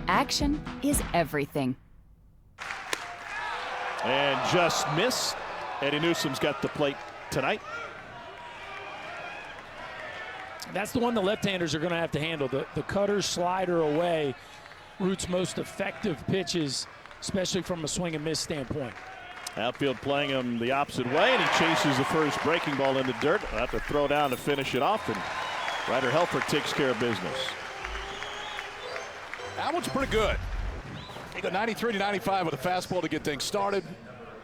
Action is everything. And just missed. Eddie Newsom's got the plate tonight. That's the one the left-handers are going to have to handle. The cutter slider away, Root's most effective pitches, especially from a swing and miss standpoint. Outfield playing him the opposite way, and he chases the first breaking ball in the dirt. He'll have to throw down to finish it off, and Ryder Helfrich takes care of business. That one's pretty good. He got 93 to 95 with a fastball to get things started.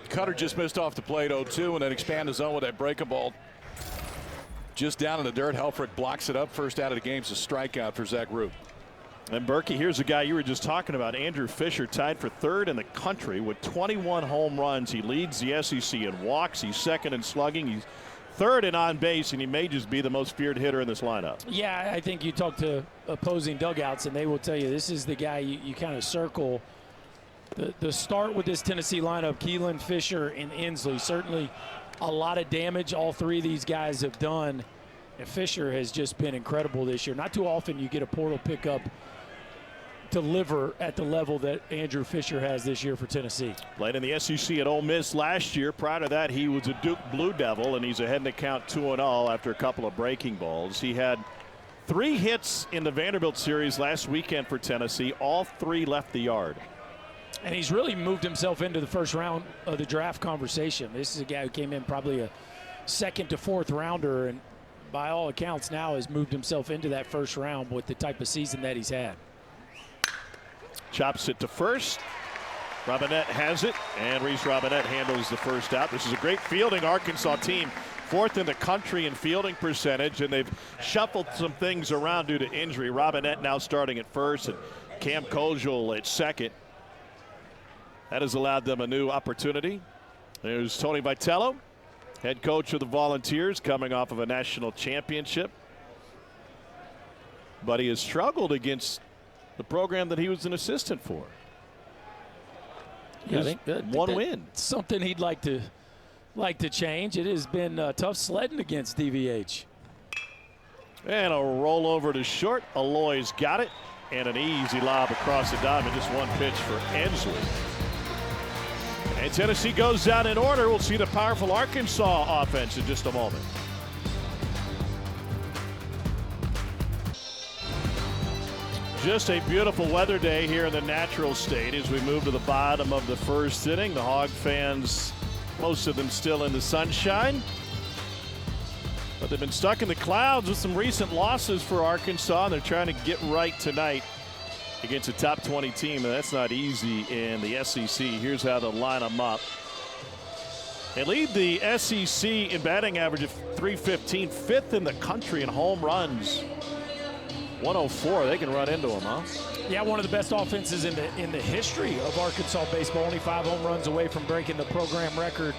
Cutter just missed off the plate 0-2, and then expand the zone with that breaking ball. Just down in the dirt, Helfrich blocks it up. First out of the game's a strikeout for Zach Root. And Berkey, here's a guy you were just talking about, Andrew Fisher, tied for third in the country with 21 home runs. He leads the SEC in walks. He's second in slugging. He's third in on base, and he may just be the most feared hitter in this lineup. Yeah, I think you talk to opposing dugouts, and they will tell you this is the guy you kind of circle. The start with this Tennessee lineup, Keelan, Fisher, and Inslee, certainly a lot of damage all three of these guys have done. And Fisher has just been incredible this year. Not too often you get a portal pickup deliver at the level that Andrew Fisher has this year for Tennessee. Played in the SEC at Ole Miss last year. Prior to that, he was a Duke Blue Devil, and he's ahead in the count 2-0 after a couple of breaking balls. He had 3 hits in the Vanderbilt series last weekend for Tennessee. All 3 left the yard. And he's really moved himself into the first round of the draft conversation. This is a guy who came in probably a second to fourth rounder, and by all accounts now has moved himself into that first round with the type of season that he's had. Chops it to first. Robinette has it, and Reese Robinette handles the first out. This is a great fielding Arkansas team. 4th in the country in fielding percentage, and they've shuffled some things around due to injury. Robinette now starting at first, and Cam Kojal at second. That has allowed them a new opportunity. There's Tony Vitello, head coach of the Volunteers, coming off of a national championship. But he has struggled against the program that he was an assistant for. Yeah, I think one win. Something he'd like to change. It has been tough sledding against DVH. And a roll over to short. Aloy's got it. And an easy lob across the diamond. Just one pitch for Ensley. And Tennessee goes down in order. We'll see the powerful Arkansas offense in just a moment. Just a beautiful weather day here in the natural state as we move to the bottom of the first inning. The Hog fans, most of them still in the sunshine. But they've been stuck in the clouds with some recent losses for Arkansas. They're trying to get right tonight against a top 20 team, and that's not easy in the SEC. Here's how they'll line them up. They lead the SEC in batting average of .315, 5th in the country in home runs. 104. They can run into them, huh? Yeah, one of the best offenses in the history of Arkansas baseball. Only 5 home runs away from breaking the program record.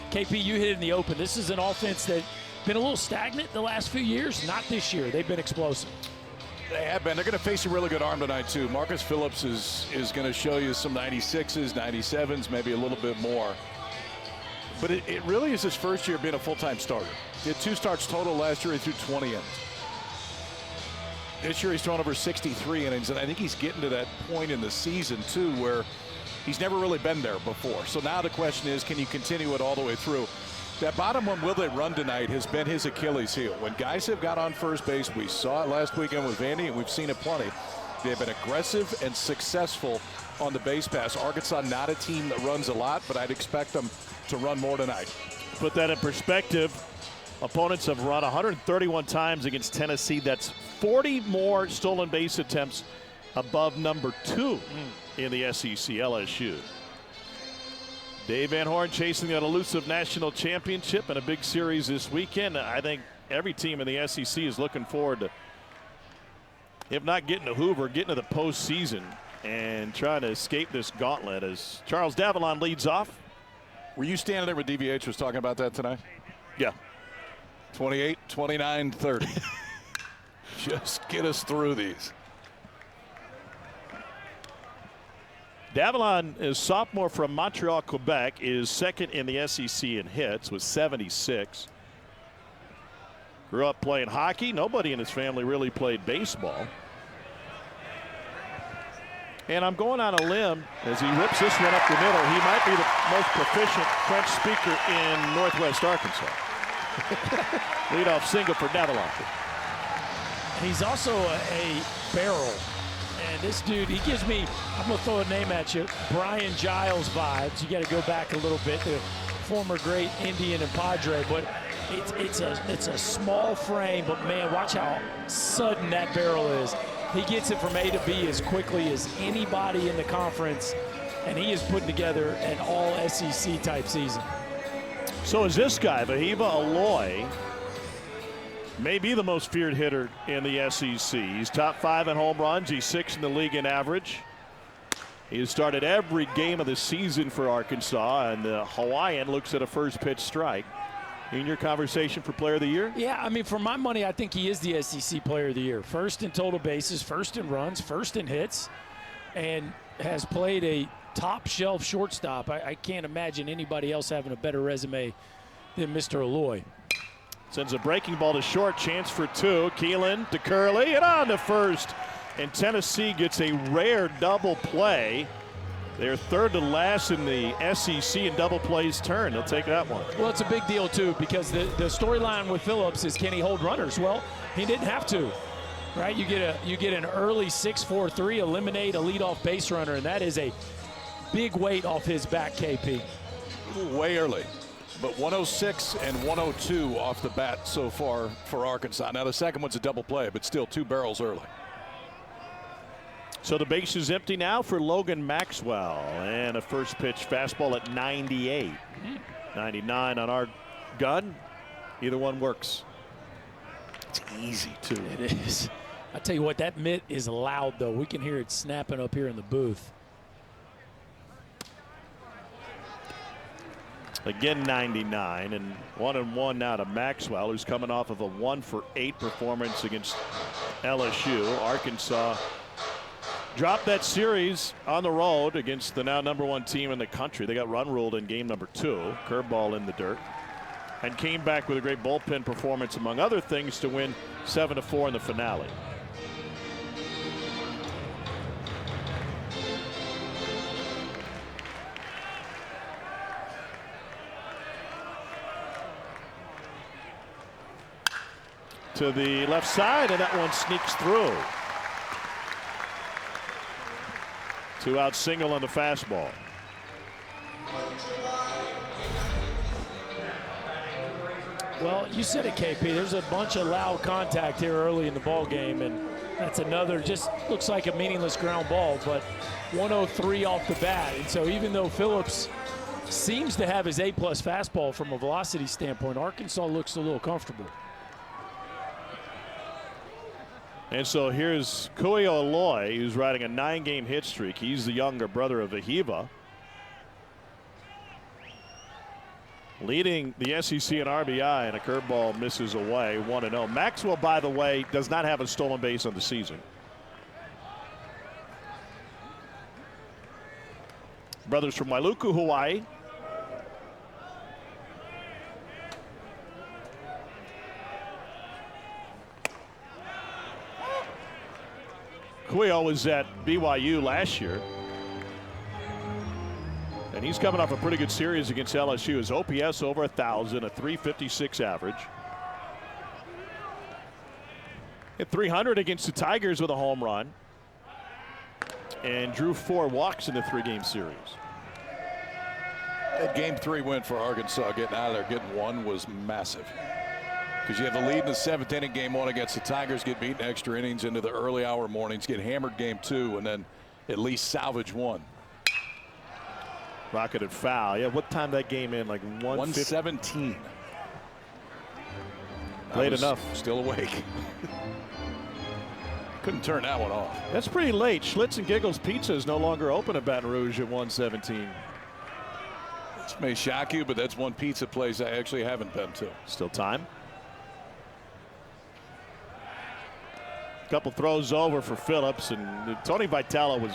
KP, you hit it in the open. This is an offense that's been a little stagnant the last few years. Not this year. They've been explosive. They have been. They're going to face a really good arm tonight, too. Marcus Phillips is going to show you some 96s, 97s, maybe a little bit more. But it really is his first year being a full-time starter. He had 2 starts total last year. He threw 20 innings. This year he's thrown over 63 innings, and I think he's getting to that point in the season, too, where he's never really been there before. So now the question is, can you continue it all the way through? That bottom one, will they run tonight, has been his Achilles heel. When guys have got on first base, we saw it last weekend with Vandy, and we've seen it plenty. They've been aggressive and successful on the base pass. Arkansas not a team that runs a lot, but I'd expect them to run more tonight. Put that in perspective. Opponents have run 131 times against Tennessee. That's 40 more stolen base attempts above number 2 in the SEC, LSU. Dave Van Horn chasing that elusive national championship and a big series this weekend. I think every team in the SEC is looking forward to, if not getting to Hoover, getting to the postseason and trying to escape this gauntlet as Charles Davalon leads off. Were you standing there when DVH was talking about that tonight? Yeah. 28, 29, 30. Just get us through these. Davalon is sophomore from Montreal, Quebec, is second in the SEC in hits with 76. Grew up playing hockey. Nobody in his family really played baseball. And I'm going on a limb as he rips this one up the middle. He might be the most proficient French speaker in Northwest Arkansas. Leadoff single for Navalonte. And he's also a barrel. And this dude, he gives me, I'm going to throw a name at you, Brian Giles vibes. You got to go back a little bit, the former great Indian and Padre. But it's a small frame, but man, watch how sudden that barrel is. He gets it from A to B as quickly as anybody in the conference, and he is putting together an all-SEC type season. So is this guy, Vahiva Aloy, may be the most feared hitter in the SEC. He's top 5 in home runs. He's 6th in the league in average. He has started every game of the season for Arkansas, and the Hawaiian looks at a first pitch strike. In your conversation for Player of the Year? Yeah, I mean, for my money, I think he is the SEC Player of the Year. First in total bases, first in runs, first in hits, and has played a top-shelf shortstop. I can't imagine anybody else having a better resume than Mr. Aloy. Sends a breaking ball to short, chance for 2. Keelan to Curley, and on to first. And Tennessee gets a rare double play. They're 3rd to last in the SEC in double plays turn. They'll take that one. Well, it's a big deal, too, because the storyline with Phillips is, can he hold runners? Well, he didn't have to, right? You get an early 6-4-3, eliminate a leadoff base runner, and that is a big weight off his back, KP. Way early, but 106 and 102 off the bat so far for Arkansas. Now, the second one's a double play, but still 2 barrels early. So the base is empty now for Logan Maxwell, and a first pitch fastball at 98. 99 on our gun. Either one works. It's easy too. It is. I tell you what, that mitt is loud though. We can hear it snapping up here in the booth. Again 99, and 1-1 now to Maxwell, who's coming off of a 1-for-8 performance against LSU. Arkansas dropped that series on the road against the now #1 team in the country. They got run ruled in game number 2, curveball in the dirt, and came back with a great bullpen performance, among other things, to win 7-4 in the finale. To the left side, and that one sneaks through. 2-out single on the fastball. Well, you said it, KP. There's a bunch of loud contact here early in the ball game, and that's another, just looks like a meaningless ground ball, but 103 off the bat. And so even though Phillips seems to have his A+ fastball from a velocity standpoint, Arkansas looks a little comfortable. And so here's Kuyo Aloy, who's riding a 9-game hit streak. He's the younger brother of Vahiva, leading the SEC in RBI, and a curveball misses away. 1-0. Maxwell, by the way, does not have a stolen base on the season. Brothers from Wailuku, Hawaii. Kuyo was at BYU last year, and he's coming off a pretty good series against LSU. His OPS over 1,000, a 356 average. Hit 300 against the Tigers with a home run, and drew 4 walks in the 3-game series. That game 3 win for Arkansas, getting out of there, getting 1 was massive. Because you have the lead in the 7th inning, game 1 against the Tigers, get beaten extra innings into the early hour mornings, get hammered game 2, and then at least salvage 1. Rocketed foul. Yeah, what time that game in? Like 1:17. Late enough. Still awake. Couldn't turn that one off. That's pretty late. Schlitz and Giggles Pizza is no longer open at Baton Rouge at 1:17. This may shock you, but that's one pizza place I actually haven't been to. Still time. Couple throws over for Phillips, and Tony Vitello was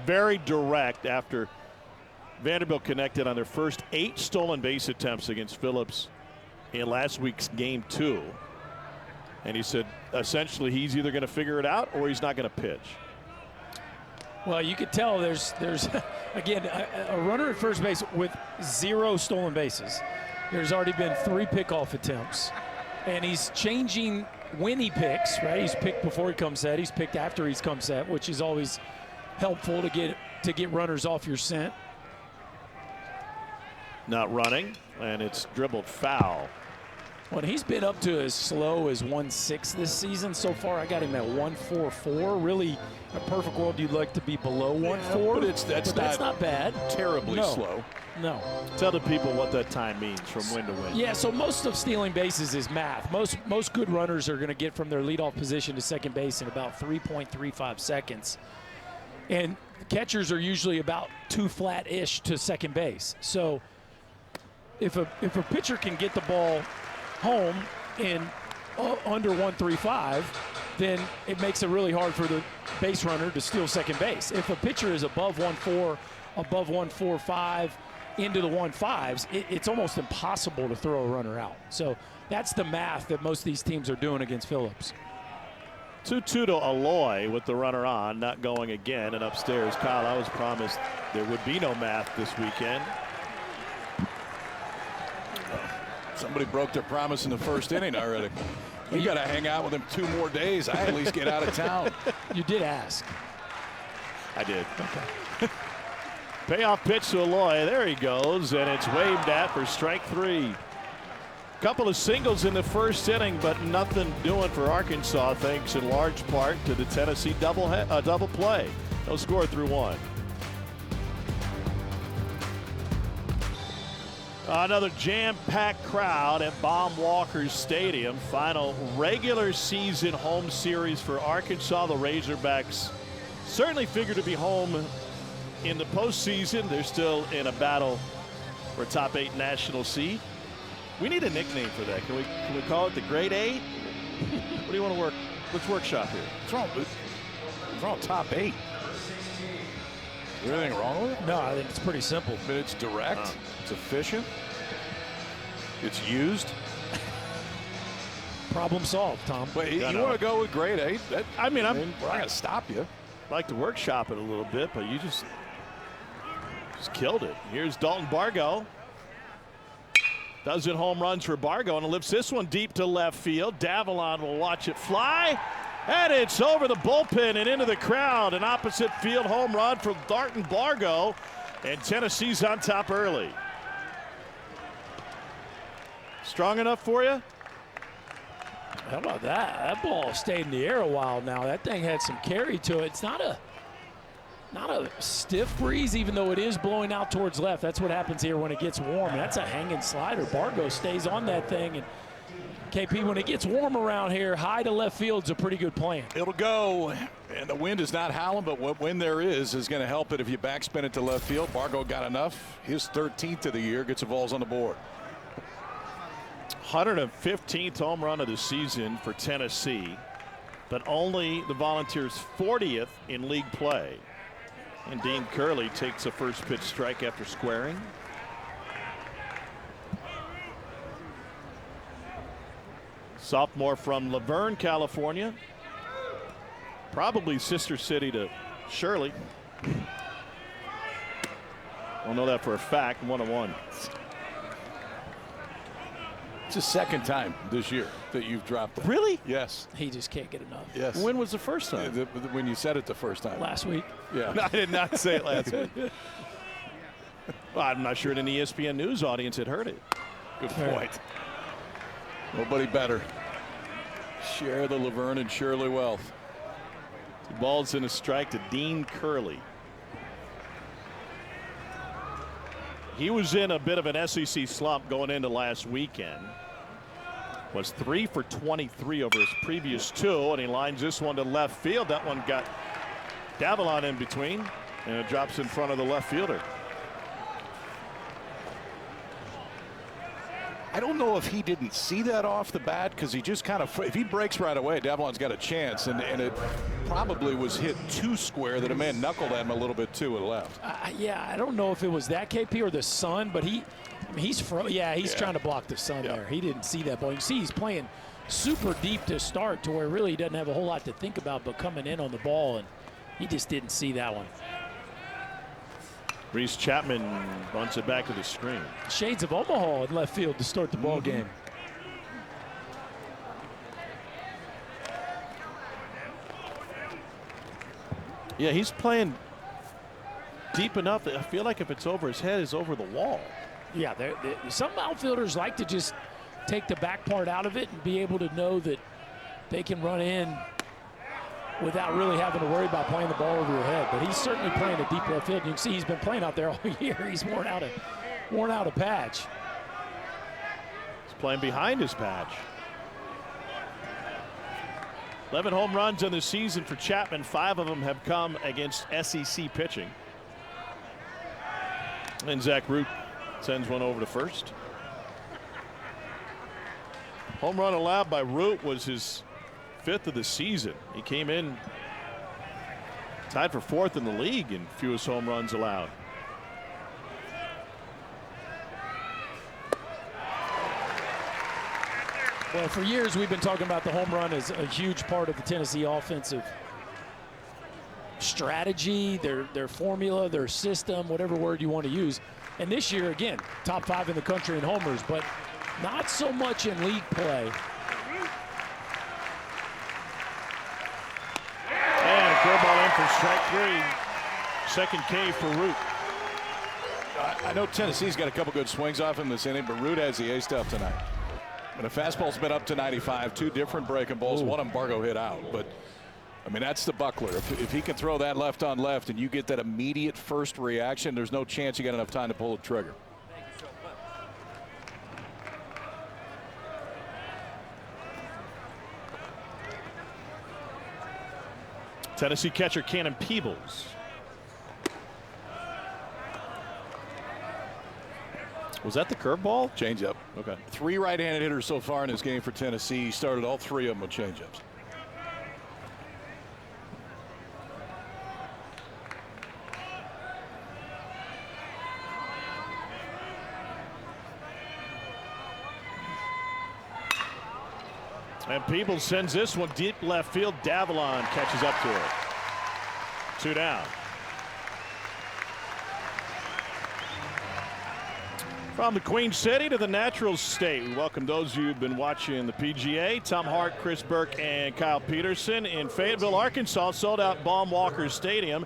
very direct after Vanderbilt connected on their first 8 stolen base attempts against Phillips in last week's game 2. And he said essentially he's either going to figure it out or he's not going to pitch. Well, you could tell there's again, a runner at first base with 0 stolen bases. There's already been 3 pickoff attempts. And he's changing when he picks, right? He's picked before he comes set. He's picked after he's come set, which is always helpful to get runners off your scent. Not running, and it's dribbled foul. Well, he's been up to as slow as 1.6 this season so far. I got him at 1.44. Really, in a perfect world, you'd like to be below 1.4. But that's not bad. Terribly slow. No. Tell the people what that time means from win to win. Yeah, so most of stealing bases is math. Most good runners are going to get from their leadoff position to second base in about 3.35 seconds. And catchers are usually about 2 flat-ish to second base. So if a pitcher can get the ball home in under 1.35, then it makes it really hard for the base runner to steal second base. If a pitcher is above 1.4, above 1.45, into the 1.5s, it's almost impossible to throw a runner out. So that's the math that most of these teams are doing against Phillips. 2-2 to Aloy with the runner on, not going again. And upstairs, Kyle, I was promised there would be no math this weekend. Somebody broke their promise in the first inning already. You got to hang out with him 2 more days. I at least get out of town. You did ask. I did. Okay. Payoff pitch to Aloy. There he goes, and it's waved at for strike 3. Couple of singles in the first inning, but nothing doing for Arkansas, thanks in large part to the Tennessee double play. No score through 1. Another jam-packed crowd at Baum-Walker Stadium. Final regular season home series for Arkansas. The Razorbacks certainly figure to be home in the postseason. They're still in a battle for a top 8 national seed. We need a nickname for that. Can we call it the Great 8? What do you want to work? Let's workshop here. What's wrong with top 8? Is there anything wrong with it? No, I think it's pretty simple. But it's direct. It's efficient. It's used. Problem solved, Tom. But you want to go with grade 8? I'm we're not going to stop you. like to workshop it a little bit, but you just killed it. Here's Dalton Bargo. Does it home runs for Bargo and lifts this one deep to left field. Davalon will watch it fly. And it's over the bullpen and into the crowd. An opposite field home run for Dalton Bargo. And Tennessee's on top early. Strong enough for you? How about that? That ball stayed in the air a while now. That thing had some carry to it. It's not a stiff breeze, even though it is blowing out towards left. That's what happens here when it gets warm. That's a hanging slider. Bargo stays on that thing. And KP, when it gets warm around here, high to left field's a pretty good plan. It'll go, and the wind is not howling, but what wind there is going to help it if you backspin it to left field. Bargo got enough. His 13th of the year, gets the balls on the board. 115th home run of the season for Tennessee, but only the Volunteers' 40th in league play. And Dean Curley takes a first pitch strike after squaring. Sophomore from Laverne, California. Probably sister city to Shirley. We'll know that for a fact. 1-1. It's the second time this year that you've dropped that. Really? Yes. He just can't get enough. Yes. When was the first time? When you said it the first time. Last week. Yeah. No, I did not say it last week. Well, I'm not sure an ESPN News audience had heard it. Good point. Nobody better. Share the Laverne and Shirley wealth. 2 balls and a strike to Dean Curley. He was in a bit of an SEC slump going into last weekend. Was 3 for 23 over his previous 2, and he lines this one to left field. That one got Davalon in between, and it drops in front of the left fielder. I don't know if he didn't see that off the bat, because he just kind of, if he breaks right away, Davalon's got a chance, and it probably was hit too square that a man knuckled at him a little bit too and left. Yeah, I don't know if it was that KP or the sun, but he's trying to block the sun there. He didn't see that ball. You see he's playing super deep to start to where really he doesn't have a whole lot to think about but coming in on the ball, and He just didn't see that one. Reese Chapman bunts it back to the screen. Shades of Omaha in left field to start the ball game. Yeah, he's playing deep enough that I feel like if it's over his head, it's over the wall. Yeah, some outfielders like to just take the back part out of it and be able to know that they can run in without really having to worry about playing the ball over your head. But he's certainly playing a deep left field. You can see he's been playing out there all year. He's worn out a patch. He's playing behind his patch. 11 home runs in the season for Chapman. 5 of them have come against SEC pitching. And Zach Root sends one over to first. Home run allowed by Root was his 5th of the season. He came in tied for 4th in the league in fewest home runs allowed. Well, for years we've been talking about the home run as a huge part of the Tennessee offensive strategy, their formula, their system, whatever word you want to use. And this year, again, top 5 in the country in homers, but not so much in league play. And a curveball in for strike 3. Second K for Root. I know Tennessee's got a couple good swings off him this inning, but Root has the ace stuff tonight. And the fastball's been up to 95, 2 different breaking balls. Ooh. One embargo hit out, but I mean, that's the buckler. If he can throw that left on left and you get that immediate first reaction, there's no chance you got enough time to pull the trigger. Tennessee catcher Cannon Peebles. Was that the curveball? Changeup. Okay. 3 right-handed hitters so far in this game for Tennessee. He started all 3 of them with changeups. And Peebles sends this one deep left field. Davalon catches up to it. 2 down. From the Queen City to the Natural State, we welcome those of you who've been watching the PGA. Tom Hart, Chris Burke, and Kyle Peterson in Fayetteville, Arkansas. Sold out Baum Walker Stadium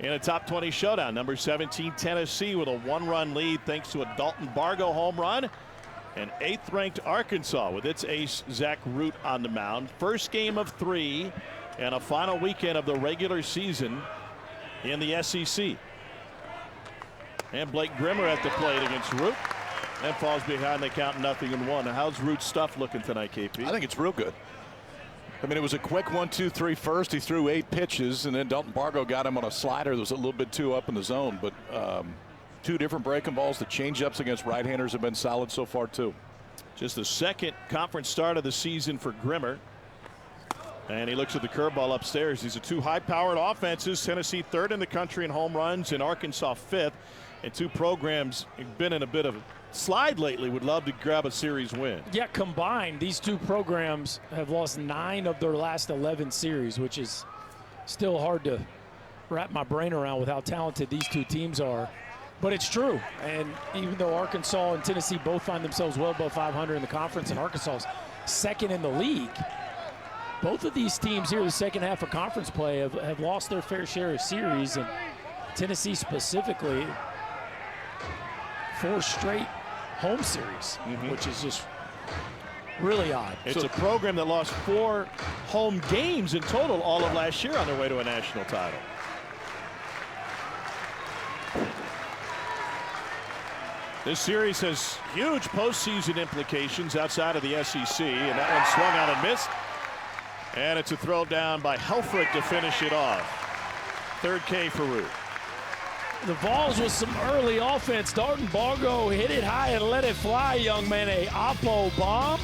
in a top 20 showdown. Number 17 Tennessee with a 1-run lead thanks to a Dalton Bargo home run. And 8th ranked Arkansas with its ace Zach Root on the mound. First game of 3 and a final weekend of the regular season in the SEC. And Blake Grimmer at the plate against Root. And falls behind. They count 0-1. How's Root's stuff looking tonight, KP? I think it's real good. I mean, it was a quick 1-2-3 first. He threw 8 pitches, and then Dalton Bargo got him on a slider that was a little bit too up in the zone. But 2 different breaking balls. The changeups against right-handers have been solid so far, too. Just the 2nd conference start of the season for Grimmer. And he looks at the curveball upstairs. These are 2 high-powered offenses. Tennessee 3rd in the country in home runs, and Arkansas 5th. And 2 programs have been in a bit of a slide lately. Would love to grab a series win. Yeah, combined, these 2 programs have lost 9 of their last 11 series, which is still hard to wrap my brain around with how talented these 2 teams are. But it's true. And even though Arkansas and Tennessee both find themselves well above 500 in the conference, and Arkansas's 2nd in the league, both of these teams here in the second half of conference play have lost their fair share of series. And Tennessee specifically, 4 straight home series, which is just really odd. It's a program that lost 4 home games in total all of last year on their way to a national title. This series has huge postseason implications outside of the SEC, and that one swung out and missed. And it's a throw down by Helfrich to finish it off. 3rd K for Root. The Vols with some early offense. Dalton Bargo hit it high and let it fly, young man. A Oppo bomb,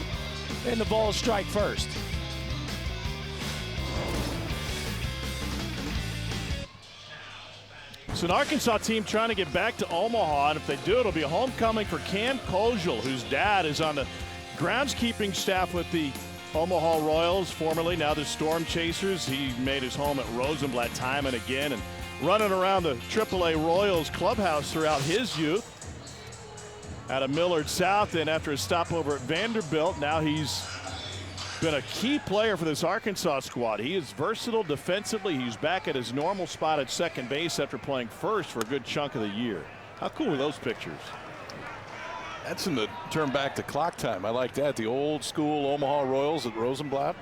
and the Vols strike first. It's an Arkansas team trying to get back to Omaha, and if they do, it'll be a homecoming for Cam Koziel, whose dad is on the groundskeeping staff with the Omaha Royals, formerly, now the Storm Chasers. He made his home at Rosenblatt time and again, and running around the AAA Royals clubhouse throughout his youth. Out of Millard South, and after a stopover at Vanderbilt, now he's been a key player for this Arkansas squad. He is versatile defensively. He's back at his normal spot at second base after playing first for a good chunk of the year. How cool were those pictures? That's in the turn back to clock time. I like that. The old school Omaha Royals at Rosenblatt.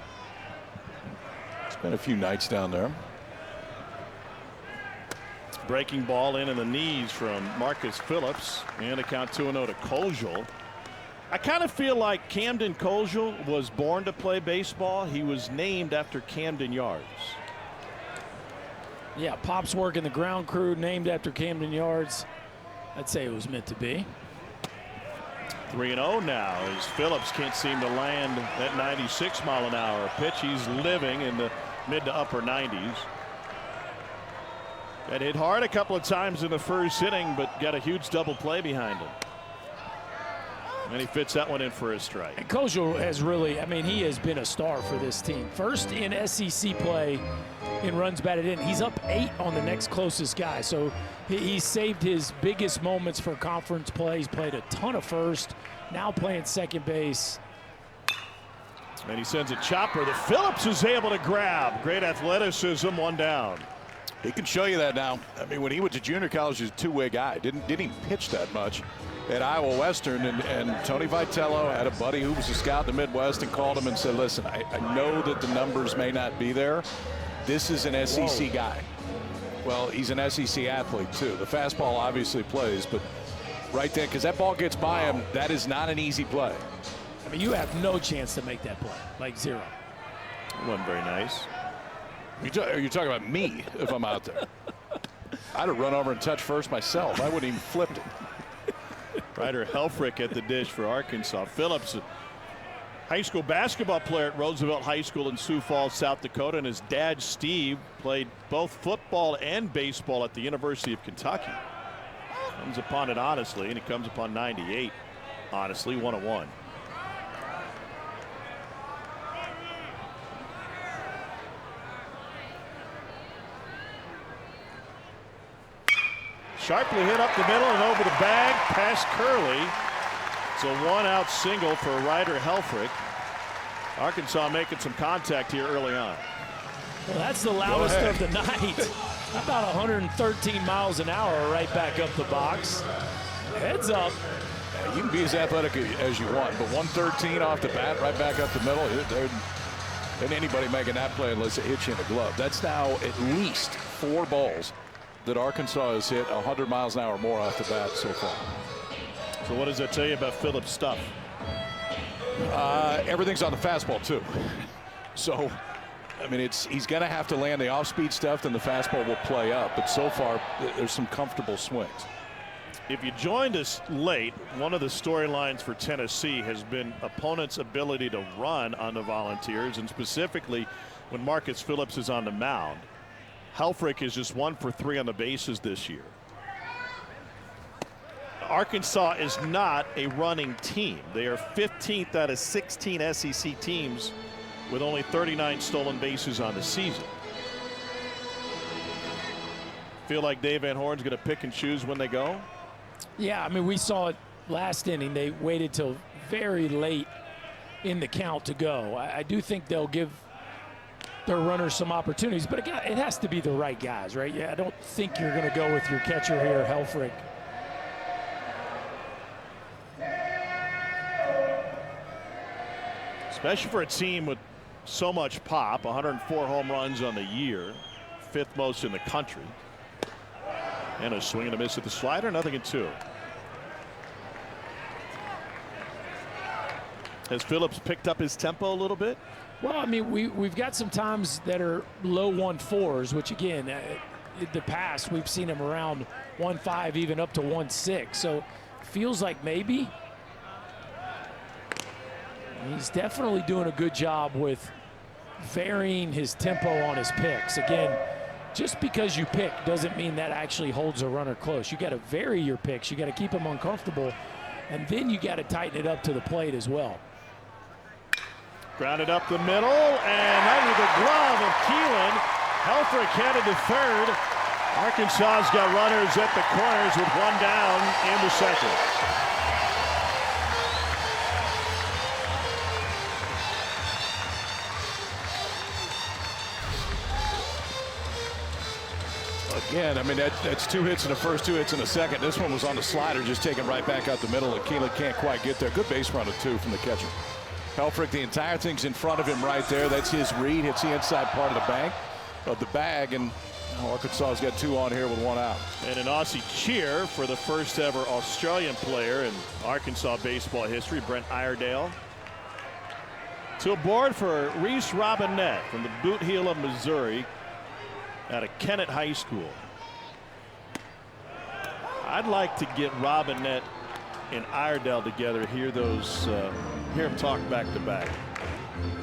Spent a few nights down there. Breaking ball in the knees from Marcus Phillips, and a count 2-0 to Koziel. I kind of feel like Camden Koziel was born to play baseball. He was named after Camden Yards. Yeah, Pop's working the ground crew, named after Camden Yards. I'd say it was meant to be. 3-0 now as Phillips can't seem to land that 96-mile-an-hour pitch. He's living in the mid to upper 90s. Got hit hard a couple of times in the first inning, but got a huge double play behind him. And he fits that one in for a strike. And Koziel has really, I mean, he has been a star for this team. First in SEC play in runs batted in. He's up 8 on the next closest guy. So he saved his biggest moments for conference play. He's played a ton of first, now playing second base. And he sends a chopper that Phillips is able to grab. Great athleticism, one down. He can show you that now. I mean, when he went to junior college, he was a two-way guy. Didn't even pitch that much at Iowa Western. And Tony Vitello had a buddy who was a scout in the Midwest and called him and said, listen, I know that the numbers may not be there. This is an SEC guy. Well, he's an SEC athlete, too. The fastball obviously plays, but right there, because that ball gets by him, that is not an easy play. I mean, you have no chance to make that play, like zero. Wasn't very nice. You're talking about me if I'm out there. I'd have run over and touched first myself. I wouldn't even flipped it. Ryder Helfrich at the dish for Arkansas. Phillips, a high school basketball player at Roosevelt High School in Sioux Falls, South Dakota, and his dad, Steve, played both football and baseball at the University of Kentucky. Comes upon it honestly, and he comes upon 98 honestly, 1-1. Sharply hit up the middle and over the bag past Curley. It's a one-out single for Ryder Helfrich. Arkansas making some contact here early on. Well, that's the loudest of the night. About 113 miles an hour right back up the box. Heads up. You can be as athletic as you want, but 113 off the bat, right back up the middle. And anybody making that play unless it hits you in the glove. That's now at least 4 balls that Arkansas has hit 100 miles an hour more off the bat so far. So what does that tell you about Phillips' stuff? Everything's on the fastball too. So, I mean, he's going to have to land the off-speed stuff, then the fastball will play up. But so far, there's some comfortable swings. If you joined us late, one of the storylines for Tennessee has been opponents' ability to run on the Volunteers, and specifically when Marcus Phillips is on the mound. Helfrich is just 1 for 3 on the bases this year. Arkansas is not a running team. They are 15th out of 16 SEC teams with only 39 stolen bases on the season. Feel like Dave Van Horn's going to pick and choose when they go? Yeah, I mean, we saw it last inning. They waited till very late in the count to go. I do think they'll give their runners some opportunities, but again, it has to be the right guys, right? Yeah, I don't think you're going to go with your catcher here, Helfrich. Especially for a team with so much pop, 104 home runs on the year, 5th most in the country. And a swing and a miss at the slider, 0-2. Has Phillips picked up his tempo a little bit? Well, I mean, we've got some times that are low 1.4s, which again, in the past we've seen him around 1.5, even up to 1.6. So feels like maybe. He's definitely doing a good job with varying his tempo on his picks. Again, just because you pick doesn't mean that actually holds a runner close. You got to vary your picks. You got to keep them uncomfortable, and then you got to tighten it up to the plate as well. Grounded up the middle, and under the glove of Keelan. Helfrich headed to third. Arkansas's got runners at the corners with one down in the second. Again, I mean, that's 2 hits in the first, 2 hits in the second. This one was on the slider, just taken right back out the middle. And Keelan can't quite get there. Good base runner, too, from the catcher. Helfrich, the entire thing's in front of him right there. That's his read. Hits the inside part of the bag, and Arkansas's got 2 on here with 1 out. And an Aussie cheer for the first ever Australian player in Arkansas baseball history, Brent Iredale. To aboard for Reese Robinette from the Boot Heel of Missouri out of Kennett High School. I'd like to get Robinette and Iredale together, hear them talk back to back.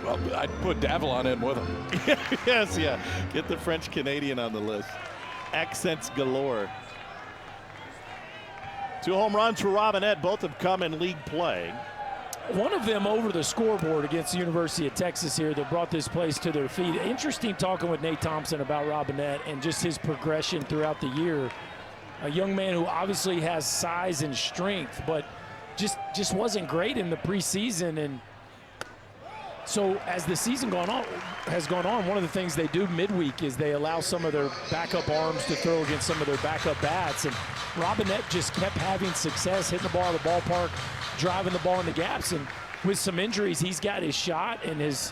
Well, I'd put Davalon in with him. Yes, yeah. Get the French Canadian on the list. Accents galore. 2 home runs for Robinette. Both have come in league play. One of them over the scoreboard against the University of Texas here that brought this place to their feet. Interesting talking with Nate Thompson about Robinette and just his progression throughout the year. A young man who obviously has size and strength, but just wasn't great in the preseason. And so as the season has gone on, one of the things they do midweek is they allow some of their backup arms to throw against some of their backup bats. And Robinette just kept having success hitting the ball out of the ballpark, driving the ball in the gaps. And with some injuries, he's got his shot and has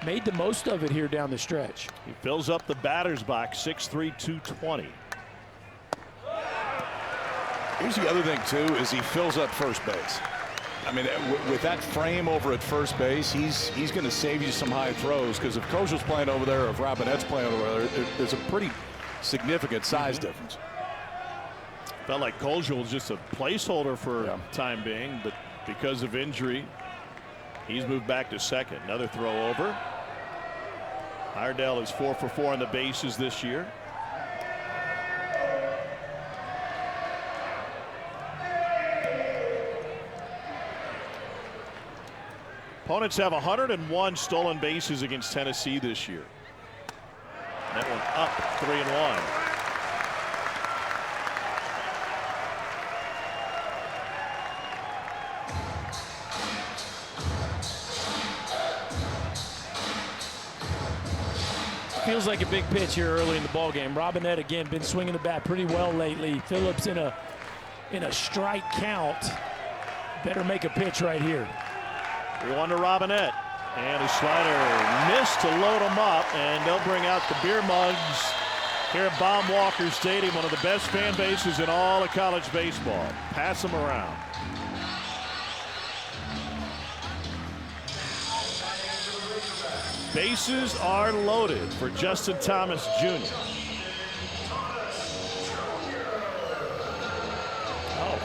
made the most of it here down the stretch. He fills up the batter's box, 6'3", 220. Here's the other thing, too, is he fills up first base. I mean, with that frame over at first base, he's going to save you some high throws, because if Kojal's playing over there or if Robinette's playing over there, there's a pretty significant size difference. Felt like Kojal was just a placeholder for time being, but because of injury, he's moved back to second. Another throw over. Iredale is 4 for 4 on the bases this year. Opponents have 101 stolen bases against Tennessee this year. That one up 3-1. Feels like a big pitch here early in the ball game. Robinette again been swinging the bat pretty well lately. Phillips in a strike count. Better make a pitch right here. 3-1 to Robinette, and a slider missed to load them up, and they'll bring out the beer mugs here at Baum-Walker Stadium, one of the best fan bases in all of college baseball. Pass them around. Bases are loaded for Justin Thomas Jr. Oh,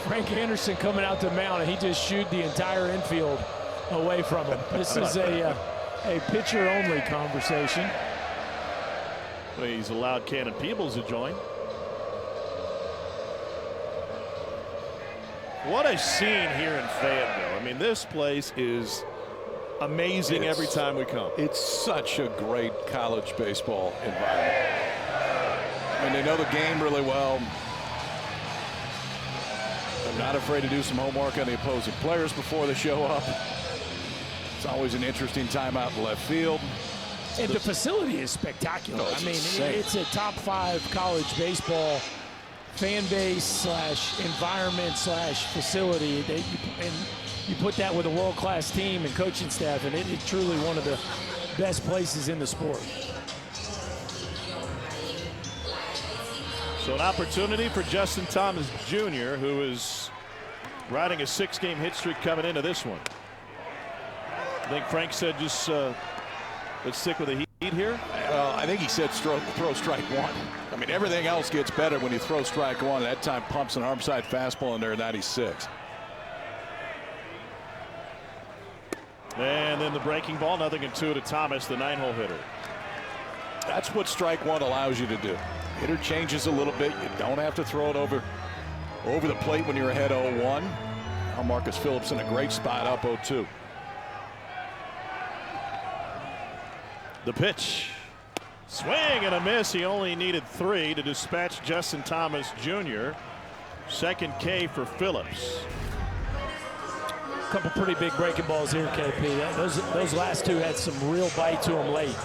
Frank Anderson coming out to mound, and he just shooed the entire infield away from him. This is a pitcher-only conversation. Well, he's allowed Cannon Peebles to join. What a scene here in Fayetteville. I mean, this place is amazing every time we come. It's such a great college baseball environment. I mean, they know the game really well. They're not afraid to do some homework on the opposing players before they show up. It's always an interesting time out in left field. And the facility is spectacular. Oh, I mean, insane. it's a top 5 college baseball fan base / environment / facility. And you put that with a world-class team and coaching staff, and it's truly one of the best places in the sport. So an opportunity for Justin Thomas Jr., who is riding a 6-game hit streak coming into this one. I think Frank said just let's stick with the heat here. Well, I think he said throw strike 1. I mean, everything else gets better when you throw strike 1. That time pumps an arm side fastball in there at 96. And then the breaking ball, 0-2 to Thomas, the 9-hole hitter. That's what strike 1 allows you to do. Hitter changes a little bit. You don't have to throw it over the plate when you're ahead 0-1. Now Marcus Phillips in a great spot up 0-2. The pitch. Swing and a miss. He only needed 3 to dispatch Justin Thomas Jr. Second K for Phillips. A couple pretty big breaking balls here, KP. Those last 2 had some real bite to them late.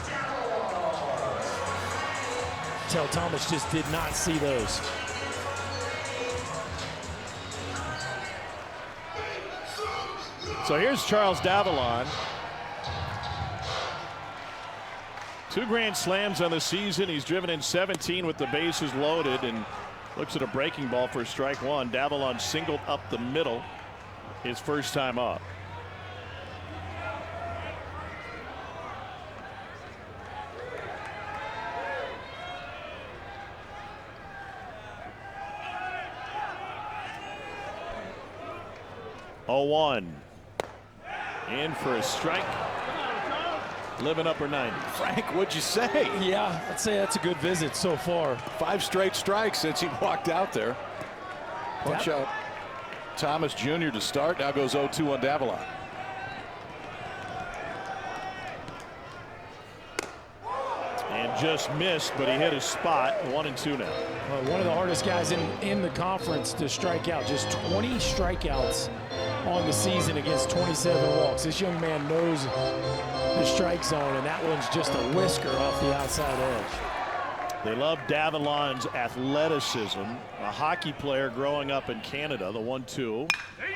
Tell Thomas just did not see those. So here's Charles Davalon. 2 grand slams on the season. He's driven in 17 with the bases loaded and looks at a breaking ball for strike 1. Davalon singled up the middle his first time up. Oh, 1. In for a strike. Living upper 90. Frank, what'd you say? Yeah, I'd say that's a good visit so far. 5 straight strikes since he walked out there. Punch out Thomas Jr. to start. Now goes 0-2 on Davalon. And just missed, but he hit his spot. 1-2 now. One of the hardest guys in the conference to strike out. Just 20 strikeouts on the season against 27 walks. This young man knows the strike zone, and that one's just a whisker off the outside edge. They love Davalon's athleticism. A hockey player growing up in Canada. The 1-2. And he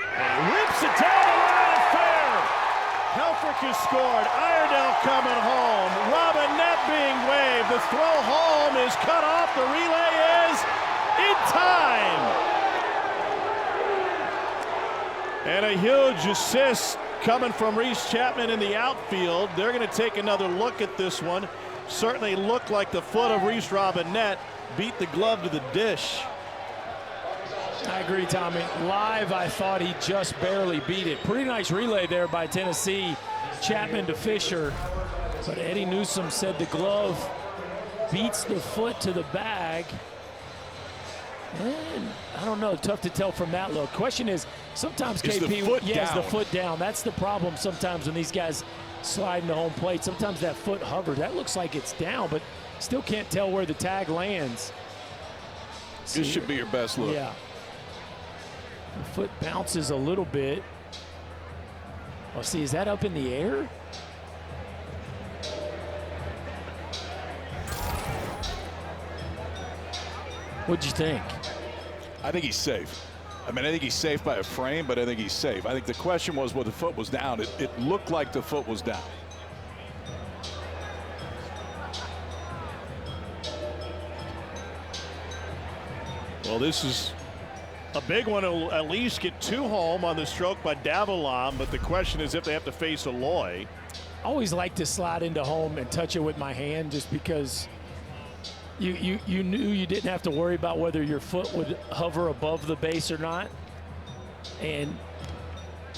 rips it down the line fair. Helfrich has scored. Iredell coming home. Robinette being waved. The throw home is cut off. The relay is in time. And a huge assist coming from Reese Chapman in the outfield. They're going to take another look at this one. Certainly looked like the foot of Reese Robinette beat the glove to the dish. I agree, Tommy. Live, I thought he just barely beat it. Pretty nice relay there by Tennessee. Chapman to Fisher. But Eddie Newsom said the glove beats the foot to the bag. And I don't know, tough to tell from that look. Question is, sometimes KP, is the foot down. That's the problem sometimes when these guys slide into home plate. Sometimes that foot hovers. That looks like it's down, but still can't tell where the tag lands. This should be your best look. Yeah. The foot bounces a little bit. Oh, see, is that up in the air? What'd you think? I think he's safe. I mean, I think he's safe by a frame, but I think he's safe. I think the question was whether the foot was down. It looked like the foot was down. Well, this is a big one. It'll at least get 2 home on the stroke by Davalon, but the question is if they have to face Aloy. I always like to slide into home and touch it with my hand just because you knew you didn't have to worry about whether your foot would hover above the base or not. And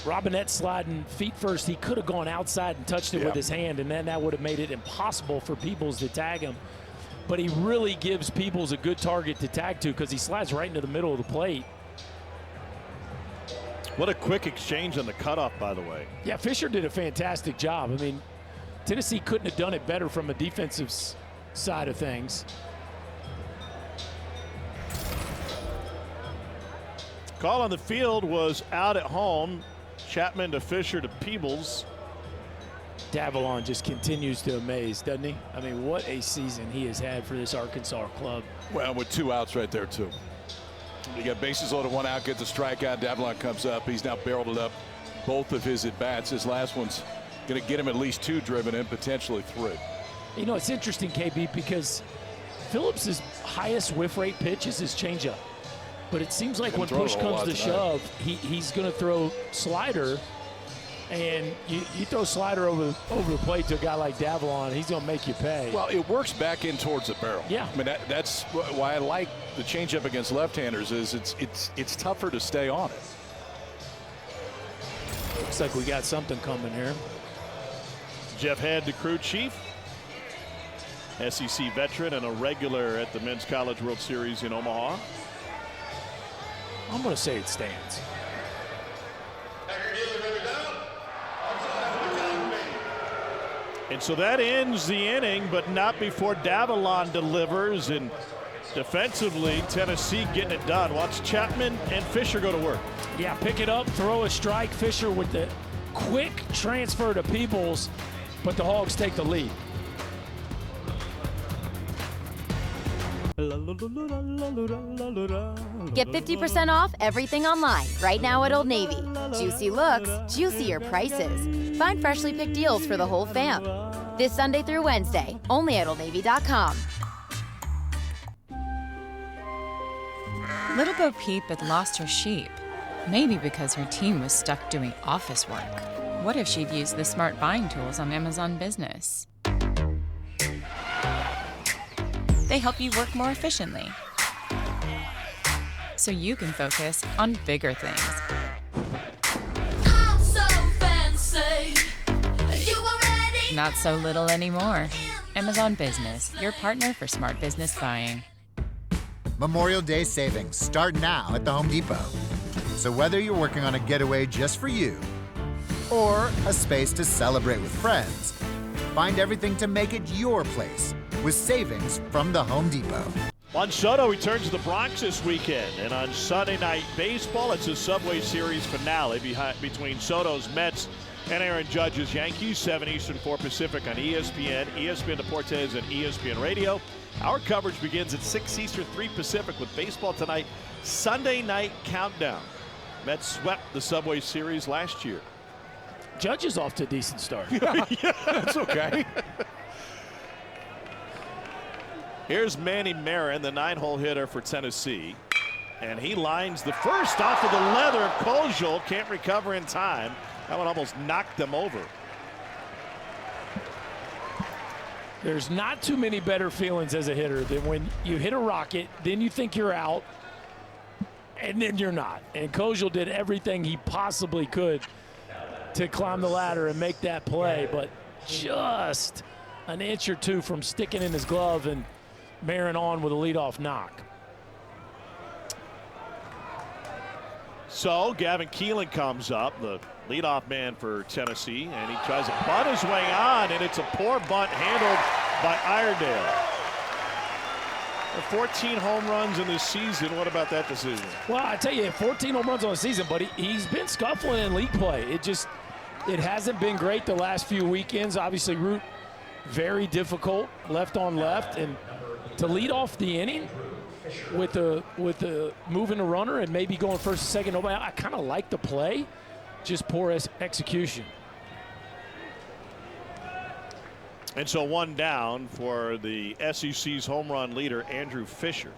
Robinette sliding feet first, he could have gone outside and touched it with his hand, and then that would have made it impossible for Peebles to tag him. But he really gives Peebles a good target to tag to because he slides right into the middle of the plate. What a quick exchange on the cutoff, by the way. Yeah, Fisher did a fantastic job. I mean, Tennessee couldn't have done it better from a defensive side of things. Call on the field was out at home. Chapman to Fisher to Peebles. Davalon just continues to amaze, doesn't he? I mean, what a season he has had for this Arkansas club. Well, with 2 outs right there, too. You got bases loaded, 1 out, get the strikeout. Davalon comes up. He's now barreled it up both of his at-bats. His last one's going to get him at least 2 driven in, potentially 3. You know, it's interesting, KB, because Phillips' highest whiff rate pitch is his changeup. But it seems like when push comes to shove, he's going to throw slider. And you throw slider over the plate to a guy like Davalon, he's going to make you pay. Well, it works back in towards the barrel. Yeah. I mean, that's why I like the changeup against left-handers is it's tougher to stay on it. Looks like we got something coming here. Jeff Head, the crew chief. SEC veteran and a regular at the Men's College World Series in Omaha. I'm going to say it stands. And so that ends the inning, but not before Davalon delivers. And defensively, Tennessee getting it done. Watch Chapman and Fisher go to work. Yeah, pick it up, throw a strike. Fisher with the quick transfer to Peebles, but the Hogs take the lead. Get 50% off everything online right now at Old Navy. Juicy looks, juicier prices. Find freshly picked deals for the whole fam. This Sunday through Wednesday, only at OldNavy.com. Little Bo Peep had lost her sheep. Maybe because her team was stuck doing office work. What if she'd used the smart buying tools on Amazon Business? They help you work more efficiently, so you can focus on bigger things. I'm so fancy. You already Not so little anymore. Amazon Business, your partner for smart business buying. Memorial Day savings start now at the Home Depot. So whether you're working on a getaway just for you or a space to celebrate with friends, find everything to make it your place with savings from the Home Depot. Juan Soto returns to the Bronx this weekend. And on Sunday Night Baseball, it's a Subway Series finale between Soto's Mets and Aaron Judge's Yankees, 7 Eastern, 4 Pacific on ESPN, ESPN Deportes, and ESPN Radio. Our coverage begins at 6 Eastern, 3 Pacific with baseball tonight. Sunday Night Countdown. Mets swept the Subway Series last year. Judge is off to a decent start. Yeah, that's okay. Here's Manny Marin, the 9-hole hitter for Tennessee. And he lines the first off of the leather of Kojal. Can't recover in time. That one almost knocked them over. There's not too many better feelings as a hitter than when you hit a rocket, then you think you're out, and then you're not. And Kojal did everything he possibly could to climb the ladder and make that play, but just an inch or two from sticking in his glove and Marin on with a leadoff knock. So Gavin Keelan comes up, the leadoff man for Tennessee, and he tries to bunt his way on, and it's a poor bunt handled by Iredale. 14 home runs in this season. What about that decision? Well, I tell you, 14 home runs on the season, but he's been scuffling in league play. It hasn't been great the last few weekends. Obviously, Root very difficult, left on left, and to lead off the inning with the moving the runner and maybe going first and second, nobody, I kind of like the play, just poor execution. And so one down for the SEC's home run leader, Andrew Fisher.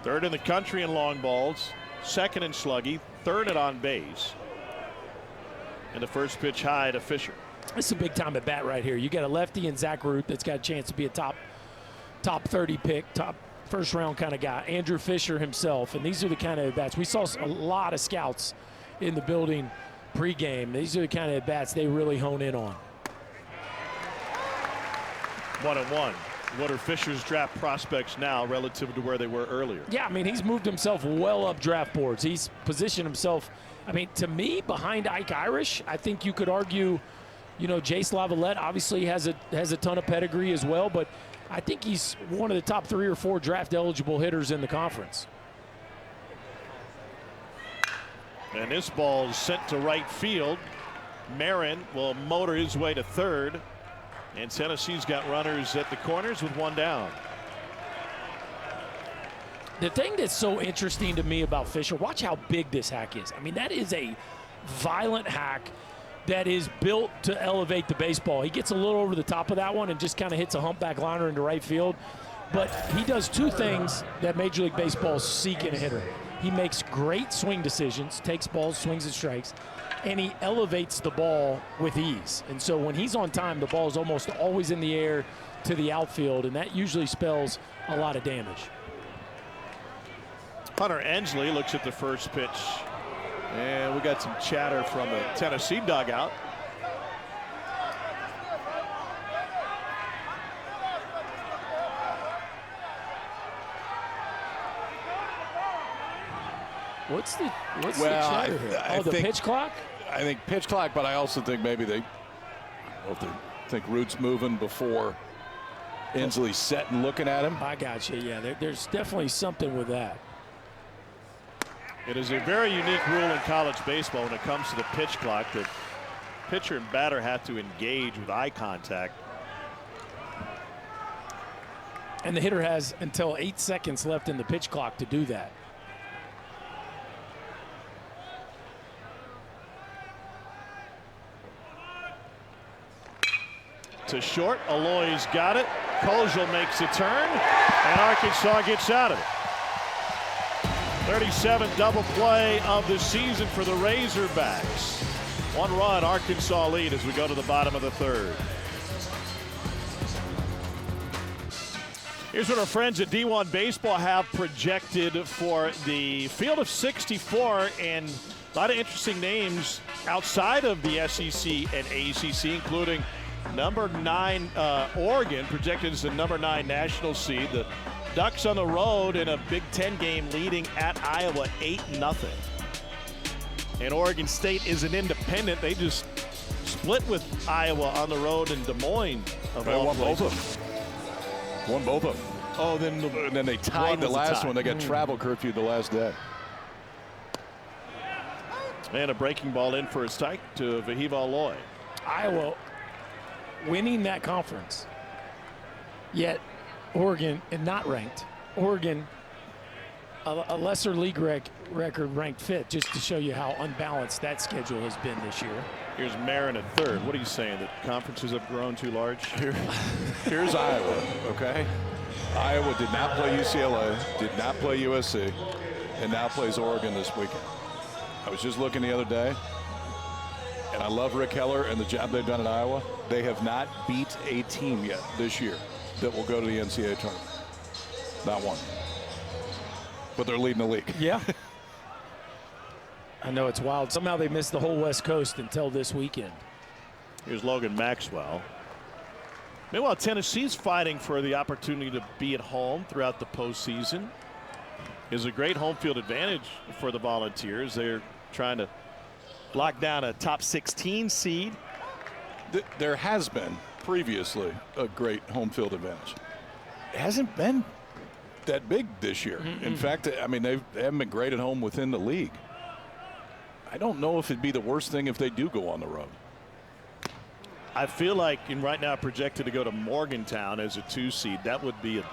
Third in the country in long balls, second in sluggy, third at on base. And the first pitch high to Fisher. This is a big time at bat right here. You got a lefty in Zach Root that's got a chance to be a top 30 pick, top first round kind of guy. Andrew Fisher himself, and these are the kind of at bats. We saw a lot of scouts in the building pregame. These are the kind of at bats they really hone in on. 1-1. What are Fisher's draft prospects now relative to where they were earlier? Yeah, I mean, he's moved himself well up draft boards. He's positioned himself, I mean, to me, behind Ike Irish. I think you could argue, you know, Jace Lavalette obviously has a ton of pedigree as well, but I think he's one of the top 3 or 4 draft eligible hitters in the conference. And this ball is sent to right field. Marin will motor his way to third. And Tennessee's got runners at the corners with one down. The thing that's so interesting to me about Fisher, watch how big this hack is. I mean, that is a violent hack that is built to elevate the baseball. He gets a little over the top of that one and just kind of hits a humpback liner into right field. But he does 2 things that Major League Baseball seek in a hitter. He makes great swing decisions, takes balls, swings and strikes, and he elevates the ball with ease. And so when he's on time, the ball is almost always in the air to the outfield, and that usually spells a lot of damage. Hunter Ensley looks at the first pitch. And we got some chatter from the Tennessee dugout. What's the chatter here? I the think, pitch clock? I think pitch clock, but I also think maybe they think Root's moving before Inslee's set and looking at him. I got you. Yeah, there's definitely something with that. It is a very unique rule in college baseball when it comes to the pitch clock that pitcher and batter have to engage with eye contact. And the hitter has until 8 seconds left in the pitch clock to do that. To short, Aloy's got it. Kojal makes a turn, and Arkansas gets out of it. 37th double play of the season for the Razorbacks. 1 run, Arkansas lead as we go to the bottom of the 3rd. Here's what our friends at D1 Baseball have projected for the field of 64, and a lot of interesting names outside of the SEC and ACC, including number 9 Oregon, projected as the number 9 national seed. The Ducks on the road in a Big Ten game leading at Iowa 8-0. And Oregon State is an independent. They just split with Iowa on the road in Des Moines. Won both of them. Won both of them. Oh, and then they tied the last one. They got travel curfew the last day. And a breaking ball in for a strike to Vahiva Aloy. Iowa winning that conference, yet Oregon, and not ranked, Oregon a lesser league record ranked 5th, just to show you how unbalanced that schedule has been this year. Here's Marin at 3rd. What are you saying, that conferences have grown too large? Here's Iowa, okay? Iowa did not play UCLA, did not play USC, and now plays Oregon this weekend. I was just looking the other day, and I love Rick Heller and the job they've done at Iowa. They have not beat a team yet this year that will go to the NCAA tournament. Not one. But they're leading the league. Yeah. I know, it's wild. Somehow they missed the whole West Coast until this weekend. Here's Logan Maxwell. Meanwhile, Tennessee's fighting for the opportunity to be at home throughout the postseason. Is a great home field advantage for the Volunteers. They're trying to lock down a top 16 seed. There has been previously a great home field advantage. It hasn't been that big this year. In fact, I mean, they haven't been great at home within the league. I don't know if it'd be the worst thing if they do go on the road. I feel like, and right now projected to go to Morgantown as a 2 seed, that would be a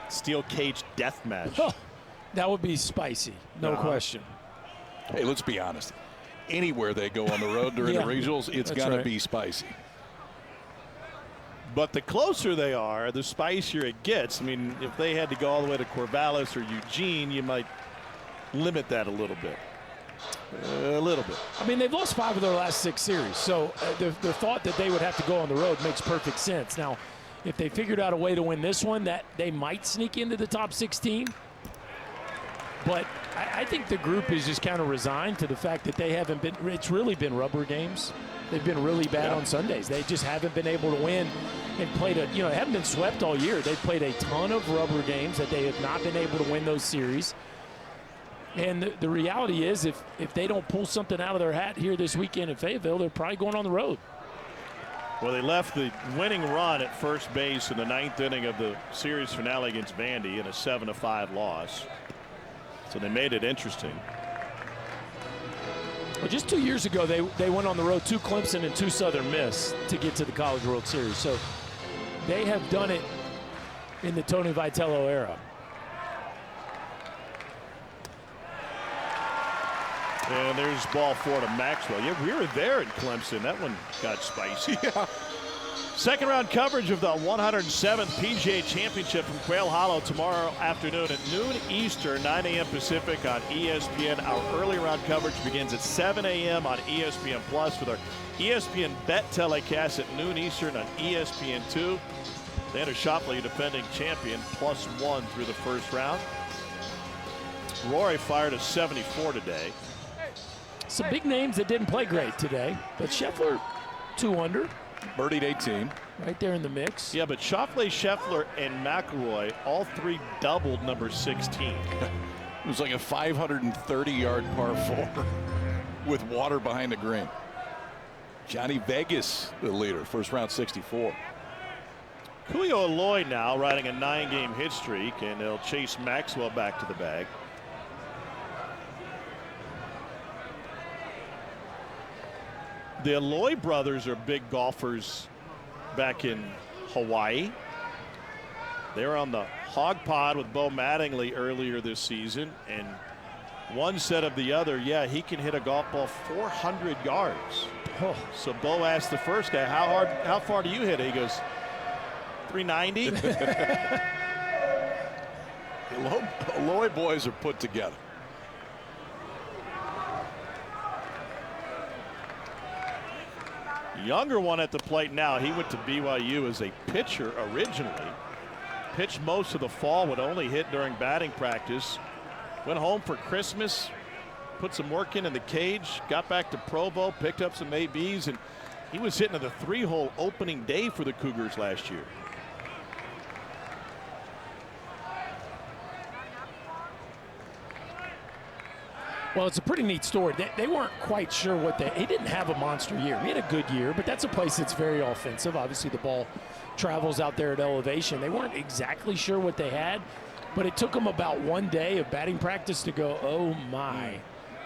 steel cage death match. Oh, that would be spicy, no question. Hey, let's be honest. Anywhere they go on the road during the regionals, it's going to be spicy. But the closer they are, the spicier it gets. I mean, if they had to go all the way to Corvallis or Eugene, you might limit that a little bit. A little bit. I mean, they've lost 5 of their last 6 series, so the thought that they would have to go on the road makes perfect sense. Now, if they figured out a way to win this one, that they might sneak into the top 16. But I think the group is just kind of resigned to the fact that they haven't been, it's really been rubber games. They've been really bad on Sundays. They just haven't been able to win and played they haven't been swept all year. They've played a ton of rubber games that they have not been able to win those series. And the reality is, if they don't pull something out of their hat here this weekend in Fayetteville, they're probably going on the road. Well, they left the winning run at first base in the 9th inning of the series finale against Vandy in a 7-5 loss. So they made it interesting. Well, just 2 years ago, they went on the road to Clemson and to Southern Miss to get to the College World Series. So they have done it in the Tony Vitello era. And there's ball 4 to Maxwell. Yeah, we were there in Clemson. That one got spicy. Yeah. Second round coverage of the 107th PGA Championship from Quail Hollow tomorrow afternoon at noon Eastern, 9 a.m. Pacific on ESPN. Our early round coverage begins at 7 a.m. on ESPN Plus with our ESPN Bet telecast at noon Eastern on ESPN2. Xander Schauffele, defending champion, +1 through the first round. Rory fired a 74 today. Some big names that didn't play great today, but Scheffler 2 under. Birdied 18. Right there in the mix. Yeah, but Schauffele, Scheffler, and McIlroy, all 3 doubled number 16. It was like a 530-yard par 4. with water behind the green. Johnny Vegas, the leader, first round 64. Julio Eloy now riding a 9-game hit streak, and they'll chase Maxwell back to the bag. The Eloy brothers are big golfers back in Hawaii. They were on the Hog Pod with Bo Mattingly earlier this season, and one said of the other, yeah, he can hit a golf ball 400 yards. Oh. So Bo asked the first guy, how far do you hit it? He goes, 390. The Eloy boys are put together. Younger one at the plate now. He went to BYU as a pitcher originally. Pitched most of the fall, would only hit during batting practice. Went home for Christmas, put some work in the cage, got back to Provo, picked up some ABs, and he was hitting at the 3-hole opening day for the Cougars last year. Well, it's a pretty neat story. They weren't quite sure what he didn't have a monster year. He had a good year, but that's a place that's very offensive. Obviously, the ball travels out there at elevation. They weren't exactly sure what they had, but it took them about one day of batting practice to go, oh my,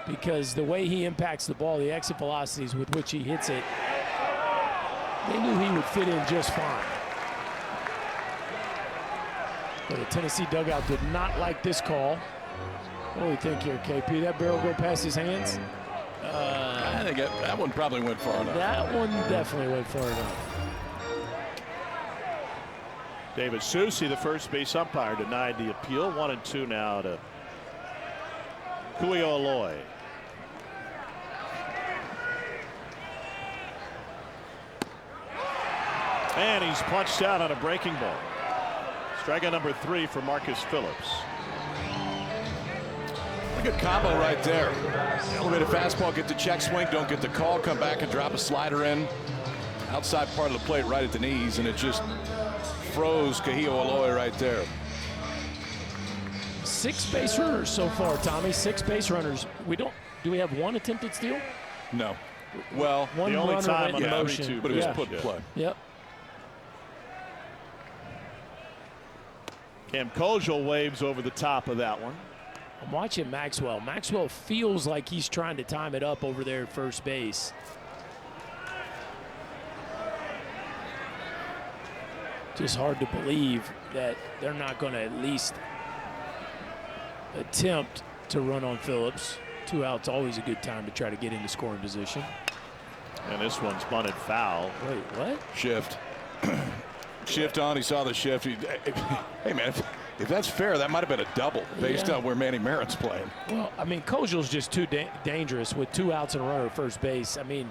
because the way he impacts the ball, the exit velocities with which he hits it, they knew he would fit in just fine. But the Tennessee dugout did not like this call. What do you think here, KP? That barrel go past his hands? I think that one probably went far enough. That one definitely went far enough. David Susi, the first base umpire, denied the appeal. 1-2 now to Julio Eloy. And he's punched out on a breaking ball. Strikeout number 3 for Marcus Phillips. A good combo right there. Elevated fastball, get the check swing, don't get the call, come back and drop a slider in. Outside part of the plate right at the knees, and it just froze Julio Eloy right there. 6 base runners so far, Tommy. 6 base runners. Do we have one attempted steal? No. Well, one the only runner time went on in the motion. but it was put in play. Yep. Cam Kojal waves over the top of that one. I'm watching Maxwell. Maxwell feels like he's trying to time it up over there at first base. Just hard to believe that they're not going to at least attempt to run on Phillips. 2 outs, always a good time to try to get into scoring position. And this one's bunted foul. Wait, what? Shift. Shift on. He saw the shift. Hey, man, if that's fair, that might have been a double based on where Manny Marin's playing. Well, I mean, Kojal's just too dangerous with 2 outs and a runner at first base. I mean,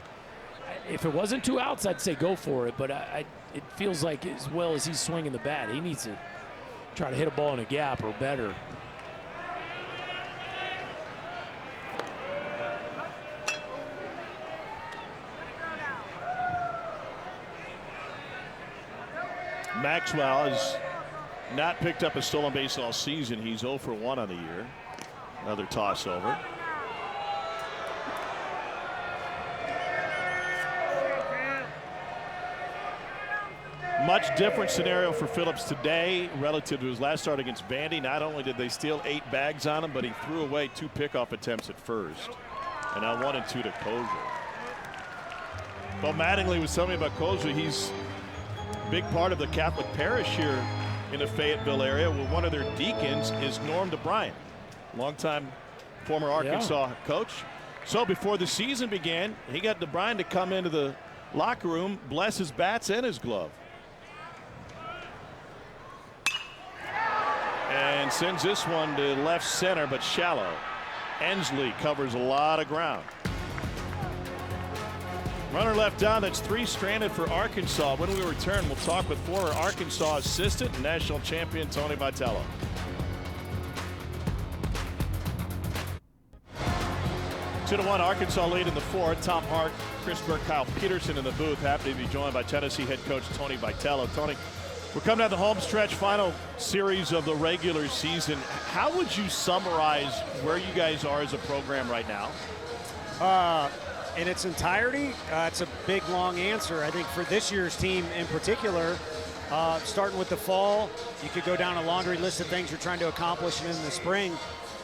if it wasn't 2 outs, I'd say go for it. But it feels like as well as he's swinging the bat, he needs to try to hit a ball in a gap or better. Maxwell has not picked up a stolen base all season. He's 0 for 1 on the year. Another toss over. Much different scenario for Phillips today relative to his last start against Bandy. Not only did they steal 8 bags on him, but he threw away 2 pickoff attempts at first. And now 1 and 2 to Kojal. Well, Mattingly was telling me about Kojal. He's a big part of the Catholic parish here in the Fayetteville area. Well, one of their deacons is Norm DeBryant, longtime former Arkansas coach. So before the season began, he got DeBryant to come into the locker room, bless his bats and his glove. And sends this one to left center, but shallow. Ensley covers a lot of ground. Runner left down. That's 3 stranded for Arkansas. When we return, we'll talk with former Arkansas assistant and national champion Tony Vitello. Two to 1, Arkansas lead in the 4th. Tom Hart, Chris Burke, Kyle Peterson in the booth. Happy to be joined by Tennessee head coach Tony Vitello. Tony, we're coming down the home stretch, final series of the regular season. How would you summarize where you guys are as a program right now? In its entirety, it's a big, long answer. I think for this year's team in particular, starting with the fall, you could go down a laundry list of things you're trying to accomplish, and in the spring,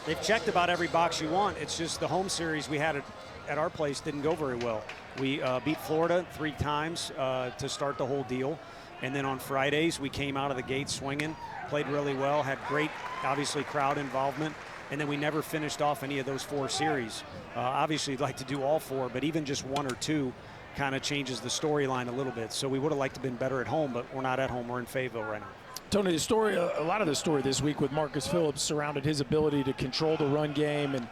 they've checked about every box you want. It's just the home series we had at our place didn't go very well. We beat Florida 3 times to start the whole deal. And then on Fridays, we came out of the gate swinging, played really well, had great, obviously, crowd involvement. And then we never finished off any of those 4 series. Obviously, you'd like to do all 4, but even just 1 or 2 kind of changes the storyline a little bit. So we would have liked to have been better at home, but we're not at home. We're in Fayetteville right now. Tony, the story, a lot of the story this week with Marcus Phillips surrounded his ability to control the run game, and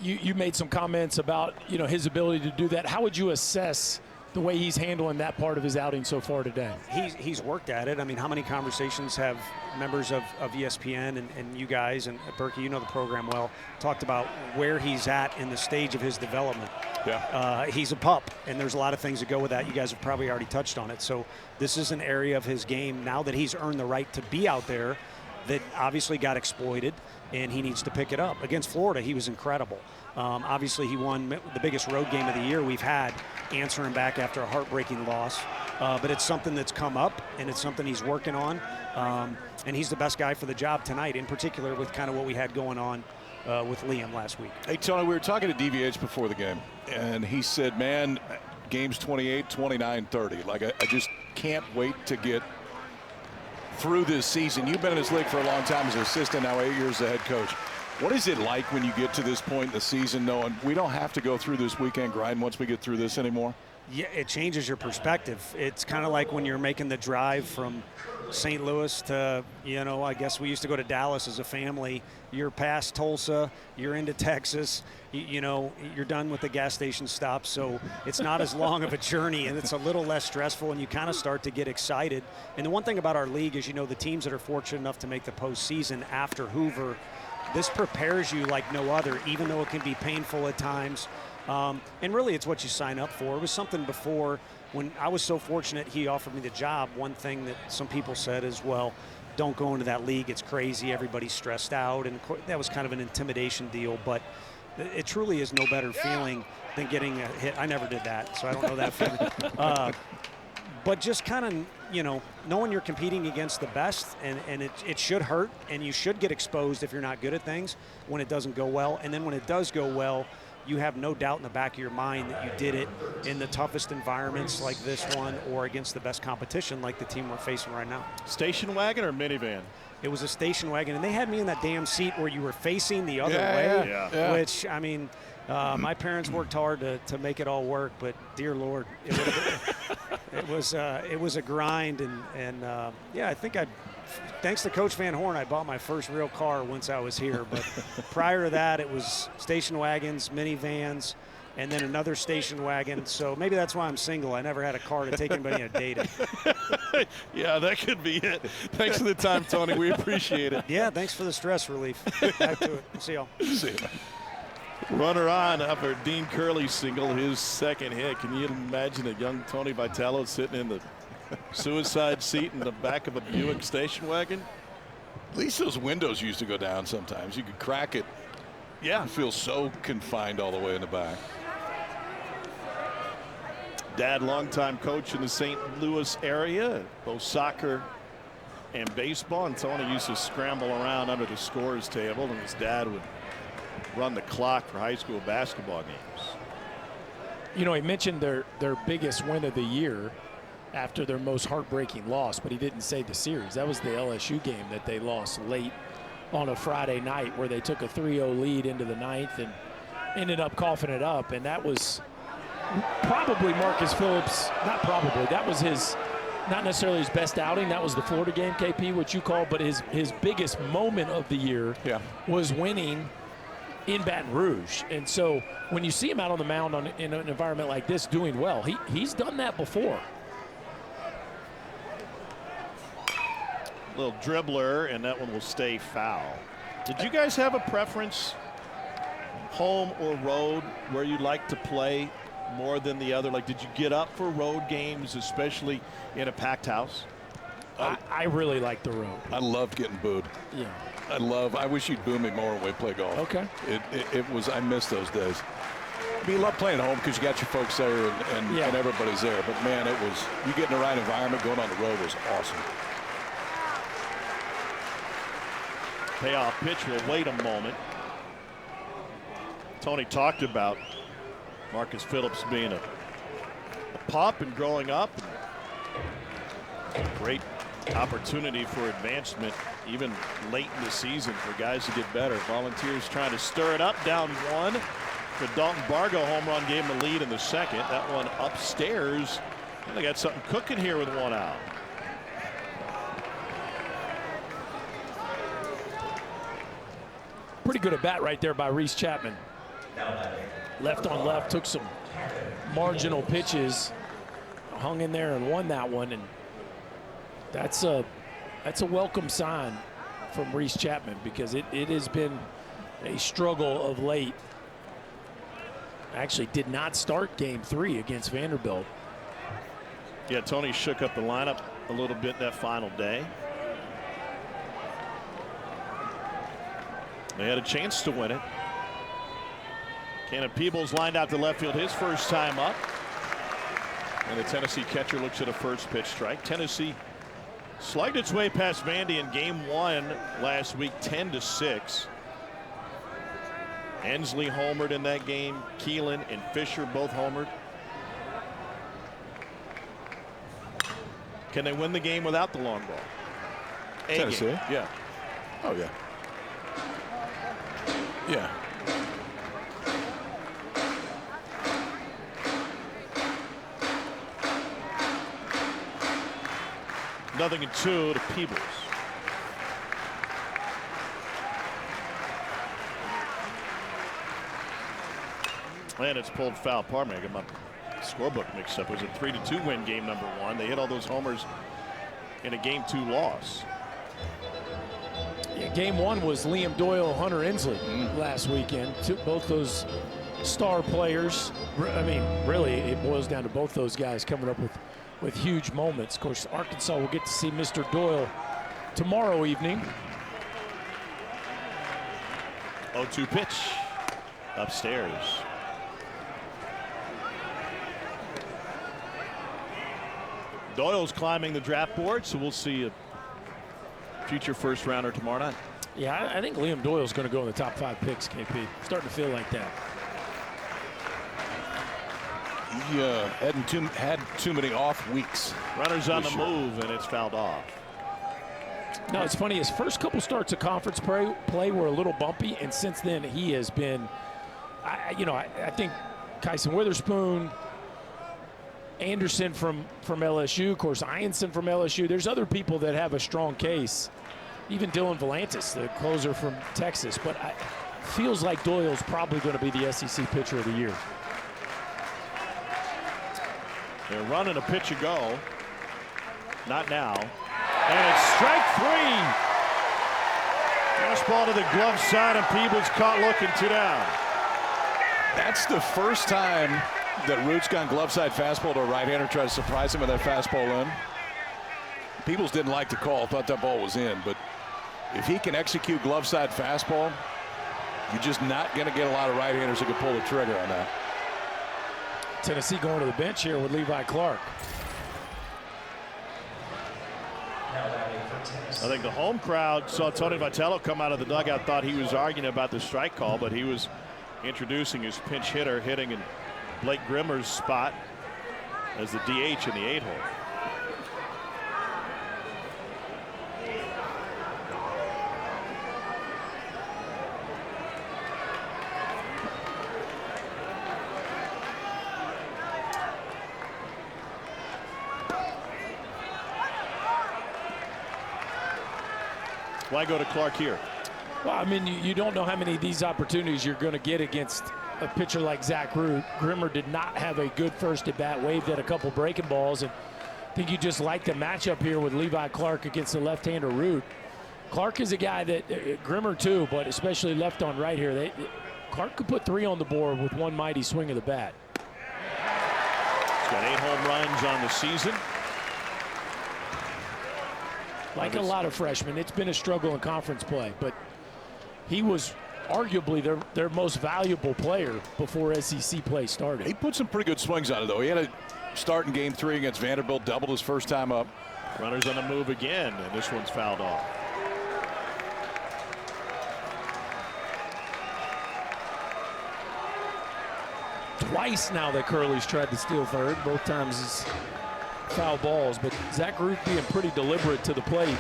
you made some comments about his ability to do that. How would you assess the way he's handling that part of his outing so far today? He's worked at it. I mean, how many conversations have members of ESPN and you guys, and Berkey, you know the program well, talked about where he's at in the stage of his development. Yeah. He's a pup, and there's a lot of things that go with that. You guys have probably already touched on it. So this is an area of his game now that he's earned the right to be out there that obviously got exploited, and he needs to pick it up. Against Florida, he was incredible. Obviously, he won the biggest road game of the year we've had, answering back after a heartbreaking loss. But it's something that's come up, and it's something he's working on. And he's the best guy for the job tonight, in particular with kind of what we had going on with Liam last week. Hey, Tony, we were talking to DVH before the game, and he said, man, game's 28, 29, 30. Like, I just can't wait to get through this season. You've been in this league for a long time as an assistant, now 8 years as a head coach. What is it like when you get to this point in the season knowing we don't have to go through this weekend grind once we get through this anymore? Yeah, it changes your perspective. It's kind of like when you're making the drive from St. Louis to, I guess we used to go to Dallas as a family. You're past Tulsa, you're into Texas, you're done with the gas station stops. So it's not as long of a journey, and it's a little less stressful, and you kind of start to get excited. And the one thing about our league is, the teams that are fortunate enough to make the postseason after Hoover, this prepares you like no other, even though it can be painful at times. And really, it's what you sign up for. It was something before when I was so fortunate he offered me the job. One thing that some people said is, well, don't go into that league. It's crazy. Everybody's stressed out. And that was kind of an intimidation deal. But it truly is no better feeling than getting a hit. I never did that, so I don't know that feeling. But just kind of, knowing you're competing against the best, and it should hurt, and you should get exposed if you're not good at things when it doesn't go well. And then when it does go well, you have no doubt in the back of your mind that you did it in the toughest environments like this one or against the best competition like the team we're facing right now. Station wagon or minivan? It was a station wagon, and they had me in that damn seat where you were facing the other way, which, I mean, my parents worked hard to make it all work, but dear Lord, it was a grind, and I think thanks to Coach Van Horn, I bought my first real car once I was here. But prior to that, it was station wagons, minivans, and then another station wagon. So maybe that's why I'm single. I never had a car to take anybody on a date in. Yeah, that could be it. Thanks for the time, Tony. We appreciate it. Yeah, thanks for the stress relief. Back to it. See y'all. See you. Runner on after Dean Curley's single, his second hit. Can you imagine a young Tony Vitello sitting in the suicide seat in the back of a Buick station wagon? At least those windows used to go down sometimes. You could crack it. Yeah. You feel so confined all the way in the back. Dad, longtime coach in the St. Louis area, both soccer and baseball. And Tony used to scramble around under the scores table, and his dad would run the clock for high school basketball games. He mentioned their biggest win of the year after their most heartbreaking loss, but he didn't say the series. That was the LSU game that they lost late on a Friday night, where they took a 3-0 lead into the ninth and ended up coughing it up. And that was probably Marcus Phillips, not probably, that was not necessarily his best outing. That was the Florida game, KP, what you call, but his biggest moment of the year was winning in Baton Rouge. And so when you see him out on the mound in an environment like this doing well, he's done that before. Little dribbler, and that one will stay foul. Did you guys have a preference, home or road, where you like to play more than the other? Like, did you get up for road games, especially in a packed house? I really like the road. I loved getting booed. Yeah. I wish you'd boo me more when we play golf. Okay. I miss those days. You love playing at home because you got your folks there and everybody's there. But, man, you get in the right environment, going on the road was awesome. Payoff pitch will wait a moment. Tony talked about Marcus Phillips being a pup and growing up. And great opportunity for advancement even late in the season for guys to get better. Volunteers trying to stir it up, down 1. The Dalton Bargo home run gave him the lead in the second. That one upstairs. And they got something cooking here with 1 out. Pretty good at bat right there by Reese Chapman. Left on left, took some marginal pitches, hung in there and won that one. And that's a welcome sign from Reese Chapman, because it has been a struggle of late. Actually did not start game 3 against Vanderbilt. Yeah, Tony shook up the lineup a little bit that final day. They had a chance to win it. Cannon Peebles lined out to left field his first time up. And the Tennessee catcher looks at a first pitch strike. Tennessee slugged its way past Vandy in game 1 last week, 10-6. Ensley homered in that game. Keelan and Fisher both homered. Can they win the game without the long ball? Tennessee? Game. Yeah. Oh, yeah. Yeah. Nothing in 2 to Peebles. And it's pulled foul. Pardon me, I got my scorebook mixed up. It was a 3-2 win game number 1. They hit all those homers in a game 2 loss. Yeah, game 1 was Liam Doyle, Hunter Ensley last weekend. Both those star players. I mean, really, it boils down to both those guys coming up with huge moments. Of course, Arkansas will get to see Mr. Doyle tomorrow evening. 0-2 pitch upstairs. Doyle's climbing the draft board, so we'll see a future first rounder tomorrow night. Yeah, I think Liam Doyle's going to go in the top 5 picks, KP. Starting to feel like that. He had too many off weeks. Runners on the move, and it's fouled off. No, it's funny. His first couple starts of conference play were a little bumpy, and since then he has been. I think Kyson Witherspoon, Anderson from LSU, of course, Ianson from LSU. There's other people that have a strong case. Even Dylan Volantis, the closer from Texas. But it feels like Doyle's probably going to be the SEC pitcher of the year. They're running a pitch ago. Not now. And it's strike 3. Fastball to the glove side, and Peebles caught looking 2 down. That's the first time that Root's gone glove side fastball to a right-hander, tried to surprise him with that fastball in. Peebles didn't like the call, thought that ball was in, but if he can execute glove side fastball, you're just not going to get a lot of right-handers that can pull the trigger on that. Tennessee going to the bench here with Levi Clark. I think the home crowd saw Tony Vitello come out of the dugout, thought he was arguing about the strike call, but he was introducing his pinch hitter, hitting in Blake Grimmer's spot as the DH in the 8-hole. Why go to Clark here? Well, I mean, you don't know how many of these opportunities you're going to get against a pitcher like Zach Root. Grimmer did not have a good first at bat, waved at a couple breaking balls, and I think you just like the matchup here with Levi Clark against the left-hander Root. Clark is a guy that Grimmer too, but especially left on right here. Clark could put 3 on the board with one mighty swing of the bat. He's got 8 home runs on the season. Like a lot of freshmen, it's been a struggle in conference play, but he was arguably their most valuable player before SEC play started. He put some pretty good swings on it, though. He had a start in Game 3 against Vanderbilt, doubled his first time up. Runners on the move again, and this one's fouled off. Twice now that Curley's tried to steal third. Both times it's foul balls, but Zach Ruth being pretty deliberate to the plate.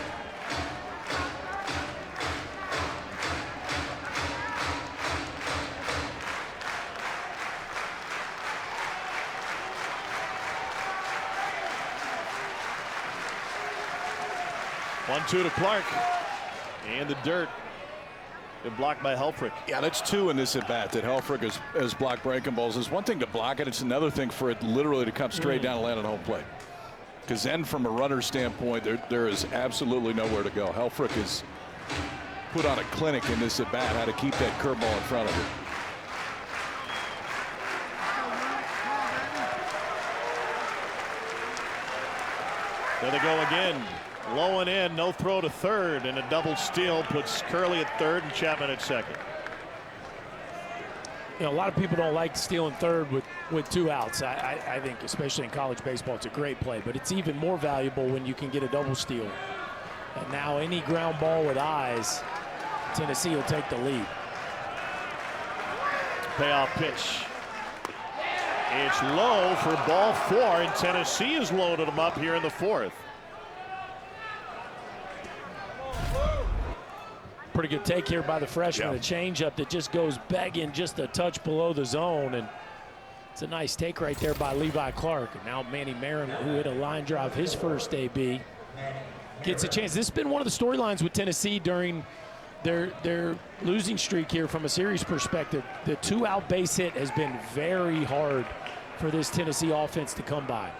One-two to Clark, and the dirt. Been blocked by Helfrich. Yeah, that's 2 in this at bat that Helfrich has blocked breaking balls. It's one thing to block it. It's another thing for it literally to come straight down and land on home plate. Because then from a runner standpoint, there is absolutely nowhere to go. Helfrich has put on a clinic in this at bat, how to keep that curveball in front of it. There they go again. Low and in, no throw to third, and a double steal puts Curley at third and Chapman at second. You know, a lot of people don't like stealing third with 2 outs. I think, especially in college baseball, it's a great play, but it's even more valuable when you can get a double steal. And now any ground ball with eyes, Tennessee will take the lead. Payoff pitch. It's low for ball 4, and Tennessee has loaded them up here in the 4th. Pretty good take here by the freshman. Yeah. A changeup that just goes begging just a touch below the zone, and it's a nice take right there by Levi Clark. And now Manny Marin, who hit a line drive his first AB, gets a chance. This has been one of the storylines with Tennessee during their losing streak here from a series perspective. The 2-out base hit has been very hard for this Tennessee offense to come by.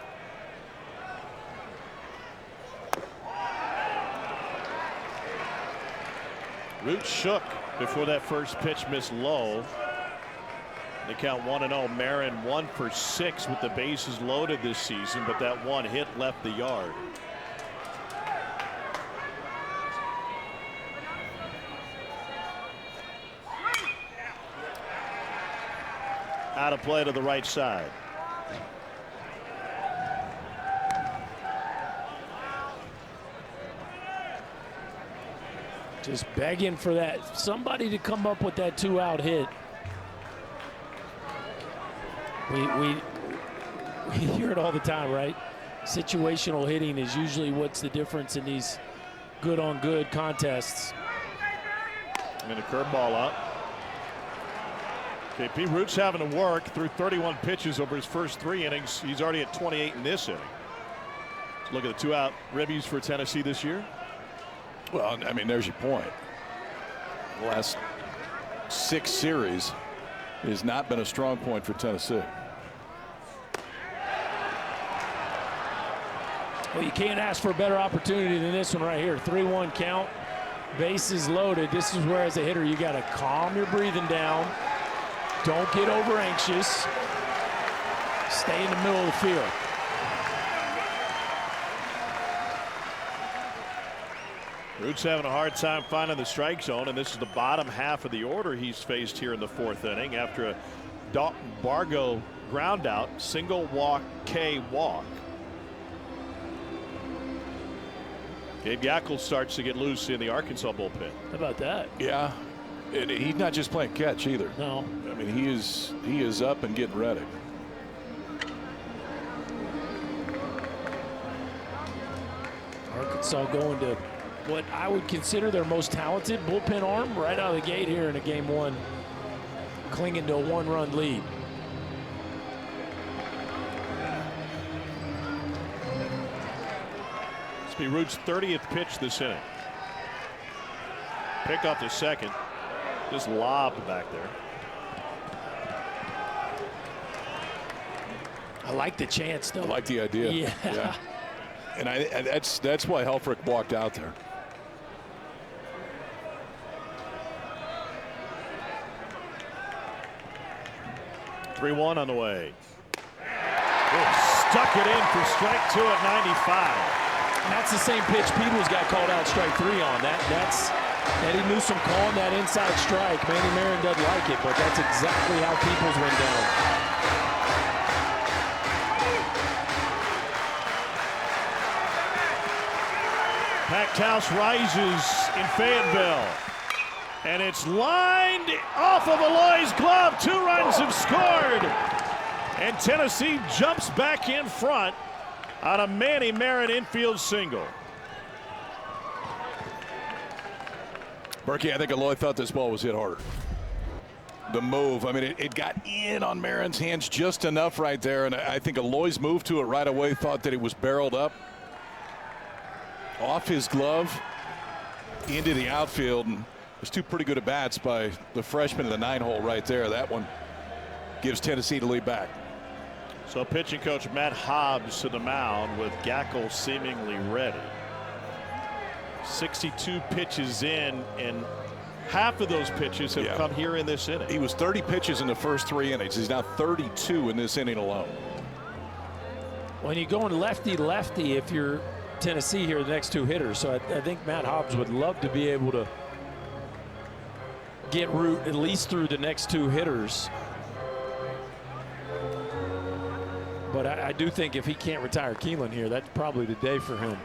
Root shook before that first pitch missed low. They count 1-0. Marin 1 for 6 with the bases loaded this season, but that one hit left the yard. Out of play to the right side. Just begging for that somebody to come up with that 2-out hit. We hear it all the time, right? Situational hitting is usually what's the difference in these good-on-good contests. And a curveball out. KP Root's having to work through 31 pitches over his first 3 innings. He's already at 28 in this inning. Let's look at the 2-out ribbies for Tennessee this year. Well, I mean, there's your point. The last 6 series has not been a strong point for Tennessee. Well, you can't ask for a better opportunity than this one right here. 3-1 count, bases loaded. This is where, as a hitter, you got to calm your breathing down. Don't get over anxious. Stay in the middle of the field. Root's having a hard time finding the strike zone, and this is the bottom half of the order he's faced here in the 4th inning after a Dalton Bargo ground out, single walk, K walk. Gabe Yackel starts to get loose in the Arkansas bullpen. How about that? Yeah, and he's not just playing catch either. No. I mean, he is up and getting ready. Arkansas going to what I would consider their most talented bullpen arm right out of the gate here in a game 1, clinging to a 1-run lead. This will be Root's 30th pitch this inning. Pick up the second. Just lobbed back there. I like the chance, though. I like the idea. Yeah. And that's why Helfrich walked out there. Three-one on the way. Stuck it in for strike 2 at 95. And that's the same pitch Peebles got called out strike 3 on. That's Eddie Newsome calling that inside strike. Manny Marin doesn't like it, but that's exactly how Peoples went down. Packed house rises in Fayetteville. And it's lined off of Eloy's glove. 2 runs have scored. And Tennessee jumps back in front on a Manny Marin infield single. Berkey, I think Eloy thought this ball was hit harder. The move, I mean, it got in on Marin's hands just enough right there, and I think Eloy's move to it right away thought that it was barreled up off his glove into the outfield, and there's 2 pretty good at bats by the freshman in the 9-hole right there. That one gives Tennessee the lead back. So pitching coach Matt Hobbs to the mound with Gackle seemingly ready. 62 pitches in, and half of those pitches have come here in this inning. He was 30 pitches in the first 3 innings. He's now 32 in this inning alone. When you're going lefty-lefty, if you're Tennessee here, the next 2 hitters. So I think Matt Hobbs would love to be able to get Root at least through the next 2 hitters. But I do think if he can't retire Keelan here, that's probably the day for him.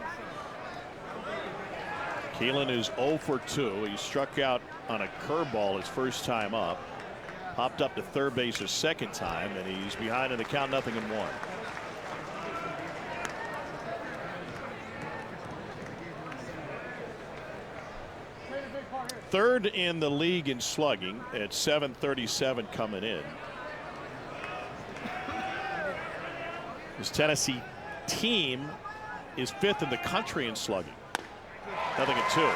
Keelan is 0 for 2. He struck out on a curveball his first time up. Hopped up to third base his second time, and he's behind in the count, 0-1. Third in the league in slugging at .737 coming in. This Tennessee team is 5th in the country in slugging. 0-2.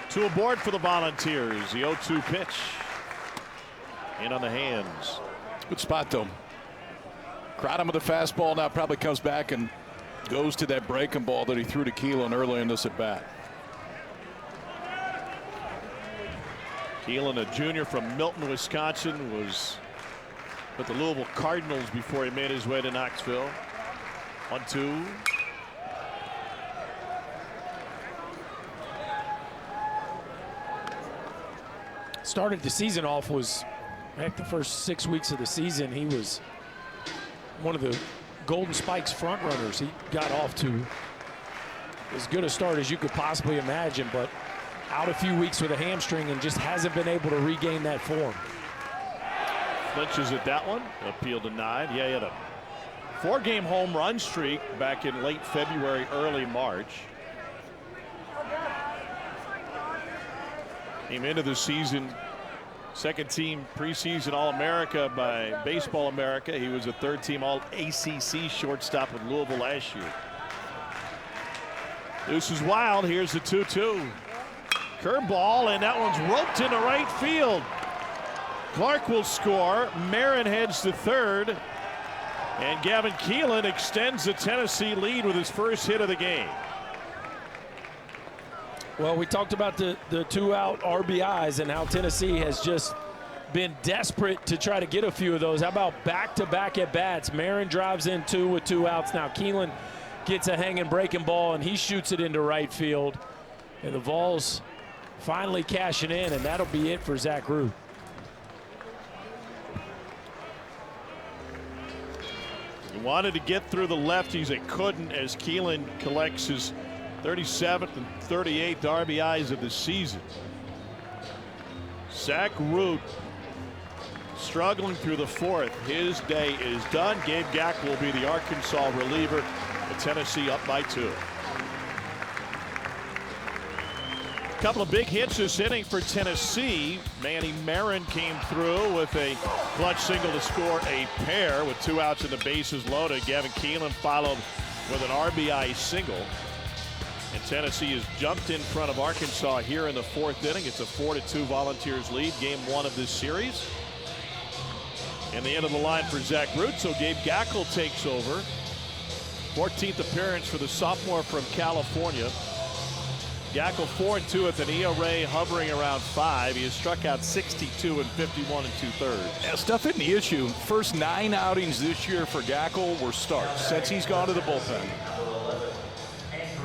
Two aboard for the Volunteers. The 0-2 pitch. In on the hands. Good spot, though. Crowd him with a fastball. Now probably comes back and goes to that breaking ball that he threw to Keelan early in this at bat. Keelan, a junior from Milton, Wisconsin, was with the Louisville Cardinals before he made his way to Knoxville. 1-2. Started the season off was, heck, the first 6 weeks of the season, he was one of the Golden Spikes front runners. He got off to as good a start as you could possibly imagine, but out a few weeks with a hamstring and just hasn't been able to regain that form. Flinches at that one. Appeal denied. Yeah, he had a 4-game home run streak back in late February, early March. Came into the season second team preseason All-America by Baseball America. He was a third team All-ACC shortstop with Louisville last year. This is wild. Here's the 2-2. Curveball, and that one's roped into right field. Clark will score. Marin heads to third. And Gavin Keelan extends the Tennessee lead with his first hit of the game. Well, we talked about the 2-out RBIs and how Tennessee has just been desperate to try to get a few of those. How about back-to-back at-bats? Marin drives in 2 with 2 outs. Now Keelan gets a hanging breaking ball, and he shoots it into right field. And the Vols finally cashing in, and that'll be it for Zach Root. He wanted to get through the lefties. They couldn't as Keelan collects his 37th and 38th RBIs of the season. Zach Root struggling through the 4th. His day is done. Gabe Gack will be the Arkansas reliever. The Tennessee up by 2. A couple of big hits this inning for Tennessee. Manny Marin came through with a clutch single to score a pair with 2 outs and the bases loaded. Gavin Keelan followed with an RBI single. And Tennessee has jumped in front of Arkansas here in the 4th inning. It's a 4-2 Volunteers lead, game 1 of this series. And the end of the line for Zach Root, so Gabe Gackle takes over. 14th appearance for the sophomore from California. Gackel 4-2 with an ERA hovering around 5. He has struck out 62 in 51 2/3. Yeah, stuff isn't the issue. First 9 outings this year for Gackel were starts since he's gone to the bullpen.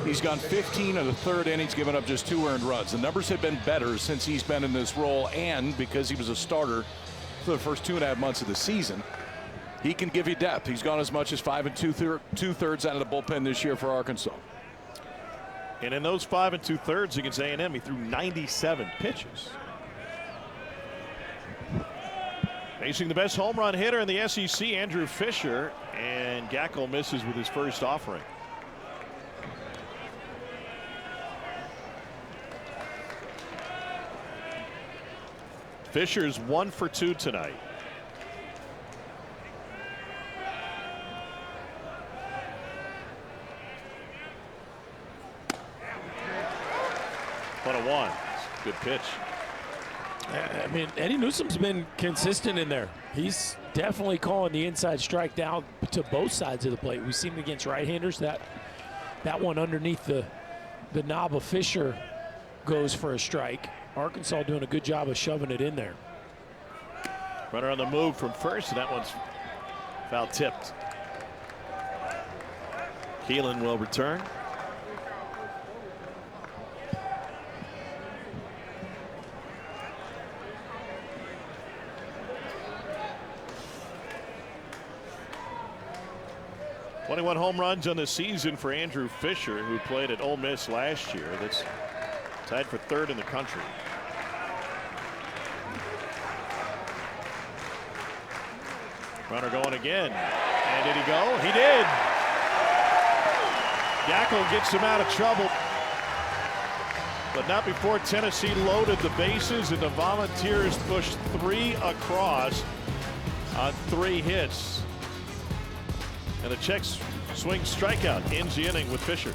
He's gone 15 in the 3rd innings, given up just 2 earned runs. The numbers have been better since he's been in this role, and because he was a starter for the first 2.5 months of the season, he can give you depth. He's gone as much as 5 2/3 out of the bullpen this year for Arkansas. And in those 5 2/3 against A&M, he threw 97 pitches. Facing the best home run hitter in the SEC, Andrew Fisher, and Gackel misses with his first offering. Fisher's 1 for 2 tonight. One. Good pitch. I mean, Eddie Newsom's been consistent in there. He's definitely calling the inside strike down to both sides of the plate. We've seen him against right-handers. That one underneath the knob of Fisher goes for a strike. Arkansas doing a good job of shoving it in there. Runner on the move from first, and that one's foul tipped. Keelan will return. .21 home runs on the season for Andrew Fisher, who played at Ole Miss last year. That's tied for 3rd in the country. Runner going again. And did he go? He did. Gackel gets him out of trouble. But not before Tennessee loaded the bases, and the Volunteers pushed 3 across on 3 hits. And the check swing strikeout ends the inning with Fisher.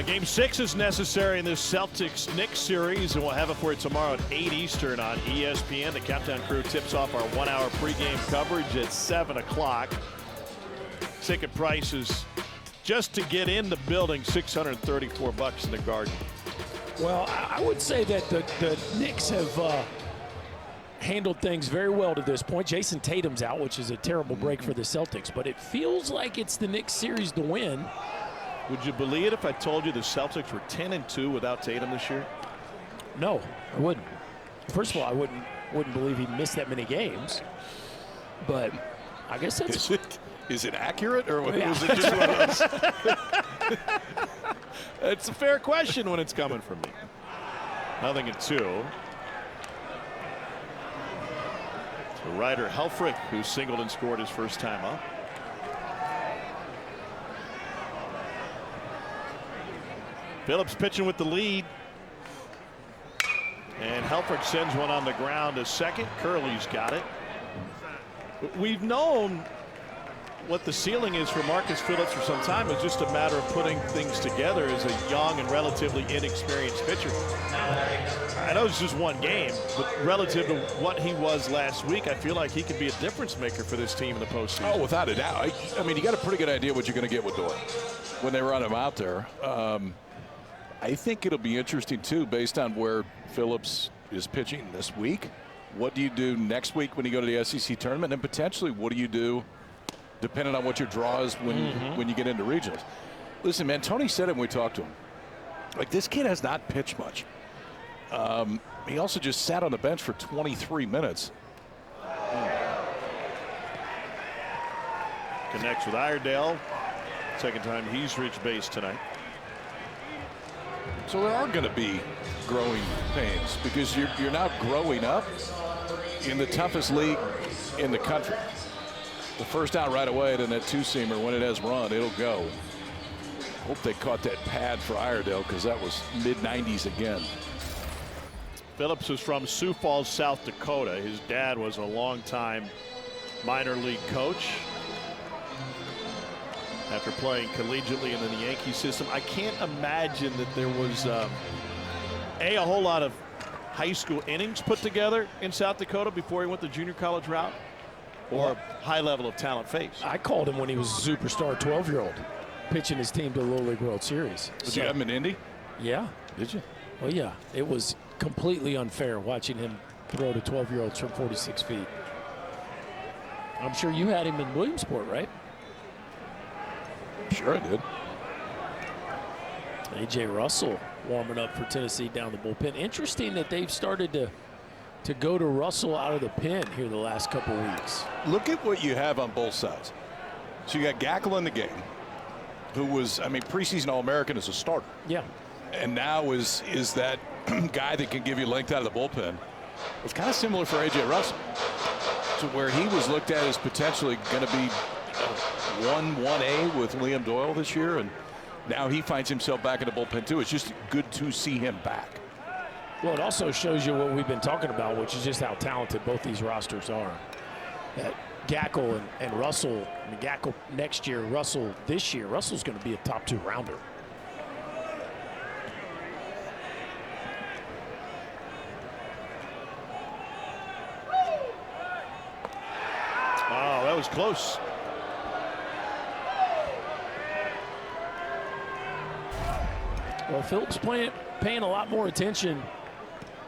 Game 6 is necessary in this Celtics-Knicks series, and we'll have it for you tomorrow at 8 Eastern on ESPN. The Countdown crew tips off our 1-hour pregame coverage at 7 o'clock. Ticket prices just to get in the building, $634 in the Garden. Well, I would say that the Knicks have handled things very well to this point. Jason Tatum's out, which is a terrible break for the Celtics, but it feels like it's the Knicks series to win. Would you believe it if I told you the Celtics were 10-2 without Tatum this year? No, I wouldn't. First of all, I wouldn't believe he missed that many games. But I guess that's is it accurate, or yeah. was it just one of those? It's a fair question when it's coming from me. 0-2. Ryder Helfrich, who singled and scored his first time up. Phillips pitching with the lead. And Helfrich sends one on the ground to second. Curley's got it. We've known what the ceiling is for Marcus Phillips for some time. It's just a matter of putting things together as a young and relatively inexperienced pitcher. I know it's just one game, but relative to what he was last week, I feel like he could be a difference maker for this team in the postseason. Oh, without a doubt. I mean, you got a pretty good idea what you're going to get with Doyle when they run him out there. I think it'll be interesting, too, based on where Phillips is pitching this week. What do you do next week when you go to the SEC tournament? And potentially, what do you do depending on what your draw is when you get into regionals? Listen, man, Tony said it when we talked to him. Like, this kid has not pitched much. He also just sat on the bench for 23 minutes. Connects with Iredale. Second time he's reached base tonight. So there are going to be growing pains because you're now growing up in the toughest league in the country. The first out right away, then that 2-seamer, when it has run, it'll go. Hope they caught that pad for Iredale because that was mid-90s again. Phillips is from Sioux Falls, South Dakota. His dad was a longtime minor league coach. After playing collegiately in the Yankee system, I can't imagine that there was a whole lot of high school innings put together in South Dakota before he went the junior college route, or a high level of talent faced. I called him when he was a superstar 12-year-old. pitching his team to the Little League World Series. Did you have him in Indy? Yeah. Did you? Oh, yeah. It was completely unfair watching him throw to 12-year-olds from 46 feet. I'm sure you had him in Williamsport, right? Sure I did. A.J. Russell warming up for Tennessee down the bullpen. Interesting that they've started to go to Russell out of the pen here the last couple weeks. Look at what you have on both sides. So you got Gackle in the game, who was, I mean, preseason All-American as a starter. Yeah. And now is that guy that can give you length out of the bullpen. It's kind of similar for A.J. Russell, to where he was looked at as potentially going to be 1A with Liam Doyle this year, and now he finds himself back in the bullpen too. It's just good to see him back. Well, it also shows you what we've been talking about, which is just how talented both these rosters are. That Gackle and Russell, I mean, Gackle next year, Russell this year. Russell's going to be a top 2 rounder. Oh, that was close. Well, Phillips paying a lot more attention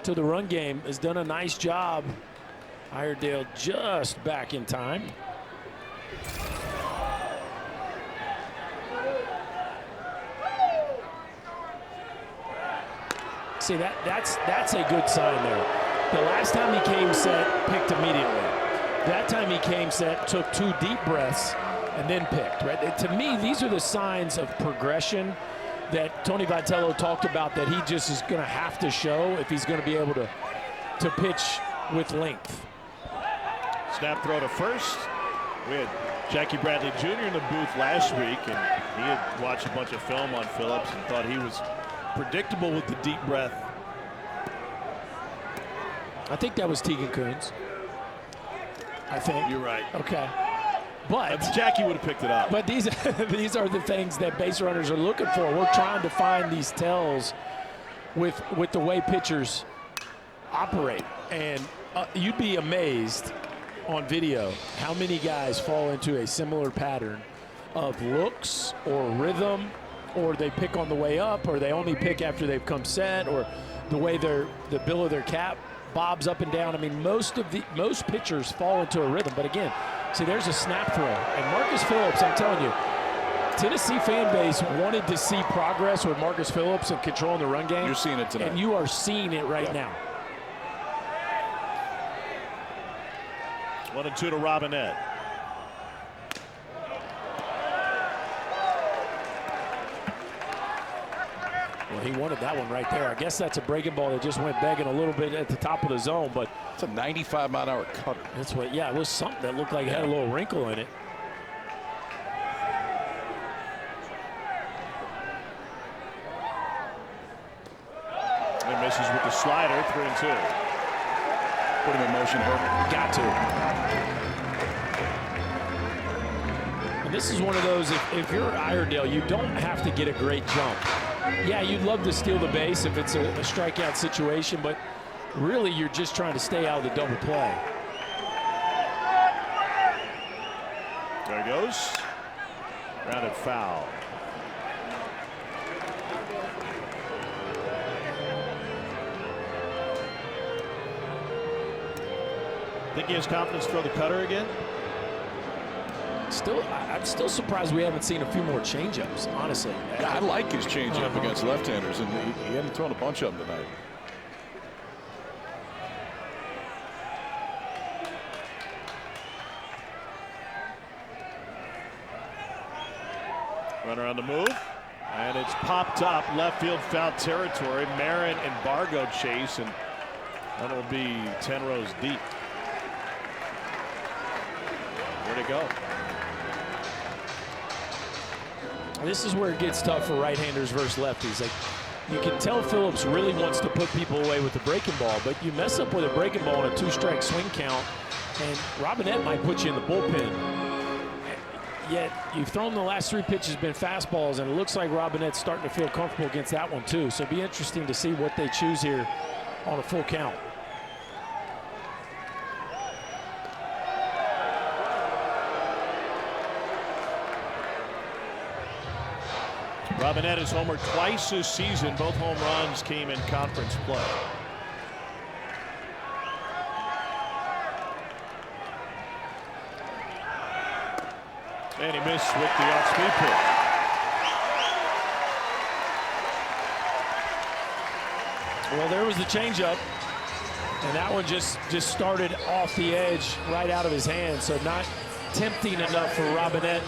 to the run game, has done a nice job. Iredale just back in time. See, that's a good sign there. The last time he came set, picked immediately. That time he came set, took 2 deep breaths, and then picked, right? To me, these are the signs of progression that Tony Vitello talked about, that he just is going to have to show if he's going to be able to pitch with length. Snap throw to first. We had Jackie Bradley Jr. in the booth last week, and he had watched a bunch of film on Phillips and thought he was predictable with the deep breath. I think that was Tegan Coons. I think. You're right. Okay. But Jackie would have picked it up. But these are the things that base runners are looking for. We're trying to find these tells with the way pitchers operate. And you'd be amazed on video how many guys fall into a similar pattern of looks or rhythm, or they pick on the way up, or they only pick after they've come set, or the way the bill of their cap bobs up and down. I mean, most pitchers fall into a rhythm. But again, see, there's a snap throw. And Marcus Phillips, I'm telling you, Tennessee fan base wanted to see progress with Marcus Phillips and controlling the run game. You're seeing it tonight. And you are seeing it right now. 1-2 to Robinette. Well, he wanted that one right there. I guess that's a breaking ball that just went begging a little bit at the top of the zone, but it's a 95-mile-an-hour cutter. That's what, yeah, it was something that looked like it had a little wrinkle in it. He misses with the slider, 3-2. Put him in motion, Herbert. Got to. And this is one of those, if you're Iredale, you don't have to get a great jump. Yeah, you'd love to steal the base if it's a strikeout situation, but really you're just trying to stay out of the double play. There he goes. Grounded foul. Think he has confidence to throw the cutter again? I'm still surprised we haven't seen a few more changeups, honestly. I like his changeup against left-handers, and he hadn't thrown a bunch of them tonight. Runner on the move, and it's popped up left field foul territory. Marin and Bargo chase, and that'll be 10 rows deep. Where'd it go? This is where it gets tough for right-handers versus lefties. Like, you can tell Phillips really wants to put people away with the breaking ball, but you mess up with a breaking ball on a 2-strike swing count, and Robinette might put you in the bullpen. Yet you've thrown the last 3 pitches, been fastballs, and it looks like Robinette's starting to feel comfortable against that one too. So it'll be interesting to see what they choose here on a full count. Robinette has homered twice this season. Both home runs came in conference play. And he missed with the off-speed pitch. Well, there was the changeup, and that one just started off the edge right out of his hand, so not tempting enough for Robinette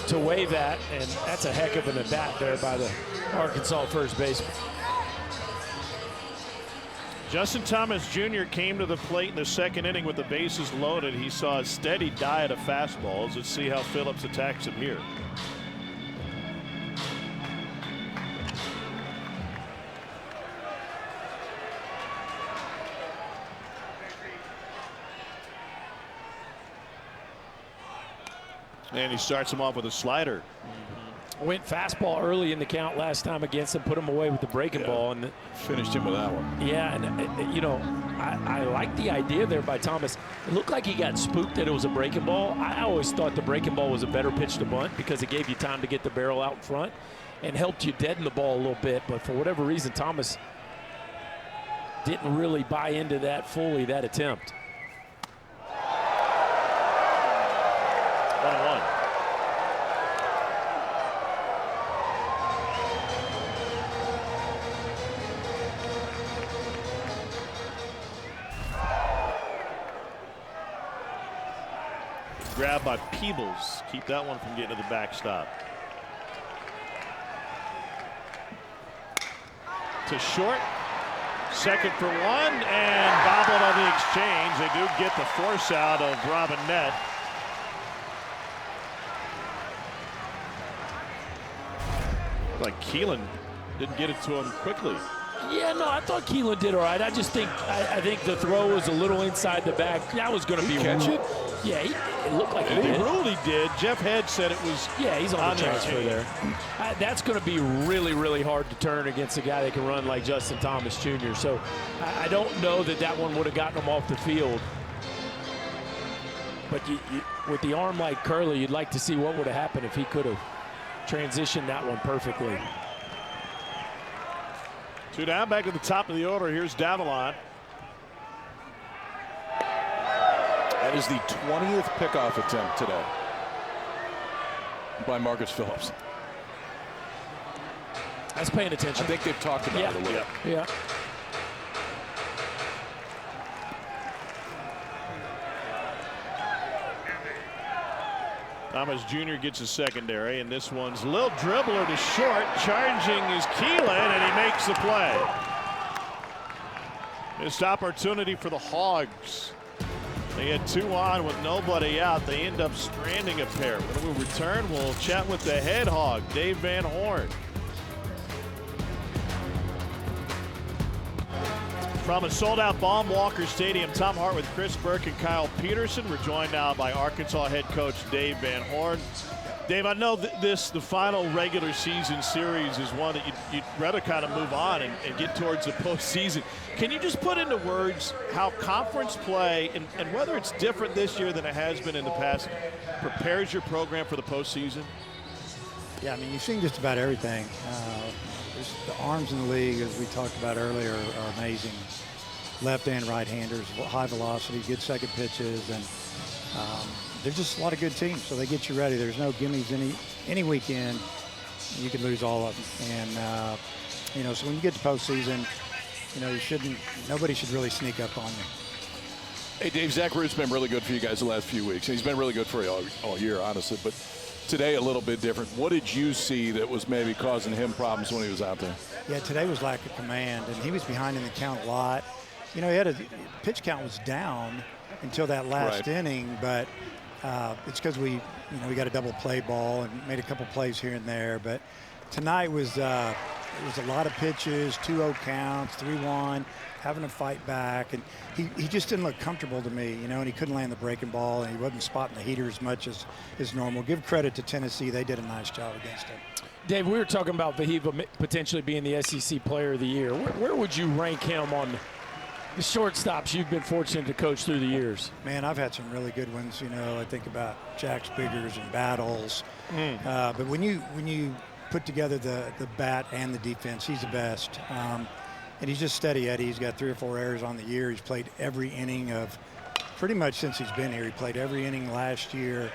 to wave that, and that's a heck of an at-bat there by the Arkansas first baseman. Justin Thomas Jr. came to the plate in the second inning with the bases loaded. He saw a steady diet of fastballs. Let's see how Phillips attacks him here. And he starts him off with a slider. Went fastball early in the count last time against him, put him away with the breaking ball, and finished him with that one. Yeah, and you know, I like the idea there by Thomas. It looked like he got spooked that it was a breaking ball. I always thought the breaking ball was a better pitch to bunt because it gave you time to get the barrel out in front and helped you deaden the ball a little bit. But for whatever reason, Thomas didn't really buy into that fully, that attempt. 1-1. Grab by Peebles. Keep that one from getting to the backstop. To short. Second for one, and bobbled on the exchange. They do get the force out of Robinette. Like Keelan didn't get it to him quickly. Yeah, no, I thought Keelan did all right. I just think I think the throw was a little inside the back. That was going to be catch it. Yeah, it looked like he did. He really did. Jeff Head said it was. Yeah, he's on the transfer there. That's going to be really, really hard to turn against a guy that can run like Justin Thomas Jr. So I don't know that that one would have gotten him off the field. But with the arm like Curley, you'd like to see what would have happened if he could have transitioned that one perfectly. 2 down, back at the top of the order. Here's Davalon. That is the 20th pickoff attempt today by Marcus Phillips. That's paying attention. I think they've talked about it a little. Yeah. Thomas Jr. gets a secondary, and this one's a little dribbler to short. Charging is Keelan, and he makes the play. Missed opportunity for the Hogs. They had 2 on with nobody out. They end up stranding a pair. When we return, we'll chat with the head hog, Dave Van Horn. From a sold-out Baum-Walker Stadium, Tom Hart with Chris Burke and Kyle Peterson. We're joined now by Arkansas head coach Dave Van Horn. Dave, I know the final regular season series is one that you'd rather kind of move on and get towards the postseason. Can you just put into words how conference play and whether it's different this year than it has been in the past prepares your program for the postseason? Yeah, I mean, you've seen just about everything. The arms in the league, as we talked about earlier, are amazing. Left and right-handers, high velocity, good second pitches, and there's just a lot of good teams, so they get you ready. There's no gimmies any weekend. You could lose all of them, and you know, so when you get to postseason, you know, nobody should really sneak up on you. Hey, Dave, Zach Root's been really good for you guys the last few weeks, and he's been really good for you all year, honestly. But today a little bit different. What did you see that was maybe causing him problems when he was out there? Yeah, today was lack of command, and he was behind in the count a lot. You know, he had pitch count was down until that last inning, but it's because we got a double play ball and made a couple plays here and there. But tonight was it was a lot of pitches, 2-0 counts, 3-1, having to fight back, and he just didn't look comfortable to me, you know, and he couldn't land the breaking ball, and he wasn't spotting the heater as much as is normal. Give credit to Tennessee; they did a nice job against him. Dave, we were talking about Vahiva potentially being the SEC Player of the Year. Where would you rank him on the shortstops you've been fortunate to coach through the years? Man, I've had some really good ones. You know, I think about Jack Spiggers and Battles. But when you put together the bat and the defense. He's the best. And he's just steady Eddie. He's got 3 or 4 errors on the year. He's played every inning of pretty much since he's been here. He played every inning last year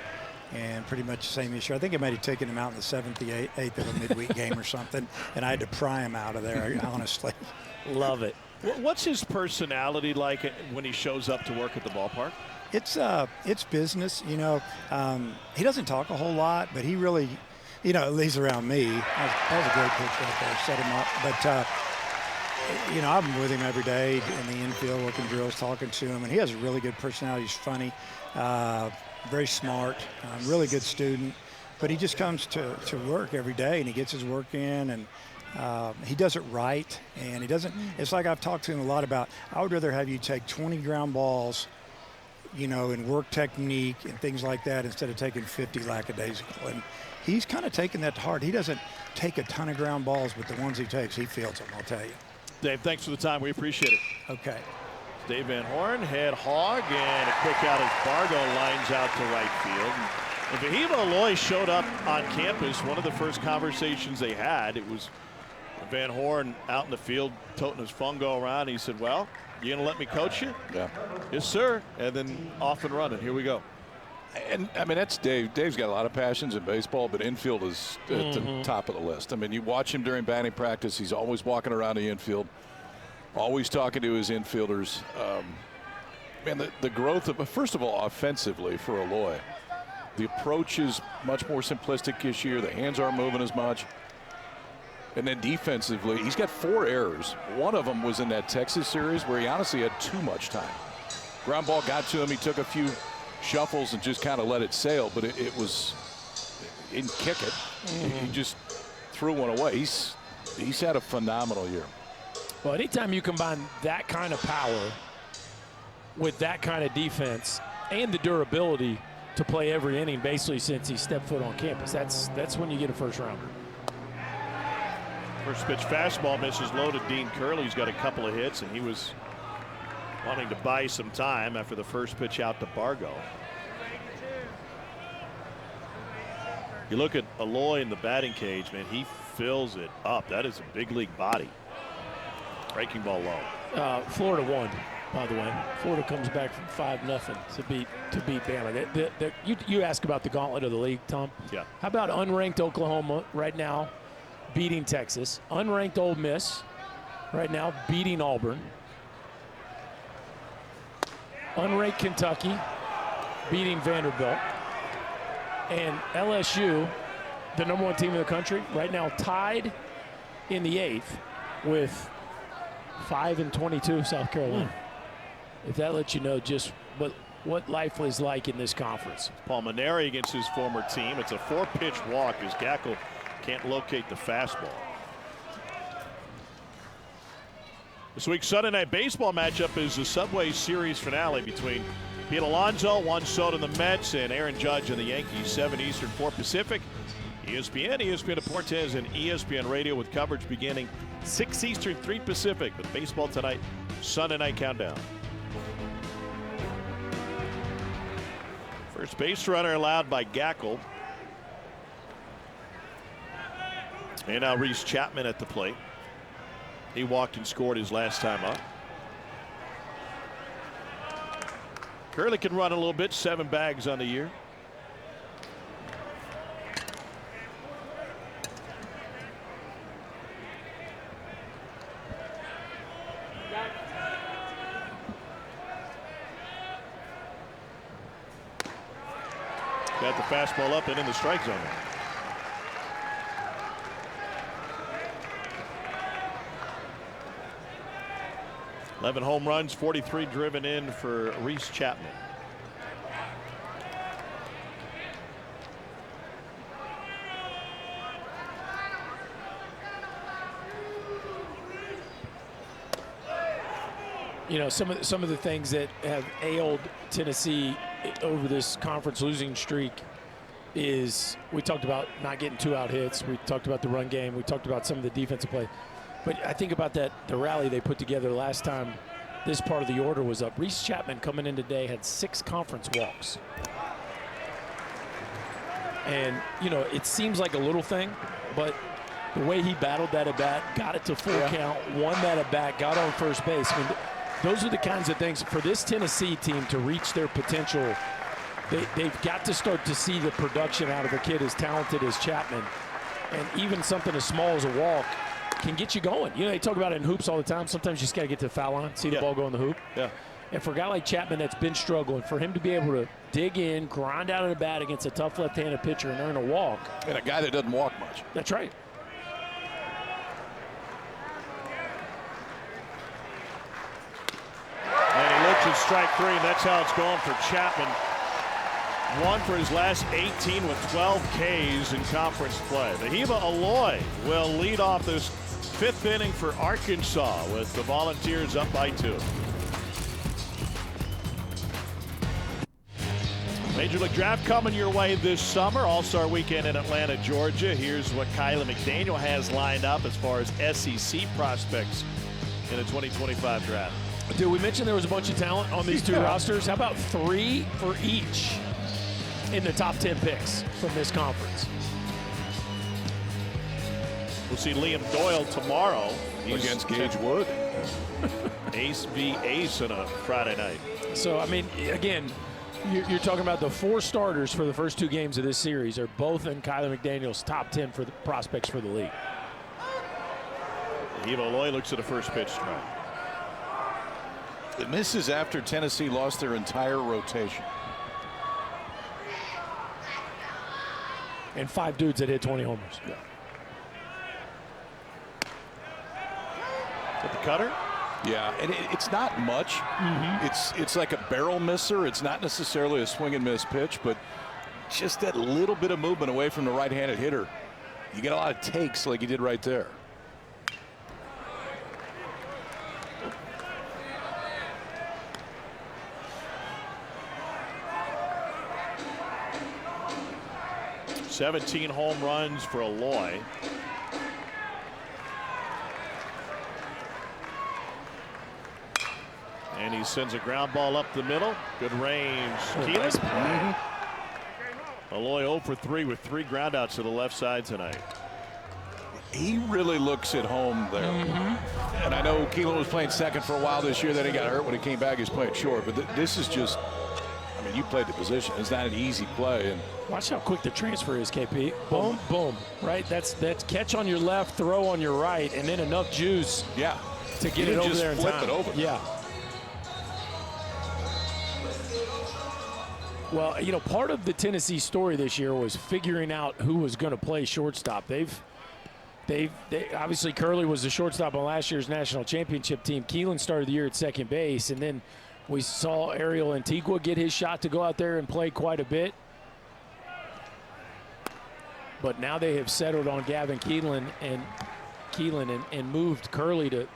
and pretty much the same this year. I think it might have taken him out in the 7th, the 8th of a midweek game or something, and I had to pry him out of there, honestly. Love it. What's his personality like when he shows up to work at the ballpark? It's business, you know. He doesn't talk a whole lot, but he really, you know, at least around me. That was a great pitch right there, set him up. But, you know, I'm with him every day in the infield, working drills, talking to him, and he has a really good personality. He's funny, very smart, really good student. But he just comes to work every day, and he gets his work in, and he does it right. And he doesn't. It's like I've talked to him a lot about. I would rather have you take 20 ground balls, you know, and work technique and things like that instead of taking 50 lackadaisical. And he's kind of taken that to heart. He doesn't take a ton of ground balls, but the ones he takes, he fields them, I'll tell you. Dave, thanks for the time. We appreciate it. Okay. Dave Van Horn, head hog, and a quick out as Bargo lines out to right field. When Fayetteville Aloy showed up on campus, one of the first conversations they had, it was Van Horn out in the field toting his fungo around. He said, well, you going to let me coach you? Yeah. Yes, sir. And then off and running. Here we go. And, I mean, that's Dave. Dave's got a lot of passions in baseball, but infield is at the top of the list. I mean, you watch him during batting practice. He's always walking around the infield, always talking to his infielders. Man, the growth of, first of all, offensively for Aloy, the approach is much more simplistic this year. The hands aren't moving as much. And then defensively, he's got 4 errors. One of them was in that Texas series where he honestly had too much time. Ground ball got to him. He took a few shuffles and just kind of let it sail, but it was, he didn't kick it. He just threw one away. He's had a phenomenal year. Well, anytime you combine that kind of power with that kind of defense and the durability to play every inning basically since he stepped foot on campus, that's when you get a first rounder. First pitch fastball misses low to Dean Curley's got a couple of hits, and he was wanting to buy some time after the first pitch out to Bargo. You look at Aloy in the batting cage, man, he fills it up. That is a big league body. Breaking ball low. Florida won, by the way. Florida comes back from 5-0 to beat Bama. You ask about the gauntlet of the league, Tom. Yeah. How about unranked Oklahoma right now beating Texas? Unranked Ole Miss right now beating Auburn. Unranked Kentucky beating Vanderbilt. And LSU, the #1 team in the country, right now tied in the 8th with 5-22 South Carolina. If that lets you know just what life was like in this conference. Paul Maneri against his former team. It's a 4-pitch walk as Gackel can't locate the fastball. This week's Sunday Night Baseball matchup is the Subway Series finale between Pete Alonso, Juan Soto and the Mets, and Aaron Judge and the Yankees. 7 Eastern, 4 Pacific. ESPN, ESPN Deportes, and ESPN Radio with coverage beginning 6 Eastern, 3 Pacific with baseball tonight. Sunday Night Countdown. First base runner allowed by Gackel. And now Reese Chapman at the plate. He walked and scored his last time up. Curley can run a little bit, 7 bags on the year. Got the fastball up and in the strike zone. Eleven home runs, 43 driven in for Reese Chapman. You know, some of the things that have ailed Tennessee over this conference losing streak is we talked about not getting 2-out hits. We talked about the run game. We talked about some of the defensive play. But I think about the rally they put together last time this part of the order was up. Reese Chapman coming in today had 6 conference walks. And, you know, it seems like a little thing, but the way he battled that at-bat, got it to full count, won that at-bat, got on first base. I mean, those are the kinds of things for this Tennessee team to reach their potential. They've got to start to see the production out of a kid as talented as Chapman. And even something as small as a walk can get you going. You know, they talk about it in hoops all the time. Sometimes you just got to get to the foul line, see the ball go in the hoop. Yeah. And for a guy like Chapman that's been struggling, for him to be able to dig in, grind out at a bat against a tough left-handed pitcher and earn a walk. And a guy that doesn't walk much. That's right. And he looks at strike 3, and that's how it's going for Chapman. 1 for his last 18 with 12 Ks in conference play. Nahiba Aloy will lead off this 5th inning for Arkansas with the Volunteers up by 2. Major League Draft coming your way this summer. All-Star Weekend in Atlanta, Georgia. Here's what Kylie McDaniel has lined up as far as SEC prospects in the 2025 draft. Dude, we mentioned there was a bunch of talent on these two rosters. How about 3 for each in the top 10 picks from this conference? We'll see Liam Doyle tomorrow. He's against Gage Wood. Ace v. Ace on a Friday night. So, I mean, again, you're talking about the 4 starters for the first 2 games of this series are both in Kyler McDaniel's top 10 for the prospects for the league. Evo Loy looks at a first pitch strike. It misses after Tennessee lost their entire rotation. And 5 dudes that hit 20 homers. Yeah. With the cutter? Yeah, and it's not much. It's like a barrel misser. It's not necessarily a swing and miss pitch, but just that little bit of movement away from the right-handed hitter. You get a lot of takes like you did right there. "17 home runs for Aloy. And he sends a ground ball up the middle. Good range. Keelan. Aloy 0 for 3 with 3 groundouts to the left side tonight. He really looks at home there. And I know Keelan was playing second for a while this year. Then he got hurt when he came back. He's playing short. But this is just, I mean, you played the position. It's not an easy play. And watch how quick the transfer is, KP. Boom, boom. Right? That's catch on your left, throw on your right, and then enough juice. Yeah. To get it over there in flip time. it over. Yeah. Well, you know, part of the Tennessee story this year was figuring out who was going to play shortstop. They obviously Curley was the shortstop on last year's national championship team. Keelan started the year at second base, and then we saw Ariel Antigua get his shot to go out there and play quite a bit. But now they have settled on Gavin Keelan and moved Curley to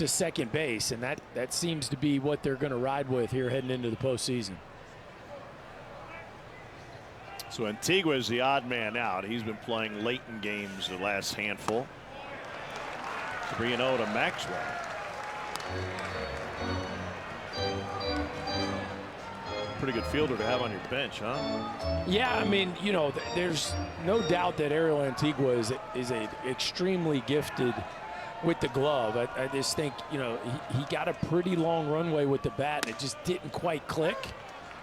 second base, and that seems to be what they're going to ride with here heading into the postseason. So Antigua is the odd man out. He's been playing late in games the last handful. 3-0 to Maxwell. Pretty good fielder to have on your bench, huh? Yeah, I mean, you know, there's no doubt that Ariel Antigua is a extremely gifted with the glove. I just think, you know, he got a pretty long runway with the bat, and it just didn't quite click.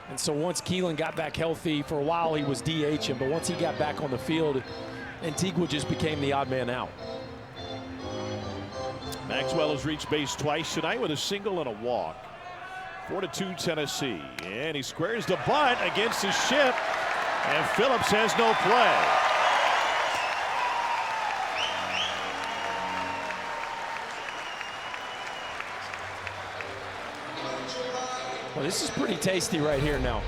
And so once Keelan got back healthy, for a while he was DHing, but once he got back on the field, Antigua just became the odd man out. Maxwell has reached base twice tonight with a single and a walk. 4-2 Tennessee, and he squares the bunt against his ship, and Phillips has no play. Well, this is pretty tasty right here now.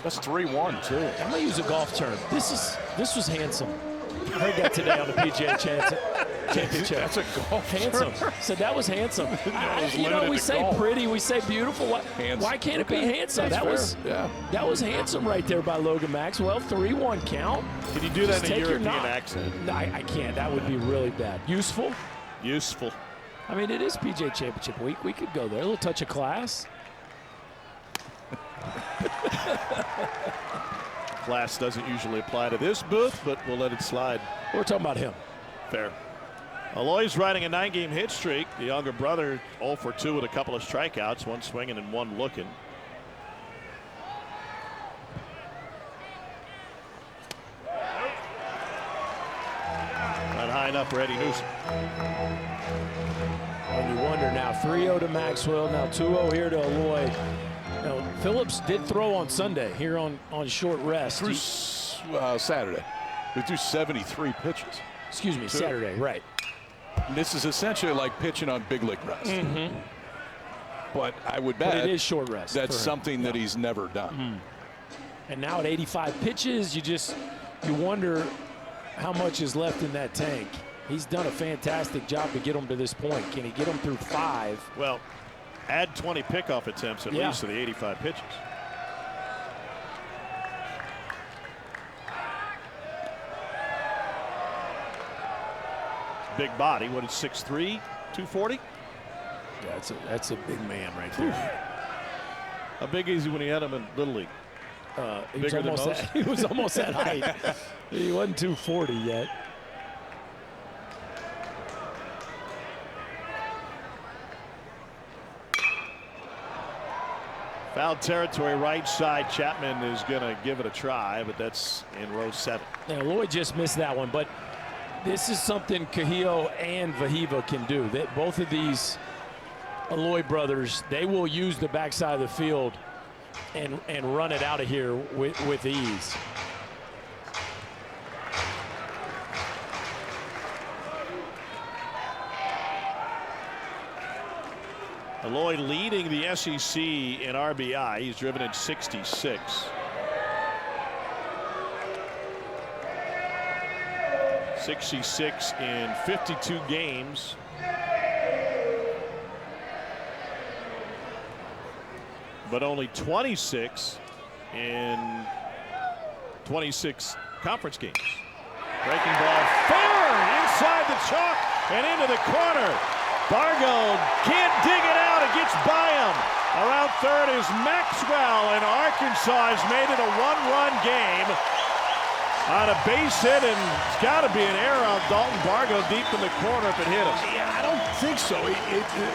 That's 3-1 too. I'm gonna use a golf term. This was handsome. I heard that today on the PGA Championship. That's a golf handsome. term. So that was handsome. You know, we say golf. Pretty, we say beautiful. Why can't it be handsome? That was handsome right there by Logan Maxwell. 3-1 count. Can you do that in a European accent? No, I can't. That would be really bad. Useful? Useful. I mean, it is PGA Championship week. We could go there. A little touch of class. class doesn't usually apply to this booth, but we'll let it slide. We're talking about him. Fair. Aloy's riding a 9-game hit streak. The younger brother 0 for 2 with a couple of strikeouts, 1 swinging and 1 looking. Not high enough for Eddie Newsom. And you wonder now, 3-0 to Maxwell, now 2-0 here to Aloy. Now, Phillips did throw on Sunday here on short rest. Through Saturday. We threw 73 pitches. Excuse me, Saturday, right. And this is essentially like pitching on big league rest. But I would bet it is short rest. That's something that he's never done. And now at 85 pitches, you wonder how much is left in that tank. He's done a fantastic job to get him to this point. Can he get him through 5? Well, add 20 pickoff attempts at least to the 85 pitches. Big body. What is 6'3", 240? Yeah, that's a big man right there. How big is he when he had him in Little League? Bigger than most? He was almost that height. He wasn't 240 yet. Foul territory, right side. Chapman is going to give it a try, but that's in row 7. Now, Lloyd just missed that one, but this is something Cajillo and Vahiva can do. Both of these Aloy brothers, they will use the backside of the field and run it out of here with ease. Aloy leading the SEC in RBI. He's driven in 66. '66 in 52 games. But only 26 in 26 conference games. Breaking ball fair inside the chalk and into the corner. Bargo can't dig it out. It gets by him. Around third is Maxwell, and Arkansas has made it a 1-run game on a base hit, and it's got to be an error on Dalton Bargo deep in the corner if it hit him. Yeah, I don't think so.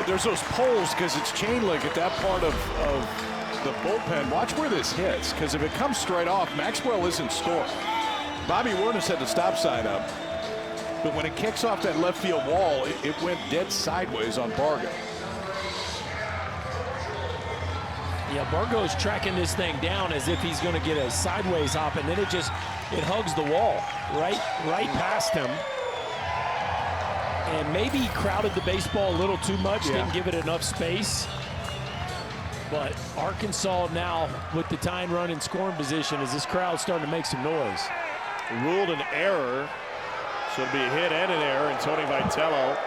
There's those poles because it's chain link at that part of the bullpen. Watch where this hits, because if it comes straight off, Maxwell isn't scoring. Bobby Wernes had the stop sign up, but when it kicks off that left field wall, it went dead sideways on Bargo. Yeah, Bargo's tracking this thing down as if he's going to get a sideways hop, and then it hugs the wall right past him. And maybe he crowded the baseball a little too much, didn't give it enough space. But Arkansas now with the tying run in scoring position as this crowd's starting to make some noise. Ruled an error, so it'll be a hit and an error, and Tony Vitello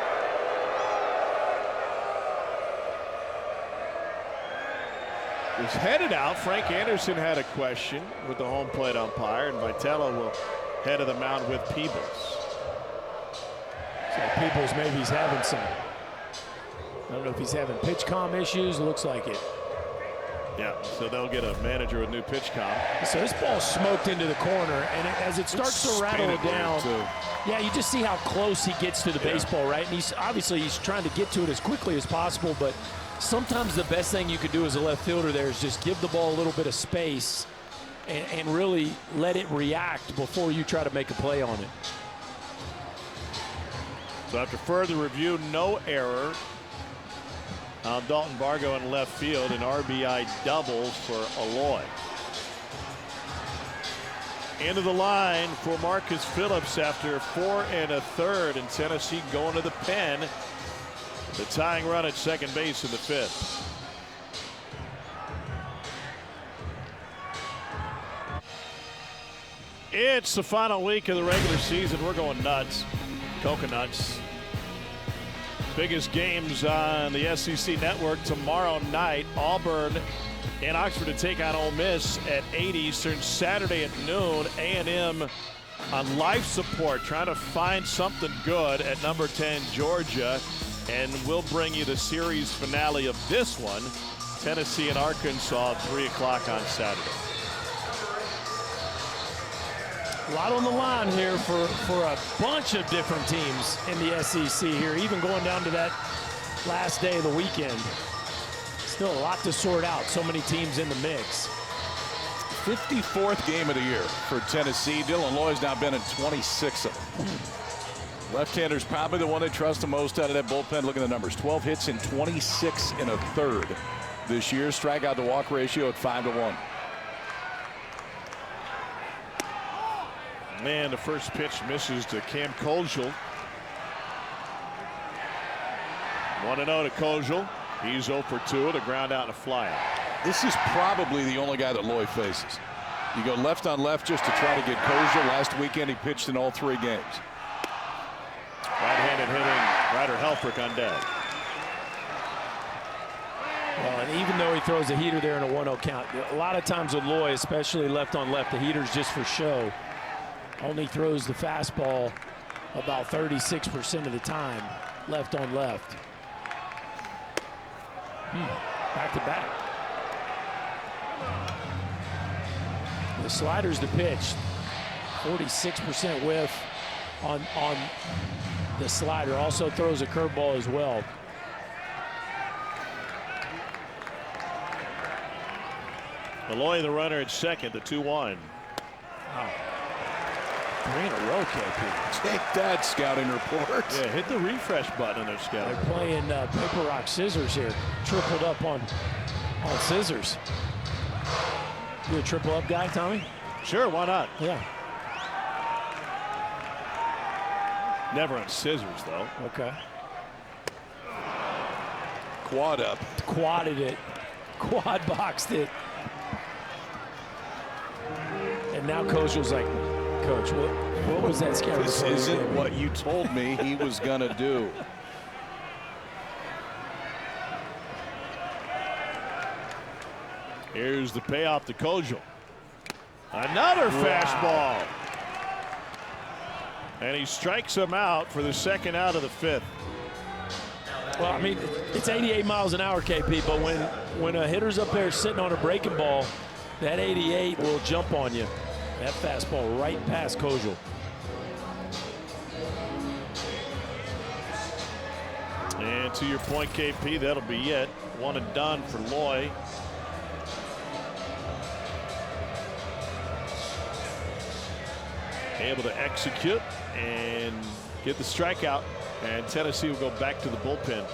is headed out. Frank Anderson had a question with the home plate umpire, and Vitello will head of the mound with Peebles. So Peebles, maybe he's having some, I don't know if he's having pitch comm issues. It looks like it. Yeah, so they'll get a manager with new pitch comm. So this ball smoked into the corner, and as it starts to rattle it down, yeah, you just see how close he gets to the baseball, right? And he's trying to get to it as quickly as possible, but sometimes the best thing you could do as a left fielder there is just give the ball a little bit of space and really let it react before you try to make a play on it. So after further review, no error on Dalton Bargo in left field, an RBI double for Aloy. Into the line for Marcus Phillips after 4 1/3, and Tennessee going to the pen. The tying run at second base in the 5th. It's the final week of the regular season. We're going nuts. Coconuts. Biggest games on the SEC Network tomorrow night. Auburn and Oxford to take on Ole Miss at 8 Eastern. Saturday at noon. A&M on life support, trying to find something good at number 10 Georgia. And we'll bring you the series finale of this one, Tennessee and Arkansas at 3 o'clock on Saturday. A lot on the line here for a bunch of different teams in the SEC here, even going down to that last day of the weekend. Still a lot to sort out. So many teams in the mix. 54th game of the year for Tennessee. Dylan Loy's now been in 26 of them. Left-hander's probably the one they trust the most out of that bullpen. Look at the numbers. 12 hits in 26 and a third this year. Strikeout to walk ratio at 5-1. Man, the first pitch misses to Cam Kojal. 1-0 to Kojal. He's 0 for 2, the ground out and a fly out. This is probably the only guy that Loy faces. You go left on left just to try to get Kojal. Last weekend he pitched in all 3 games. Right-handed hitting Ryder Helfrich on deck. Well, and even though he throws a heater there in a 1-0 count, a lot of times with Loy, especially left on left, the heater's just for show. Only throws the fastball about 36% of the time, left on left. Back to back. The slider's the pitch. 46% whiff on the slider. Also throws a curveball as well. Malloy, the runner at second, the 2-1. Wow. 3 in a row, KP. Take that, scouting report. Yeah, hit the refresh button on their scouting. They're playing paper, rock, scissors here. Tripled up on scissors. You a triple up guy, Tommy? Sure, why not? Yeah. Never on scissors, though. Okay. Quad up. Quadded it. Quad boxed it. And now Coach was like, Coach, what was that scary? This isn't what you told me he was going to do. Here's the payoff to Kojal. Another fastball. And he strikes him out for the second out of the 5th. Well, I mean, it's 88 miles an hour, KP, but when a hitter's up there sitting on a breaking ball, that 88 will jump on you. That fastball right past Kojal. And to your point, KP, that'll be it. 1 and done for Loy. Able to execute and get the strikeout, and Tennessee will go back to the bullpen.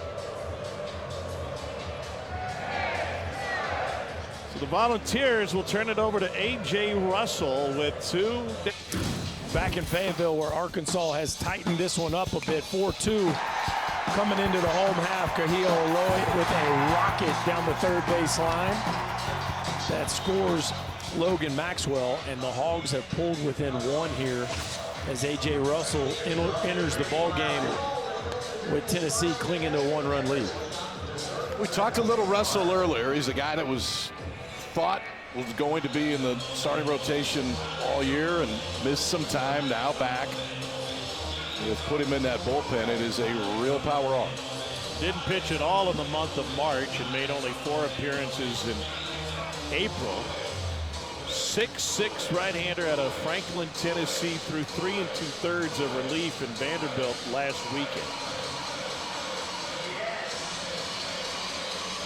So the Volunteers will turn it over to A.J. Russell with 2. Back in Fayetteville, where Arkansas has tightened this one up a bit. 4-2 coming into the home half. Kahio Aloy with a rocket down the third base line that scores Logan Maxwell, and the Hogs have pulled within 1 here as A.J. Russell enters the ball game with Tennessee clinging to a 1-run lead. We talked a little Russell earlier. He's a guy that was thought was going to be in the starting rotation all year and missed some time. Now back. They've put him in that bullpen. It is a real power arm. Didn't pitch at all in the month of March and made only 4 appearances in April. 6'6" right-hander out of Franklin, Tennessee, threw 3 2/3 of relief in Vanderbilt last weekend.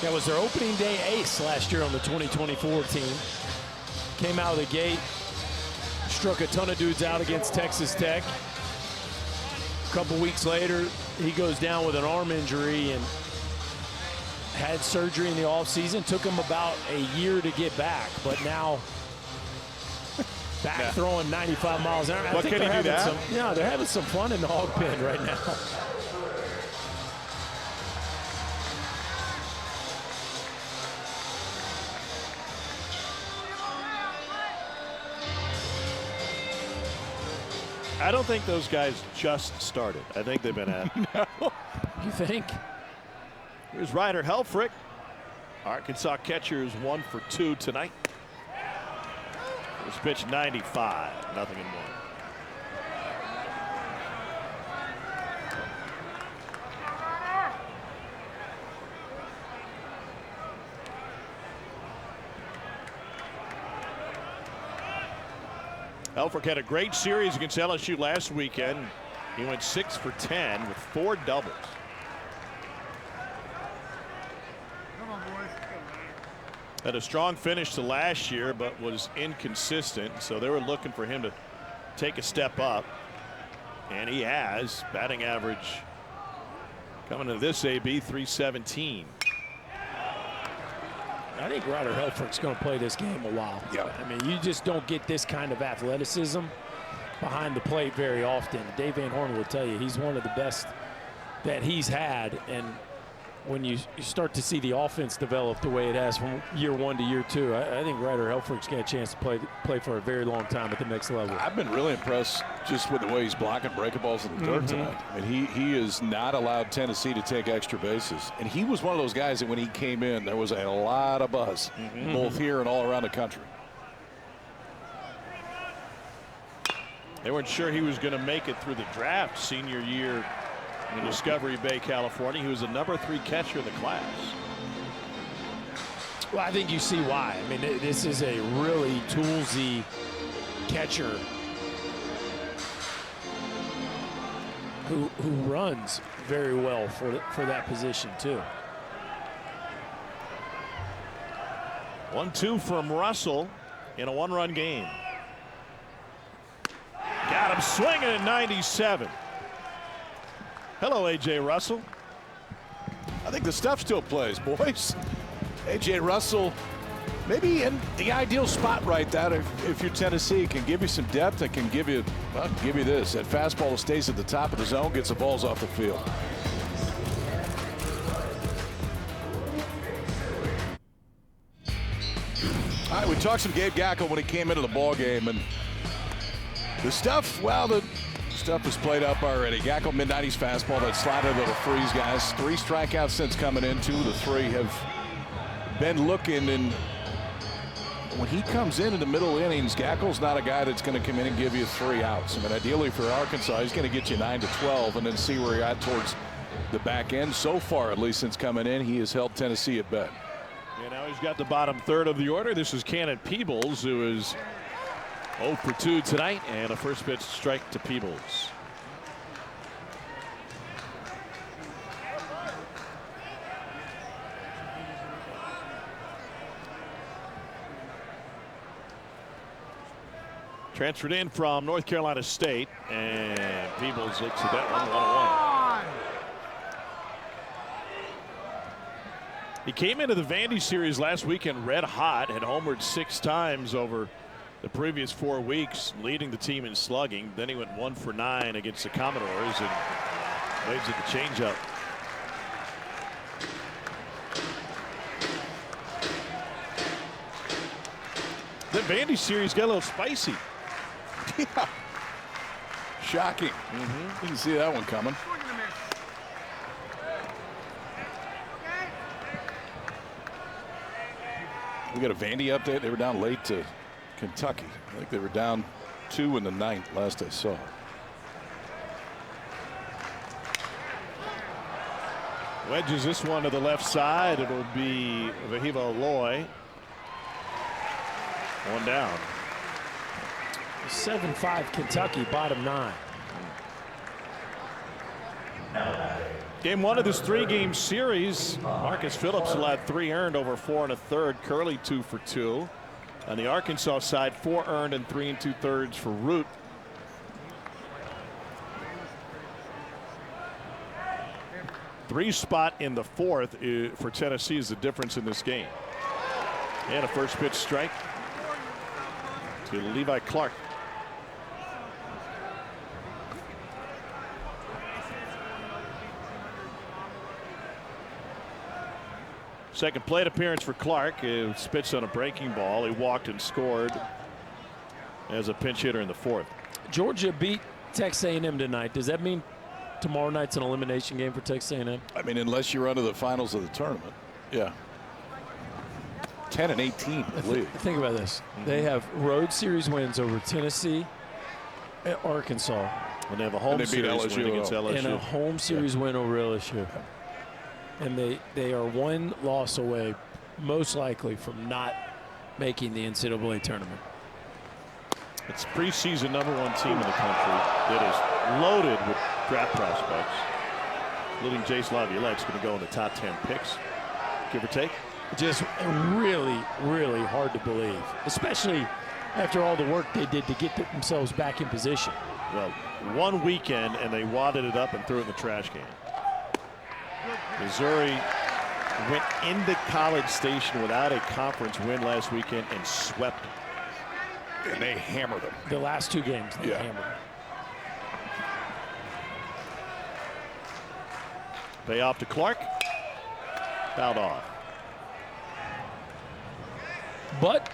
That was their opening day ace last year on the 2024 team. Came out of the gate, struck a ton of dudes out against Texas Tech. A couple weeks later, he goes down with an arm injury and had surgery in the offseason. Took him about a year to get back, but now back throwing 95 miles an hour. What can he do that? Yeah, they're having some fun in the hog pen right now. I don't think those guys just started. I think they've been at it. No. You think? Here's Ryder Helfrich. Arkansas catcher is 1 for 2 tonight. First pitch 95, 0-1. Helfrich had a great series against LSU last weekend. He went 6 for 10 with 4 doubles. Had a strong finish to last year, but was inconsistent. So they were looking for him to take a step up. And he has. Batting average coming to this AB, 317. I think Ryder Helfrich's going to play this game a while. Yeah. I mean, you just don't get this kind of athleticism behind the plate very often. Dave Van Horn will tell you he's one of the best that he's had. And when you start to see the offense develop the way it has from year 1 to year 2, I think Ryder Helfrich's got a chance to play for a very long time at the next level. I've been really impressed just with the way he's blocking breaking balls in the dirt tonight. I mean, he has not allowed Tennessee to take extra bases. And he was one of those guys that when he came in, there was a lot of buzz, both here and all around the country. They weren't sure he was going to make it through the draft senior year in Discovery Bay, California. He was the number 3 catcher in the class. Well, I think you see why. I mean, this is a really toolsy catcher who runs very well for that position too. 1-2 from Russell in a 1-run game. Got him swinging at 97. Hello, A.J. Russell. I think the stuff still plays, boys. A.J. Russell maybe in the ideal spot right there if you're Tennessee. Can give you some depth and can give you this. That fastball that stays at the top of the zone, gets the balls off the field. All right, we talked some Gabe Gackel when he came into the ball game, and the stuff, well, the stuff was played up already. Gackel mid-90s fastball, that slider that'll freeze guys. 3 strikeouts since coming in. 2 of the 3 have been looking, and when he comes in the middle innings, Gackel's not a guy that's going to come in and give you 3 outs. I mean, ideally for Arkansas, he's going to get you 9 to 12 and then see where you're at towards the back end. So far, at least since coming in, he has held Tennessee at bay. And now he's got the bottom third of the order. This is Cannon Peebles, who is 0 for 2 tonight, and a first pitch strike to Peebles. Transferred in from North Carolina State, and Peebles looks at that one, 1-1. He came into the Vandy series last weekend red hot, had homered 6 times over the previous 4 weeks, leading the team in slugging. Then he went 1 for 9 against the Commodores and waves at the changeup. The Vandy series got a little spicy. Yeah. Shocking. Didn't see that one coming. We got a Vandy update. They were down late to Kentucky. I think they were down 2 in the 9th last I saw. Wedges this one to the left side. It'll be Vahiva Aloy. 1 down. 7-5 Kentucky, bottom 9. Game 1 of this 3-game series. Marcus Phillips allowed 3 earned over 4 1/3. Curley 2 for 2. On the Arkansas side, 4 earned and 3 2/3 for Root. Three spot in the 4th for Tennessee is the difference in this game. And a first pitch strike to Levi Clark. Second plate appearance for Clark. He spits on a breaking ball. He walked and scored as a pinch hitter in the 4th. Georgia beat Texas A&M tonight. Does that mean tomorrow night's an elimination game for Texas A&M? I mean, unless you're under the finals of the tournament. Yeah. 10 and 18, I believe. Think about this. They have road series wins over Tennessee and Arkansas. And they have a home series win against LSU. And a home series win over LSU. And they are 1 loss away, most likely, from not making the NCAA tournament. It's preseason #1 team in the country that is loaded with draft prospects, including Jace Laviolette's going to go in the top 10 picks, give or take. Just really, really hard to believe, especially after all the work they did to get themselves back in position. Well, one weekend and they wadded it up and threw it in the trash can. Missouri went into College Station without a conference win last weekend and swept them. And they hammered them. The last 2 games, they hammered them. Payoff to Clark. Fouled off. But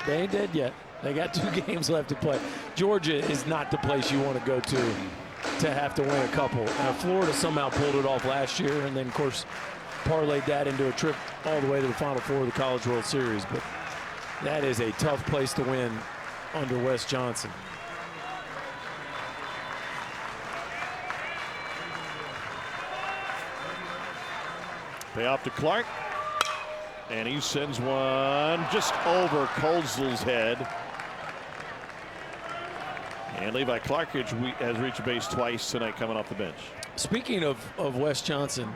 they ain't dead yet. They got 2 games left to play. Georgia is not the place you want to go to have to win a couple. Florida somehow pulled it off last year, and then, of course, parlayed that into a trip all the way to the Final Four of the College World Series. But that is a tough place to win under Wes Johnson. Payoff to Clark. And he sends one just over Colesville's head. And Levi Clark has reached base twice tonight coming off the bench. Speaking of Wes Johnson,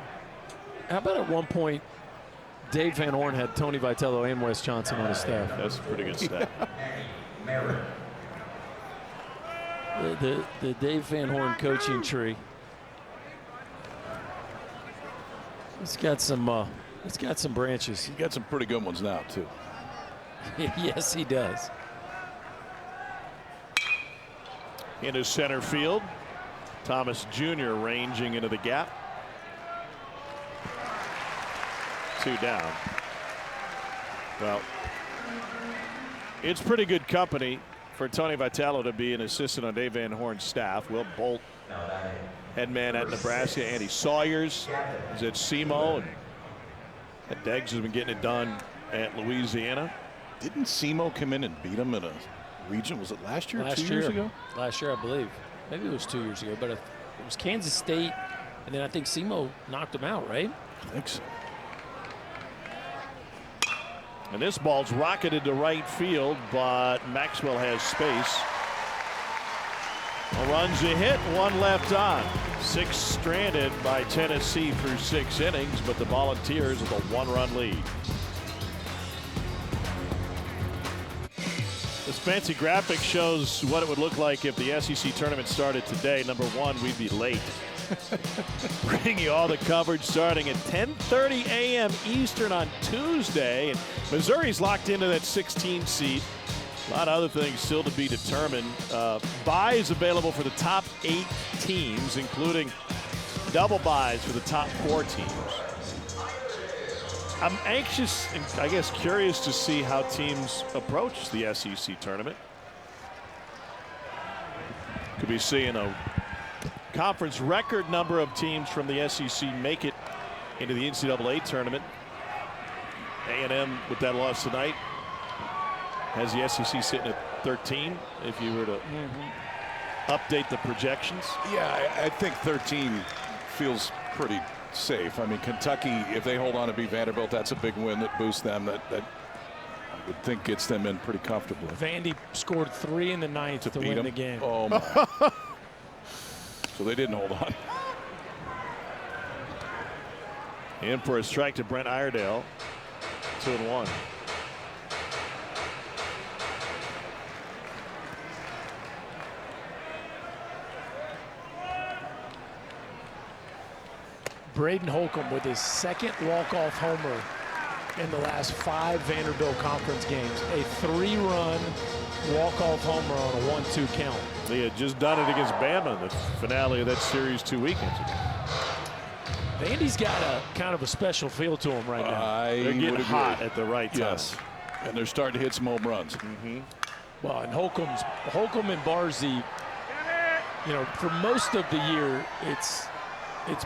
how about at one point Dave Van Horn had Tony Vitello and Wes Johnson on his staff? That's a pretty good stat. the Dave Van Horn coaching tree. It's got some branches. He's got some pretty good ones now too. Yes, he does. Into center field. Thomas Jr. ranging into the gap. 2 down. Well, it's pretty good company for Tony Vitello to be an assistant on Dave Van Horn's staff. Will Bolt, head man at Nebraska. Andy Sawyers is at SEMO. And Deggs has been getting it done at Louisiana. Didn't SEMO come in and beat him in a region? Was it last year? 2 years ago? Last year, I believe. Maybe it was 2 years ago, but it was Kansas State, and then I think SEMO knocked him out, right? I think so. And this ball's rocketed to right field, but Maxwell has space. A run's a hit, 1 left on. 6 stranded by Tennessee through 6 innings, but the Volunteers with a 1-run lead. This fancy graphic shows what it would look like if the SEC tournament started today. Number 1, we'd be late. Bringing you all the coverage starting at 10:30 a.m. Eastern on Tuesday. And Missouri's locked into that 16 seed. A lot of other things still to be determined. Buys available for the top 8 teams, including double buys for the top 4 teams. I'm anxious and I guess curious to see how teams approach the SEC tournament. Could be seeing a conference record number of teams from the SEC make it into the NCAA tournament. A&M with that loss tonight has the SEC sitting at 13 if you were to update the projections. Yeah, I think 13 feels pretty safe. I mean, Kentucky, if they hold on to beat Vanderbilt, that's a big win that boosts them. That I would think gets them in pretty comfortably. Vandy scored 3 in the 9th to win the game. Oh my. So they didn't hold on. In for a strike to Brent Iredale. 2-1. Braden Holcomb with his 2nd walk-off homer in the last 5 Vanderbilt conference games. A 3-run walk-off homer on a 1-2 count. He had just done it against Bama in the finale of that series 2 weekends ago. Vandy's got a kind of a special feel to him right now. They're getting hot at the right time. Yes, and they're starting to hit some home runs. Well, and Holcomb and Barzy, you know, for most of the year, it's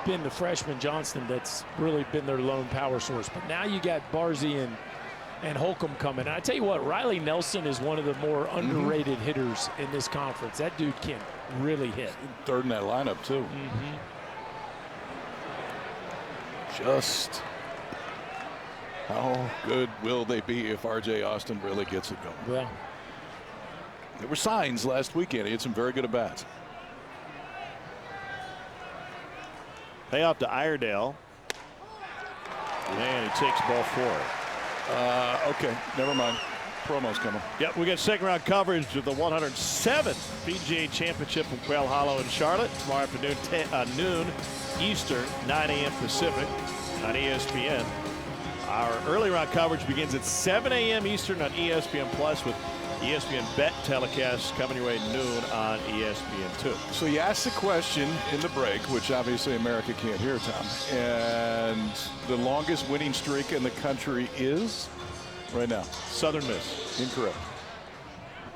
been the freshman Johnston that's really been their lone power source. But now you got Barzy and Holcomb coming. And I tell you what, Riley Nelson is one of the more underrated hitters in this conference. That dude can really hit. 3rd in that lineup, too. Just how good will they be if R.J. Austin really gets it going? Well, There were signs last weekend. He had some very good at-bats. Payoff to Iredale. And he takes ball 4. Okay, never mind. Promo's coming. Yep, we got second round coverage of the 107th PGA Championship from Quail Hollow in Charlotte tomorrow afternoon, noon Eastern, 9 a.m. Pacific on ESPN. Our early round coverage begins at 7 a.m. Eastern on ESPN Plus with ESPN Bet telecast coming your way noon on ESPN2. So you asked the question in the break, which obviously America can't hear, Tom. And the longest winning streak in the country is right now. Southern Miss. Incorrect.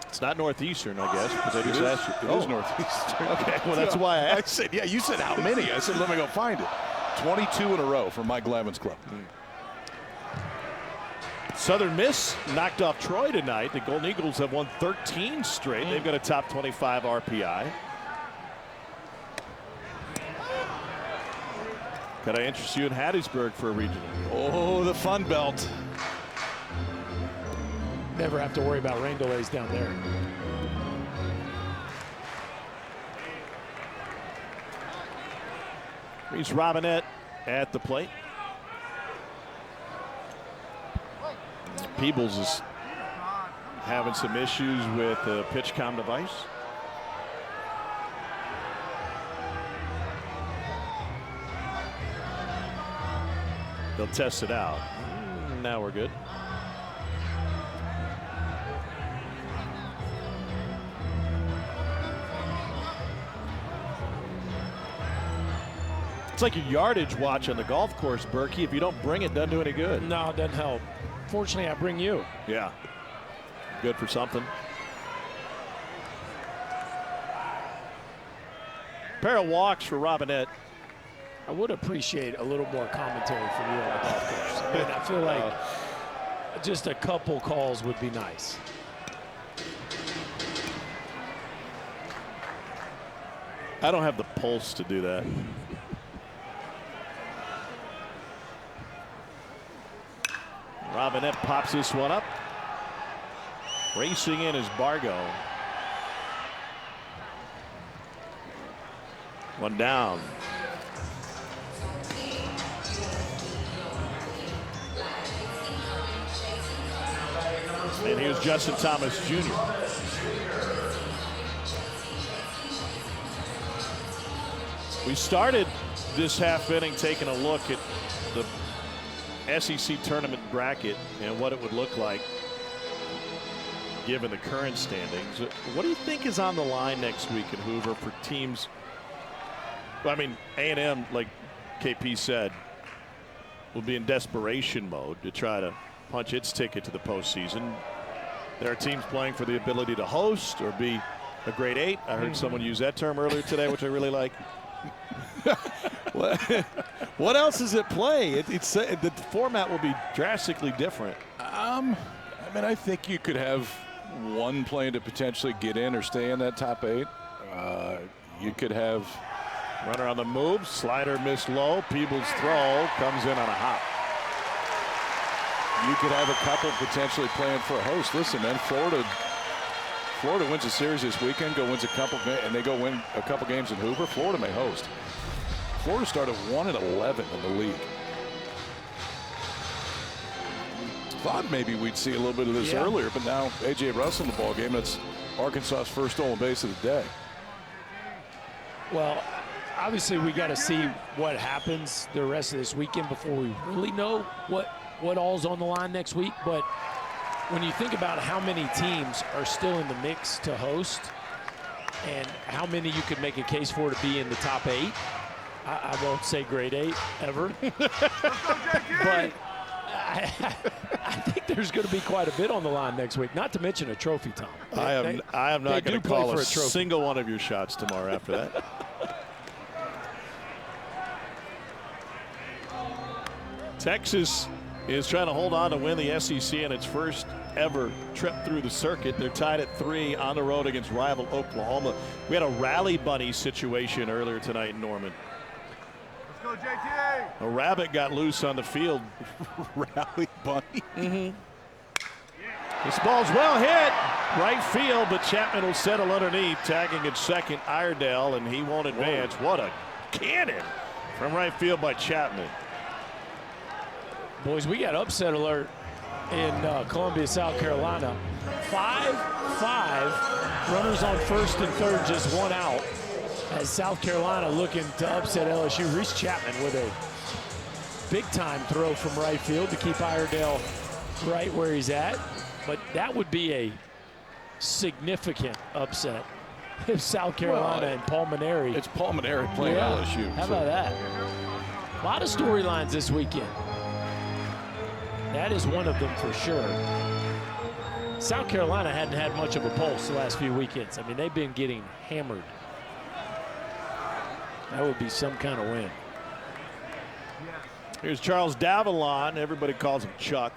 It's not Northeastern, I guess, because I just asked you. It is Northeastern. Okay, well, that's why I asked. said, yeah, you said how many? I said, let me go find it. 22 in a row for Mike Glavin's club. Southern Miss knocked off Troy tonight. The Golden Eagles have won 13 straight. They've got a top 25 RPI. Could I interest you in Hattiesburg for a regional? Oh, the Fun Belt. Never have to worry about rain delays down there. Here's Robinette at the plate. Peebles is having some issues with the PitchCom device. They'll test it out. Now we're good. It's like your yardage watch on the golf course, Berkey. If you don't bring it, doesn't do any good. No, it doesn't help. Fortunately, I bring you. Yeah. Good for something. Pair of walks for Robinette. I would appreciate a little more commentary from you on the golf course. I mean, I feel like just a couple calls would be nice. I don't have the pulse to do that. Robinette pops this one up. Racing in is Bargo. One down. And here's Justin Thomas Jr. We started this half inning taking a look at the SEC tournament bracket and what it would look like given the current standings. What do you think is on the line next week in Hoover for teams? Well, I mean, A&M, like KP said, will be in desperation mode to try to punch its ticket to the postseason. There are teams playing for the ability to host or be a grade 8. I heard someone use that term earlier today, which I really like. What else is at play? The format will be drastically different. I mean, I think you could have one playing to potentially get in or stay in that top 8. You could have runner on the move, slider missed low. Peebles' throw comes in on a hop. You could have a couple potentially playing for a host. Listen, man, Florida wins a series this weekend, wins a couple, and they go win a couple games in Hoover. Florida may host. Florida started 1-11 in the league. Thought maybe we'd see a little bit of this earlier, but now A.J. Russell in the ball game. That's Arkansas's first stolen base of the day. Well, obviously we got to see what happens the rest of this weekend before we really know what all's on the line next week. But when you think about how many teams are still in the mix to host and how many you could make a case for to be in the top 8, I won't say grade 8 ever, but I think there's going to be quite a bit on the line next week, not to mention a trophy, Tom. I am not going to call a single one of your shots tomorrow after that. Texas is trying to hold on to win the SEC in its first ever trip through the circuit. They're tied at 3 on the road against rival Oklahoma. We had a rally bunny situation earlier tonight in Norman. Let's go, JTA. A rabbit got loose on the field. Rally bunny. This ball's well hit. right field, but Chapman will settle underneath, tagging at second Iredell, and he won't advance. What a cannon from right field by Chapman. Boys, we got upset alert in Columbia, South Carolina. 5-5, runners on first and third, just one out. As South Carolina looking to upset LSU. Reese Chapman with a big-time throw from right field to keep Iredell right where he's at. But that would be a significant upset if South Carolina and Pulmonary. It's Pulmonary playing LSU. How about that? A lot of storylines this weekend. That is one of them for sure. South Carolina hadn't had much of a pulse the last few weekends. I mean, they've been getting hammered. That would be some kind of win. Here's Charles Davalon. Everybody calls him Chuck.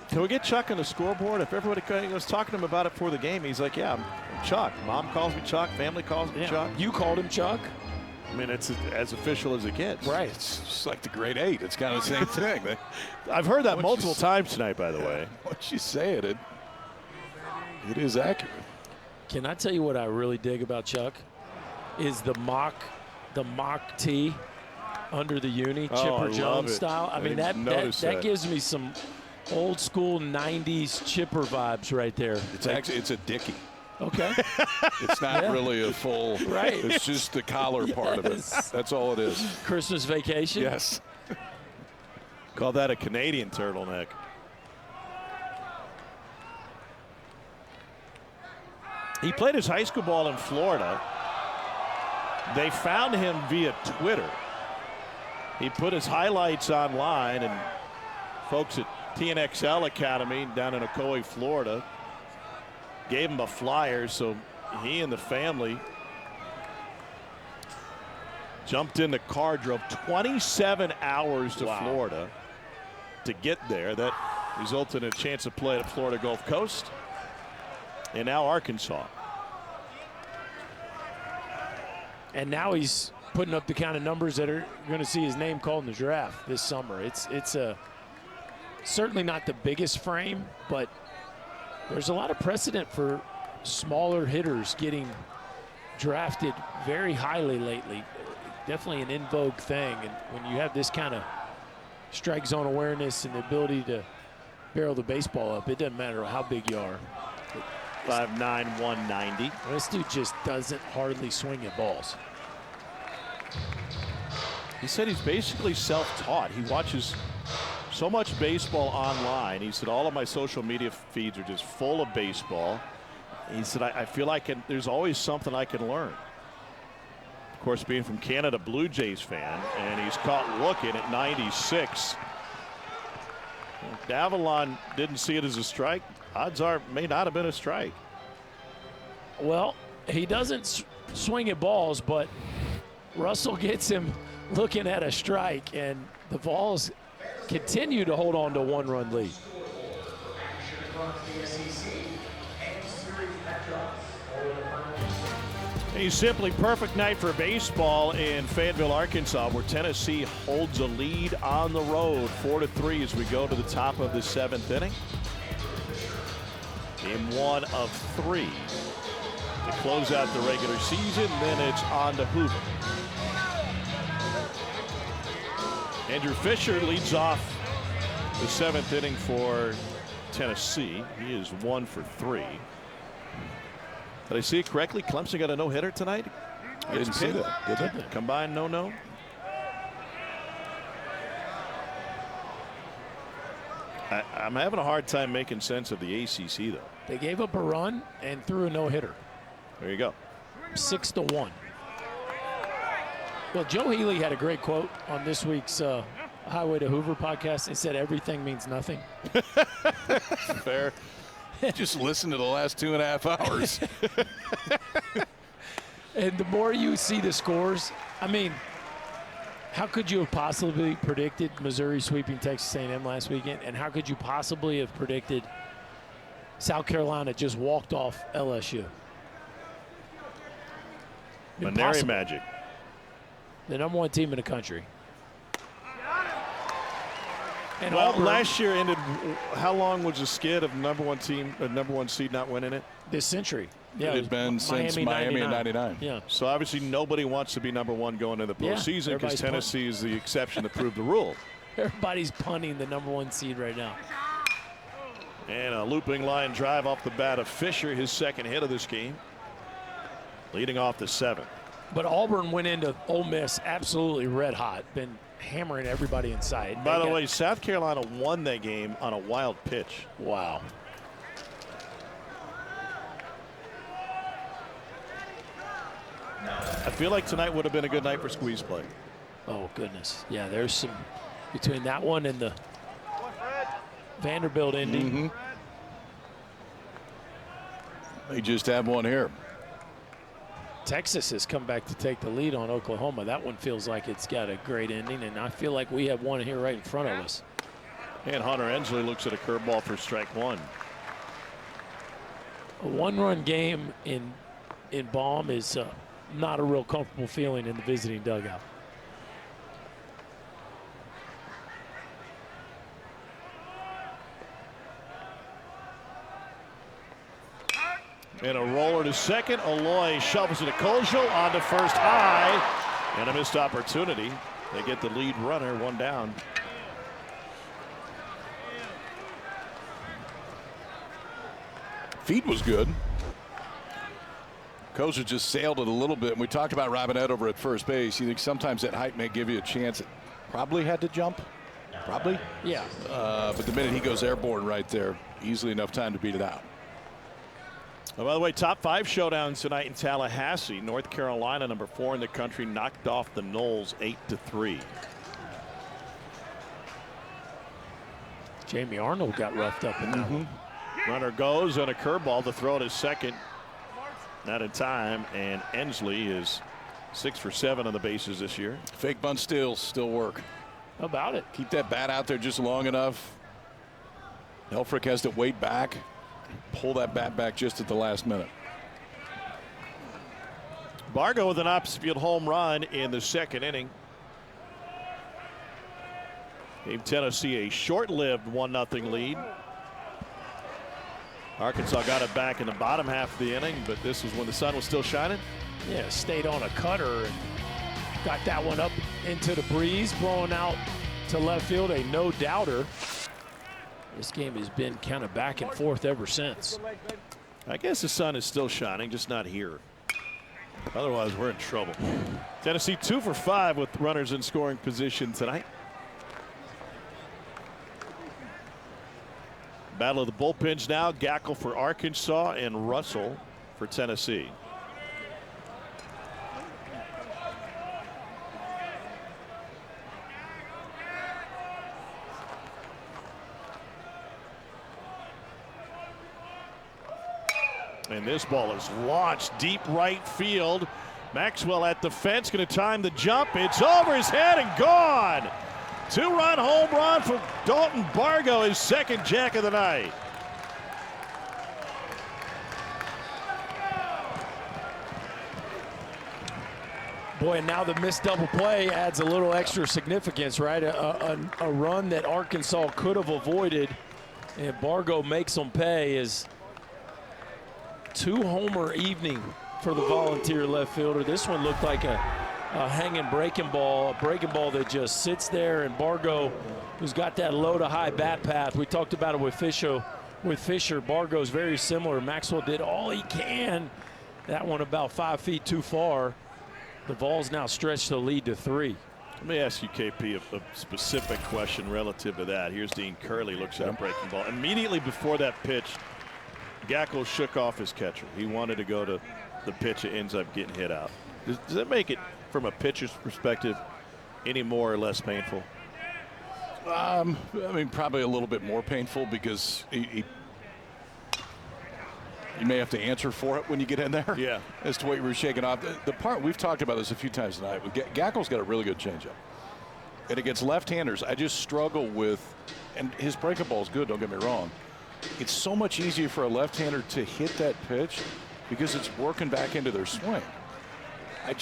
Can we get Chuck on the scoreboard? If everybody was talking to him about it before the game, he's like, yeah, I'm Chuck. Mom calls me Chuck. Family calls me Chuck. You called him Chuck? I mean, it's as official as it gets. Right. It's just like the grade 8. It's kind of the same thing. I've heard that multiple times tonight, by the way. Once you say it, it is accurate. Can I tell you what I really dig about Chuck? Is the mock tee under the uni, Chipper Jones style. I mean, that gives me some old school 90s Chipper vibes right there. It's a Dickie. Okay. It's not really a full. Right. It's just the collar part of it. That's all it is. Christmas vacation. Yes. Call that a Canadian turtleneck. He played his high school ball in Florida. They found him via Twitter. He put his highlights online, and folks at TNXL Academy down in Ocoee, Florida, gave him a flyer, so he and the family jumped in the car, drove 27 hours to Florida to get there. That resulted in a chance to play at Florida Gulf Coast and now Arkansas. And now he's putting up the kind of numbers that are going to see his name called in the draft this summer. It's certainly not the biggest frame, but there's a lot of precedent for smaller hitters getting drafted very highly lately. Definitely an in vogue thing. And when you have this kind of strike zone awareness and the ability to barrel the baseball up, it doesn't matter how big you are. 5'9", 190. This dude just doesn't hardly swing at balls. He said he's basically self-taught. He watches so much baseball online. He said all of my social media feeds are just full of baseball. He said I feel like there's always something I can learn. Of course, being from Canada, Blue Jays fan, and he's caught looking at 96. Davalon didn't see it as a strike. Odds are it may not have been a strike. Well, he doesn't swing at balls, but Russell gets him looking at a strike, and the Vols continue to hold on to a one-run lead. A simply perfect night for baseball in Fayetteville, Arkansas, where Tennessee holds a lead on the road 4-3 as we go to the top of the 7th inning. Game 1 of 3 to close out the regular season. Then it's on to Hoover. Andrew Fisher leads off the 7th inning for Tennessee. He is 1 for 3. Did I see it correctly? Clemson got a no-hitter tonight? I didn't see that. Did they? Combined no-no. I'm having a hard time making sense of the ACC, though. They gave up a run and threw a no-hitter. There you go. 6-1. Well, Joe Healy had a great quote on this week's Highway to Hoover podcast. He said, everything means nothing. Fair. Just listen to the last 2.5 hours. And the more you see the scores, I mean, how could you have possibly predicted Missouri sweeping Texas A&M last weekend? And how could you possibly have predicted South Carolina just walked off LSU? Maneri magic. The #1 team in the country. And well, Auburn, last year ended. How long was the skid of number one seed not winning it? this century. Yeah, It had been since Miami in 99. Yeah. So obviously nobody wants to be number one going into the Yeah, postseason because everybody's Tennessee is the exception that proved the rule. Everybody's punting the number one seed right now. And a looping line drive off the bat of Fisher, his second hit of this game, leading off the seventh. But Auburn went into Ole Miss absolutely red hot, been hammering everybody in sight. By the way, South Carolina won that game on a wild pitch. Wow. I feel like tonight would have been a good night for squeeze play. Oh, goodness. Yeah, there's some between that one and the Vanderbilt ending. They just have one here. Texas has come back to take the lead on Oklahoma. That one feels like it's got a great ending, and I feel like we have one here right in front of us. And Hunter Ensley looks at a curveball for strike one. A one-run game in Baum is not a real comfortable feeling in the visiting dugout. And a roller to second. Aloy shovels it to Kojo on to first high. And a missed opportunity. They get the lead runner, one down. Feed was good. Koza just sailed it a little bit. And we talked about Robinette over at first base. You think sometimes that height may give you a chance. It probably had to jump. Probably. Yeah. But the minute he goes airborne right there, easily enough time to beat it out. Oh, by the way, top five showdowns tonight in Tallahassee. North Carolina, number 4 in the country, knocked off the Noles 8-3. Jamie Arnold got roughed up in that one. Runner goes and a curveball to throw to second. Not in time, and Ensley is 6 for 7 on the bases this year. Fake bunt steals still work. How about it? Keep that bat out there just long enough. Helfrich has to wait back, pull that bat back just at the last minute. Bargo with an opposite field home run in the second inning. Gave Tennessee a short-lived 1-0 lead. Arkansas got it back in the bottom half of the inning, but this was when the sun was still shining. Yeah, stayed on a cutter and got that one up into the breeze, blowing out to left field, a no-doubter. This game has been kind of back and forth ever since. I guess the sun is still shining, just not here. Otherwise, we're in trouble. Tennessee 2 for 5 with runners in scoring position tonight. Battle of the bullpens now. Gackle for Arkansas and Russell for Tennessee. And this ball is launched deep right field. Maxwell at the fence, going to time the jump. It's over his head and gone. 2-run home run for Dalton Bargo, his second jack of the night. Boy, and now the missed double play adds a little extra significance, right? A run that Arkansas could have avoided, and Bargo makes them pay. Is 2-homer evening for the Volunteer left fielder. This one looked like a hanging breaking ball, that just sits there, and Bargo, who's got that low to high bat path. We talked about it with Fisher. Bargo's very similar. Maxwell did all he can. That one about 5 feet too far. The Vols now stretch the lead to 3. Let me ask you, KP, a specific question relative to that. Here's Dean Curley, looks at a breaking ball. Immediately before that pitch, Gackle shook off his catcher. He wanted to go to the pitch. It ends up getting hit out. Does that make it, from a pitcher's perspective, any more or less painful? I mean, probably a little bit more painful because you may have to answer for it when you get in there. Yeah. As to what you were shaking off. The part, we've talked about this a few times tonight. Gackle's got a really good changeup. And against left-handers, I just struggle with, and his breaking ball is good, don't get me wrong. It's so much easier for a left-hander to hit that pitch because it's working back into their swing. I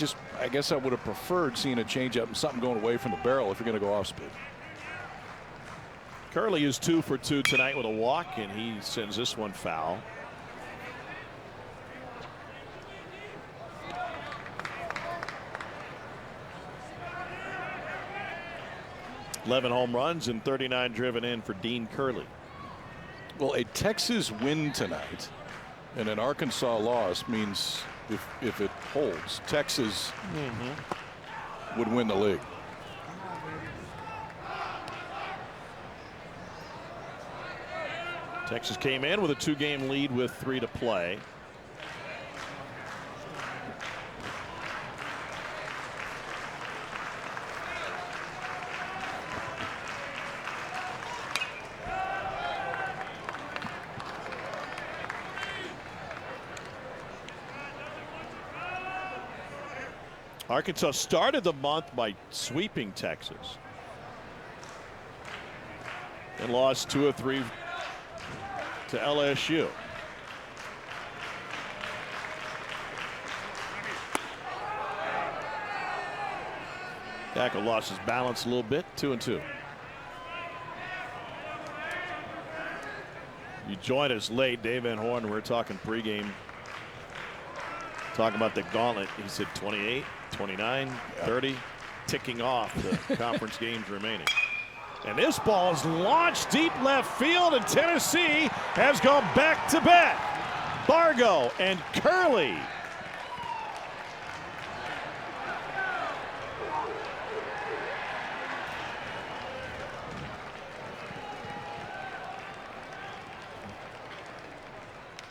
guess I would have preferred seeing a changeup and something going away from the barrel if you're going to go off speed. Curley is 2 for 2 tonight with a walk, and he sends this one foul. $11 home runs and 39 driven in for Dean Curley. Well, a Texas win tonight and an Arkansas loss means if it holds, Texas would win the league. Texas came in with a 2-game lead with 3 to play. Arkansas started the month by sweeping Texas and lost 2 of 3 to LSU. Gackle lost his balance a little bit, 2-2. You joined us late, Dave Van Horn. We're talking pregame, talking about the gauntlet. He said 28, 29, 30, ticking off the conference games remaining. And this ball is launched deep left field, and Tennessee has gone back to back. Bargo and Curley.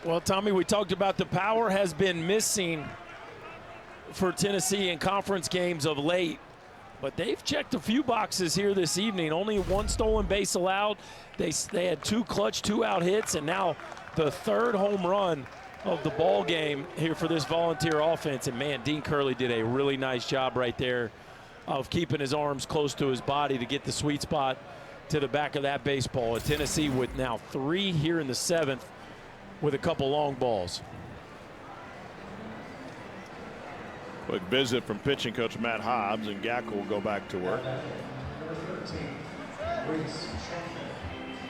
Well, Tommy, we talked about the power has been missing for Tennessee in conference games of late. But they've checked a few boxes here this evening. Only 1 stolen base allowed. They had 2 clutch 2-out hits, and now the 3rd home run of the ball game here for this Volunteer offense. And man, Dean Curley did a really nice job right there of keeping his arms close to his body to get the sweet spot to the back of that baseball. And Tennessee with now 3 here in the 7th with a couple long balls. Quick visit from pitching coach Matt Hobbs, and Gackle will go back to work.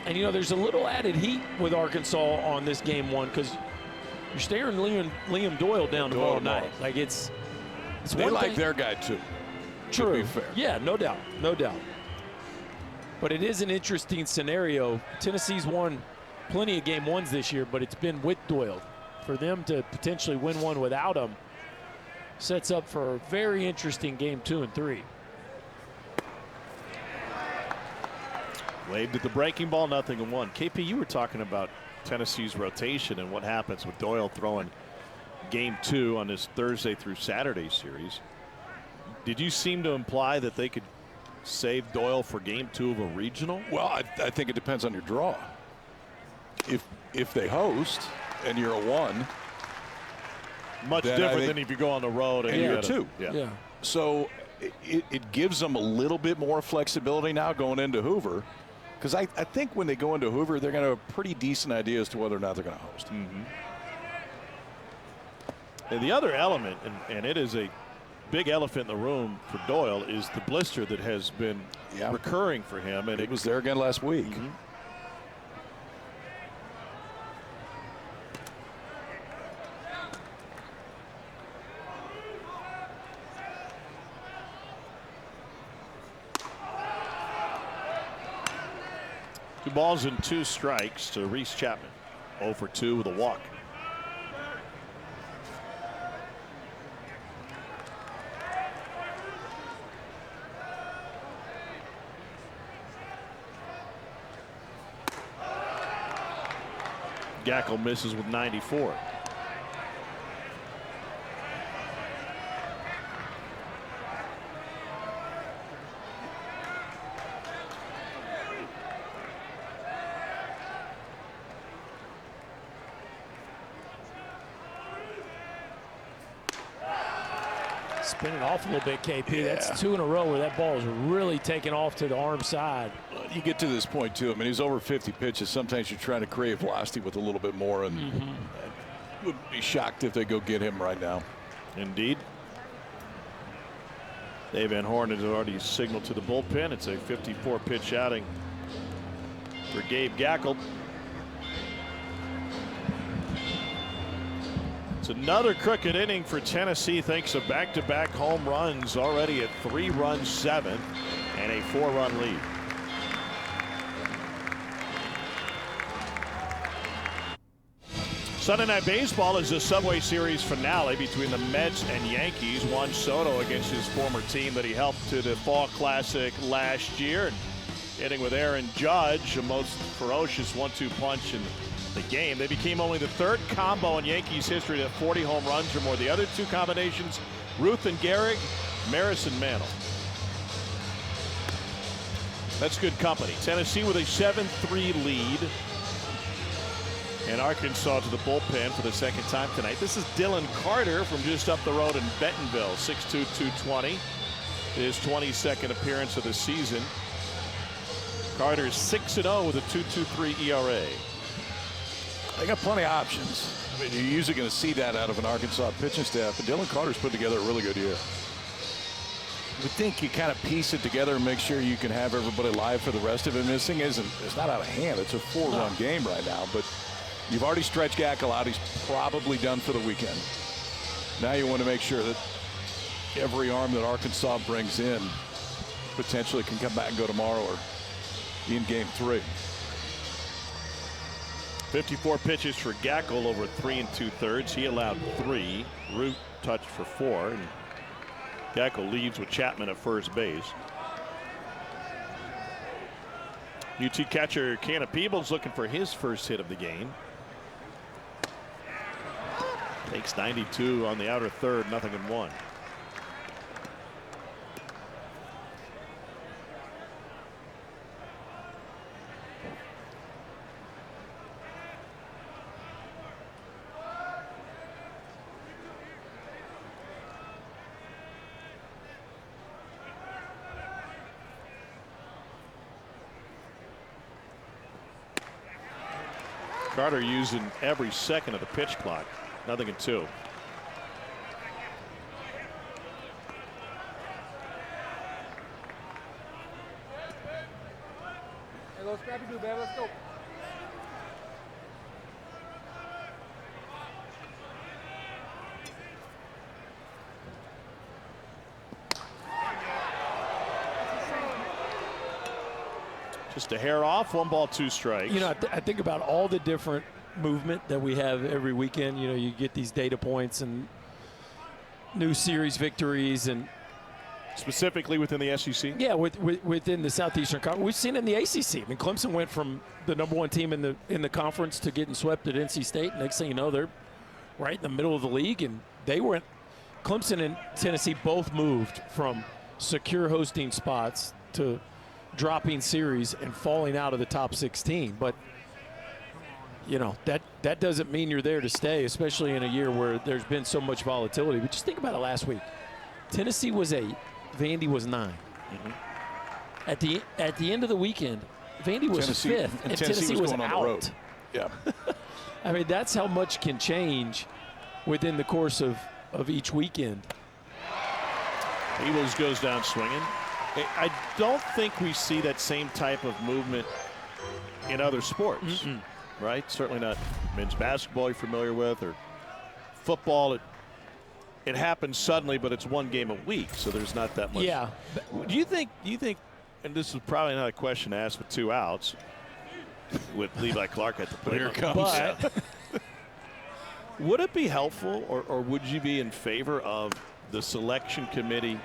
And you know, there's a little added heat with Arkansas on this game 1 because you're staring Liam Doyle down tomorrow night. Like it's they one like thing. their guy too. True. To be fair. Yeah, no doubt, no doubt. But it is an interesting scenario. Tennessee's won plenty of game 1s this year, but it's been with Doyle. For them to potentially win one without him sets up for a very interesting game 2 and 3. Waved at the breaking ball, 0-1. KP, you were talking about Tennessee's rotation and what happens with Doyle throwing game 2 on this Thursday through Saturday series. Did you seem to imply that they could save Doyle for game 2 of a regional? Well, I think it depends on your draw. If they host and you're a 1, much different than if you go on the road and you're a 2. Yeah. So it gives them a little bit more flexibility now going into Hoover, because I think when they go into Hoover, they're going to have a pretty decent idea as to whether or not they're going to host. And the other element, and it is a big elephant in the room for Doyle, is the blister that has been recurring for him. And it was there again last week. Two balls and 2 strikes to Reese Chapman. 0 for 2 with a walk. Gackle misses with 94. Spin it off a little bit, KP. That's 2 in a row where that ball is really taking off to the arm side. You get to this point too. I mean, he's over 50 pitches. Sometimes you're trying to create velocity with a little bit more, and I would be shocked if they go get him right now. Indeed. Dave Van Horn has already signaled to the bullpen. It's a 54-pitch outing for Gabe Gackel. It's another crooked inning for Tennessee thanks to back-to-back home runs, already at 3-run seventh and a 4-run lead. Sunday Night Baseball is the Subway Series finale between the Mets and Yankees. Juan Soto against his former team that he helped to the Fall Classic last year. Hitting with Aaron Judge, the most ferocious 1-2 punch in the game. They became only the third combo in Yankees history to have 40 home runs or more. The other two combinations, Ruth and Gehrig, Maris and Mantle. That's good company. Tennessee with a 7-3 lead. And Arkansas to the bullpen for the second time tonight. This is Dylan Carter from just up the road in Bentonville, 6'2", 220. His 22nd appearance of the season. Carter's 6-0 with a 2.23 ERA. They got plenty of options. I mean, you're usually going to see that out of an Arkansas pitching staff, but Dylan Carter's put together a really good year. I would think you kind of piece it together and make sure you can have everybody live for the rest of it. This thing it's not out of hand. It's a 4-run game right now, but you've already stretched Gackel out. He's probably done for the weekend. Now you want to make sure that every arm that Arkansas brings in potentially can come back and go tomorrow or in game 3. 54 pitches for Gackel over 3 2/3. He allowed 3. Root touched for 4. And Gackel leads with Chapman at first base. UT catcher Canna Peebles looking for his first hit of the game. Takes 92 on the outer third, 0-1. Carter using every second of the pitch clock. 0-2. Hey, let's grab you, man. Let's go. Just a hair off. 1 ball, 2 strikes. You know, I think about all the different movement that we have every weekend. You know, you get these data points and new series victories, and specifically within the SEC. Yeah, within the Southeastern Conference. We've seen in the ACC. I mean, Clemson went from the #1 team in the conference to getting swept at NC State. Next thing you know, they're right in the middle of the league, and they went. Clemson and Tennessee both moved from secure hosting spots to dropping series and falling out of the top 16. But you know, that doesn't mean you're there to stay, especially in a year where there's been so much volatility. But just think about it last week. Tennessee was 8, Vandy was 9. Mm-hmm. At the end of the weekend, Vandy was 5th, and Tennessee was going out. On the road. Yeah. I mean, that's how much can change within the course of each weekend. Peebles goes down swinging. I don't think we see that same type of movement in other sports. Mm-mm. Right? Certainly not men's basketball you're familiar with, or football. It happens suddenly, but it's 1 game a week, so there's not that much. Yeah. Do you think, and this is probably not a question to ask with 2 outs, with Levi Clark at the plate. Here it comes. But would it be helpful, or would you be in favor of the selection committee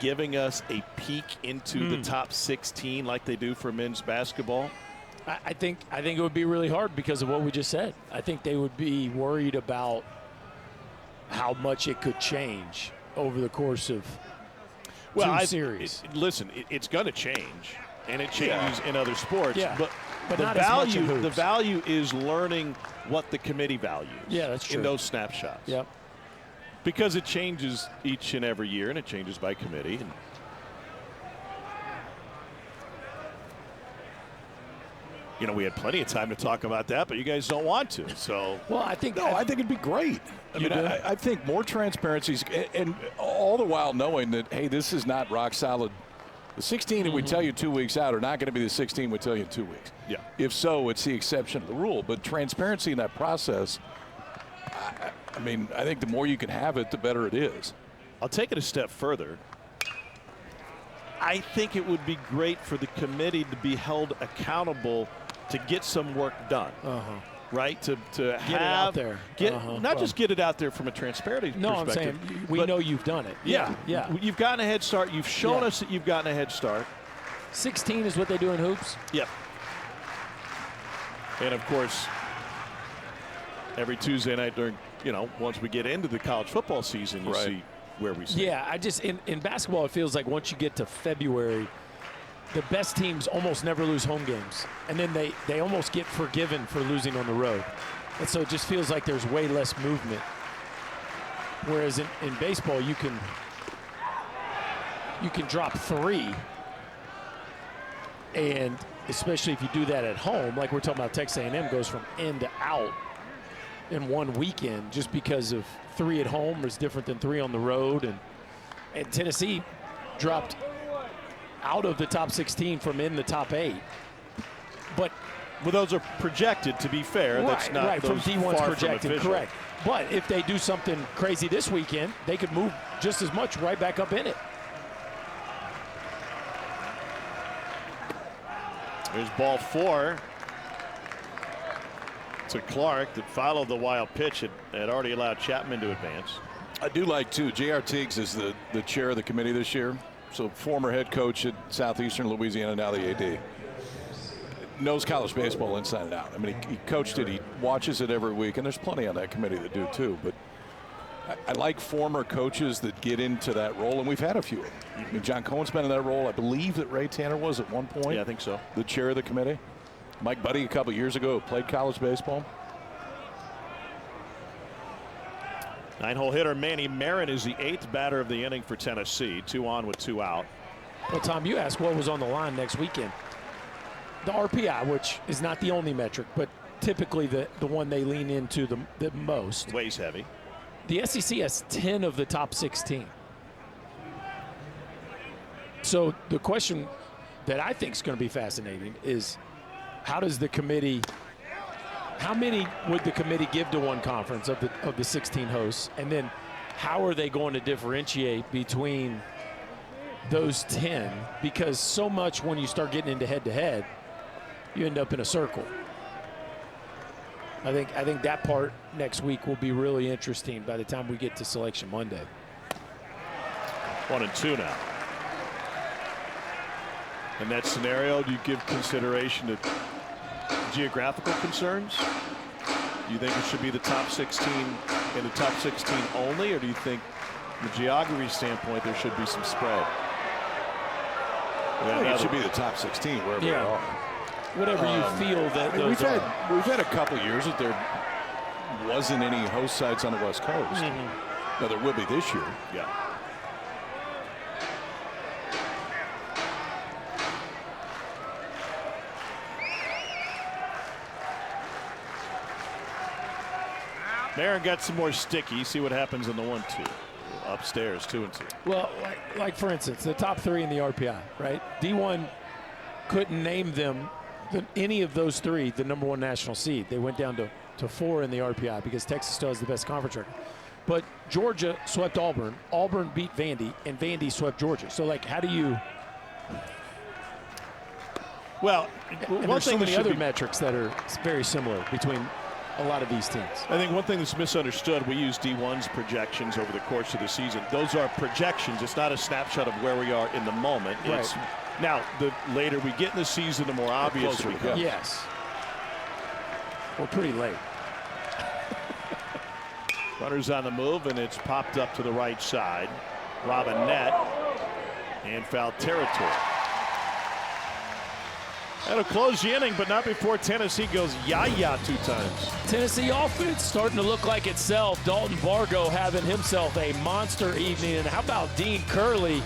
giving us a peek into the top 16 like they do for men's basketball? I think it would be really hard because of what we just said. I think they would be worried about how much it could change over the course of 2 series. It's going to change, and it changes in other sports. Yeah. But the not as much in hoops. The value is learning what the committee values. Yeah, that's true. In those snapshots. Yep. Because it changes each and every year, and it changes by committee. And you know, we had plenty of time to talk about that, but you guys don't want to. So, well, I think it'd be great. I think more transparencies, and all the while knowing that, hey, this is not rock solid The 16 that we tell you 2 weeks out are not going to be the 16 we tell you in 2 weeks. Yeah. If so, it's the exception to the rule. But transparency in that process, I mean, I think the more you can have it, the better it is. I'll take it a step further. I think it would be great for the committee to be held accountable to get some work done. Right? To get have it out there. Not just get it out there from a transparency perspective. I'm saying we know you've done it. Yeah. You've gotten a head start. You've shown Yeah. us that you've gotten a head start. 16 is what they do in hoops? Yep. And of course, every Tuesday night during, once we get into the college football season, you see where we sit. Yeah, I just in basketball it feels like once you get to February, the best teams almost never lose home games, and then they almost get forgiven for losing on the road, and so it just feels like there's way less movement. Whereas in baseball, you can drop 3, and especially if you do that at home, like we're talking about, Texas A&M goes from in to out in one weekend just because of 3 at home is different than 3 on the road, and Tennessee dropped out of the top 16 from in the top 8. But those are projected, to be fair. That's not from those D1's far projected, from official. correct. But if they do something crazy this weekend, they could move just as much right back up in it. There's ball 4 to Clark that followed the wild pitch. It had already allowed Chapman to advance. I do like, too, J.R. Tiggs is the chair of the committee this year. So former head coach at Southeastern Louisiana, now the AD. Knows college baseball inside and out. I mean, he coached it. He watches it every week. And there's plenty on that committee that do, too. But I like former coaches that get into that role. And we've had a few of them. I mean, John Cohen's been in that role. I believe that Ray Tanner was at one point. Yeah, I think so. The chair of the committee. Mike Buddy a couple years ago played college baseball. 9-hole hitter Manny Marin is the 8th batter of the inning for Tennessee. 2 on with 2 out. Well, Tom, you asked what was on the line next weekend. The RPI, which is not the only metric, but typically the one they lean into the most. Weighs heavy. The SEC has 10 of the top 16. So the question that I think is going to be fascinating is how many would the committee give to one conference of the 16 hosts, and then how are they going to differentiate between those 10? Because so much when you start getting into head-to-head, you end up in a circle. I think that part next week will be really interesting by the time we get to Selection Monday. 1-2 now. In that scenario, do you give consideration to geographical concerns? Do you think it should be the top 16 in the top 16 only, or do you think from a geography standpoint there should be some spread? I think it should be the top 16 wherever they are. Whatever you feel that we've had a couple years that there wasn't any host sites on the West Coast. Now there will be this year. Yeah. Marin got some more sticky. See what happens in the 1-2. Upstairs, 2-2. Well, like for instance, the top 3 in the RPI, right? D1 couldn't name them, any of those 3, the number 1 national seed. They went down to 4 in the RPI because Texas still has the best conference record. But Georgia swept Auburn. Auburn beat Vandy, and Vandy swept Georgia. So, like, how do you? Well, there's so many other metrics that are very similar between a lot of these teams. I think one thing that's misunderstood, we use D1's projections over the course of the season. Those are projections. It's not a snapshot of where we are in the moment. Right. It's, now, the later we get in the season, the more obvious it becomes. Yes. We're pretty late. Runners on the move, and it's popped up to the right side. Robinette and foul territory. That'll close the inning, but not before Tennessee goes yah-yah 2 times. Tennessee offense starting to look like itself. Dalton Vargo having himself a monster evening. And how about Dean Curley?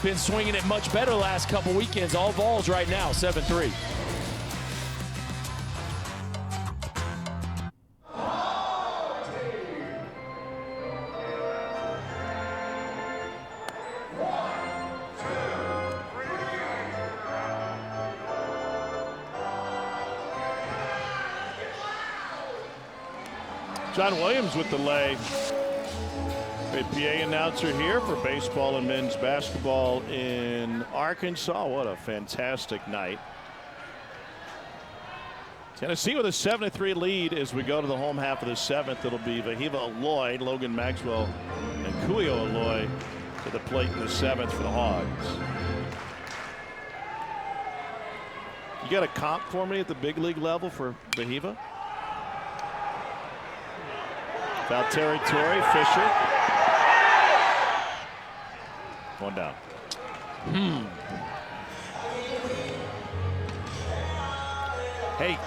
Been swinging it much better last couple weekends. All balls right now, 7-3. John Williams with the lay. A PA announcer here for baseball and men's basketball in Arkansas. What a fantastic night. Tennessee with a 7-3 lead as we go to the home half of the 7th. It'll be Fayetteville Aloy, Logan Maxwell, and Kuyo Aloy to the plate in the 7th for the Hogs. You got a comp for me at the big league level for Fayetteville? Foul territory, Fisher. One down. Hey,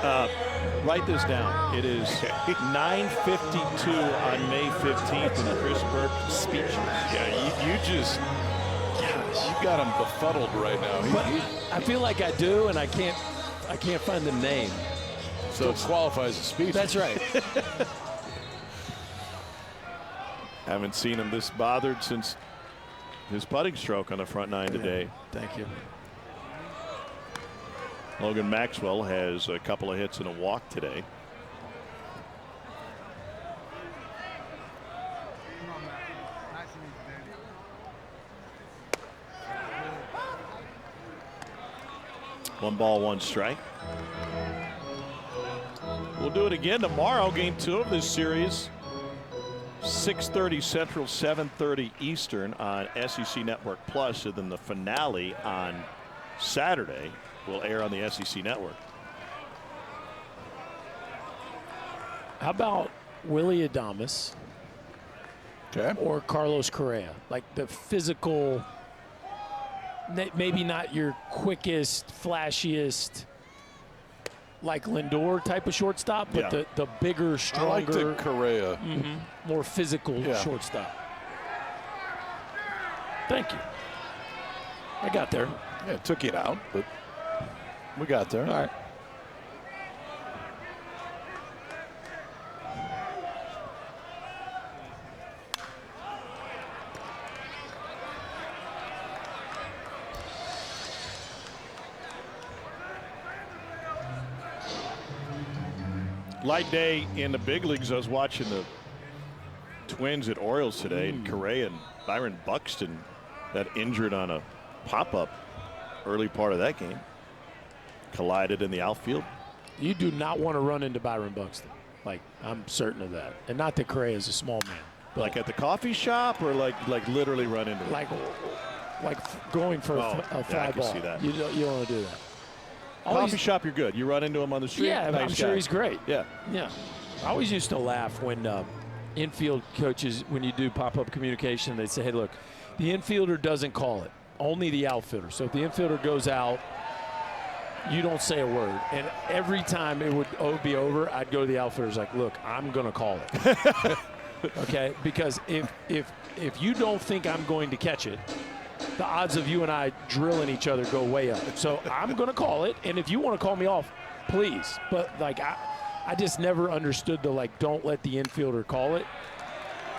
write this down. It is 9:52 on May 15th in Chris Burke's speech. Yeah, you just, gosh, you got him befuddled right now. But I feel like I do, and I can't find the name. So it qualifies as speech. That's right. Haven't seen him this bothered since his putting stroke on the front nine today. Thank you. Logan Maxwell has a couple of hits and a walk today. One ball, one strike. We'll do it again tomorrow. Game 2 of this series. 6:30 Central, 7:30 Eastern on SEC Network Plus, and then the finale on Saturday will air on the SEC Network. How about Willie Adames or Carlos Correa? Like the physical, maybe not your quickest, flashiest, like Lindor type of shortstop, but the bigger, stronger. I like the Correa. More physical shortstop. Thank you. I got there. Yeah, it took it out, but we got there. All right. Light day in the big leagues. I was watching the Twins at Orioles today, and Correa and Byron Buxton got injured on a pop-up early part of that game. Collided in the outfield. You do not want to run into Byron Buxton. Like, I'm certain of that. And not that Correa is a small man. But like at the coffee shop, or like literally run into him? Like going for a fly I can ball. see that. You don't want to do that. Coffee shop, you're good. You run into him on the street. Yeah, nice I'm sure guy. he's great. Yeah. Yeah. I always used to laugh when infield coaches, when you do pop-up communication, they'd say, hey, look, the infielder doesn't call it. Only the outfielder. So if the infielder goes out, you don't say a word. And every time it would be over, I'd go to the outfielders like, look, I'm going to call it. Okay? Because if you don't think I'm going to catch it, the odds of you and I drilling each other go way up. So I'm going to call it, and if you want to call me off, please. But, like, I just never understood the, like, don't let the infielder call it.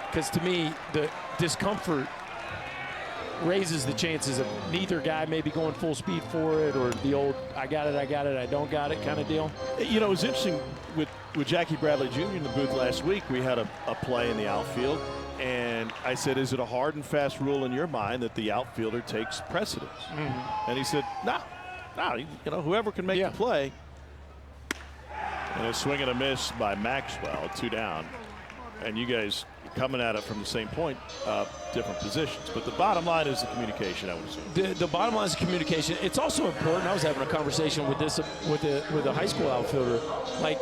Because to me, the discomfort raises the chances of neither guy maybe going full speed for it, or the old I got it, I don't got it kind of deal. You know, it was interesting with Jackie Bradley Jr. in the booth last week. We had a play in the outfield, and I said, is it a hard and fast rule in your mind that the outfielder takes precedence? And he said, no, you know, whoever can make the play. And a swing and a miss by Maxwell, 2 down. And you guys coming at it from the same point, different positions. But the bottom line is the communication, I would assume. The bottom line is communication. It's also important. I was having a conversation with a high school outfielder. Like,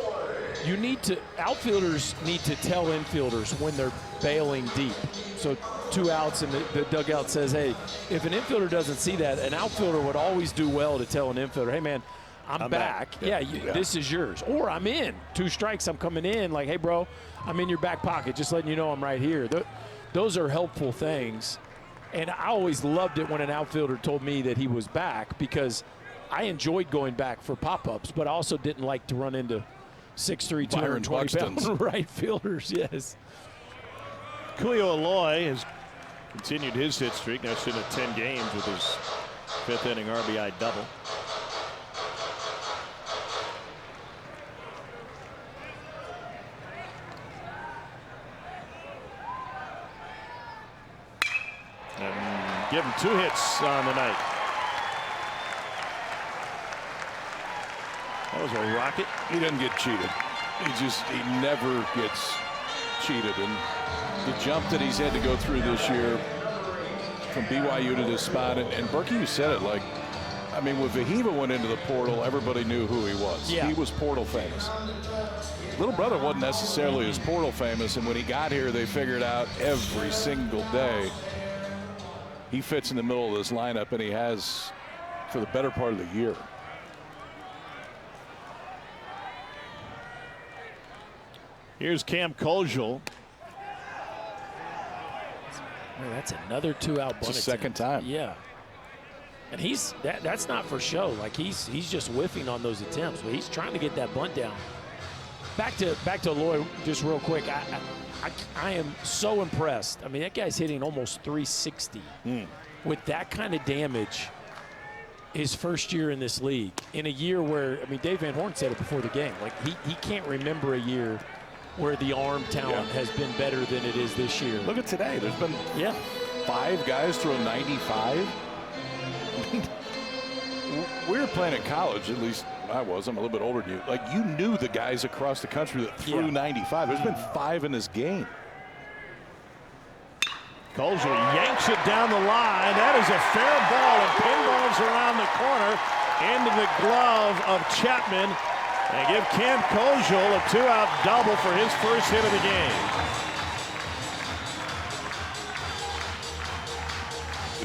outfielders need to tell infielders when they're bailing deep. So 2 outs and the dugout says, hey, if an infielder doesn't see that, an outfielder would always do well to tell an infielder, hey, man, I'm back. Yeah, this is yours. Or I'm in. 2 strikes, I'm coming in. Like, hey, bro, I'm in your back pocket. Just letting you know I'm right here. Those are helpful things. And I always loved it when an outfielder told me that he was back, because I enjoyed going back for pop-ups, but I also didn't like to run into 6'3", 220-pound right fielders. Yes. Kuyo Aloy has continued his hit streak. Now sitting at 10 games with his 5th inning RBI double. Give him 2 hits on the night. That was a rocket. He doesn't get cheated. He never gets cheated. And the jump that he's had to go through this year from BYU to this spot, and Berkey, you said it, like, I mean, when Vahiva went into the portal, everybody knew who he was. Yeah. He was portal famous. Little brother wasn't necessarily as portal famous, and when he got here, they figured out every single day he fits in the middle of this lineup, and he has for the better part of the year. Here's Cam Kozel. Man, that's another 2-out bunt. It's the second time. Yeah. And that's not for show. Like he's just whiffing on those attempts, but he's trying to get that bunt down. Back to Lloyd just real quick. I am so impressed. I mean, that guy's hitting almost 360 with that kind of damage his first year in this league. In a year where, I mean, Dave Van Horn said it before the game. Like he can't remember a year where the arm talent has been better than it is this year. Look at today. There's been 5 guys throw 95. We were playing in college, at least I was. I'm a little bit older than you. Like, you knew the guys across the country that threw 95. There's been 5 in this game. Kozel yanks it down the line. That is a fair ball and pinballs around the corner into the glove of Chapman. And give Cam Kozel a 2-out double for his first hit of the game.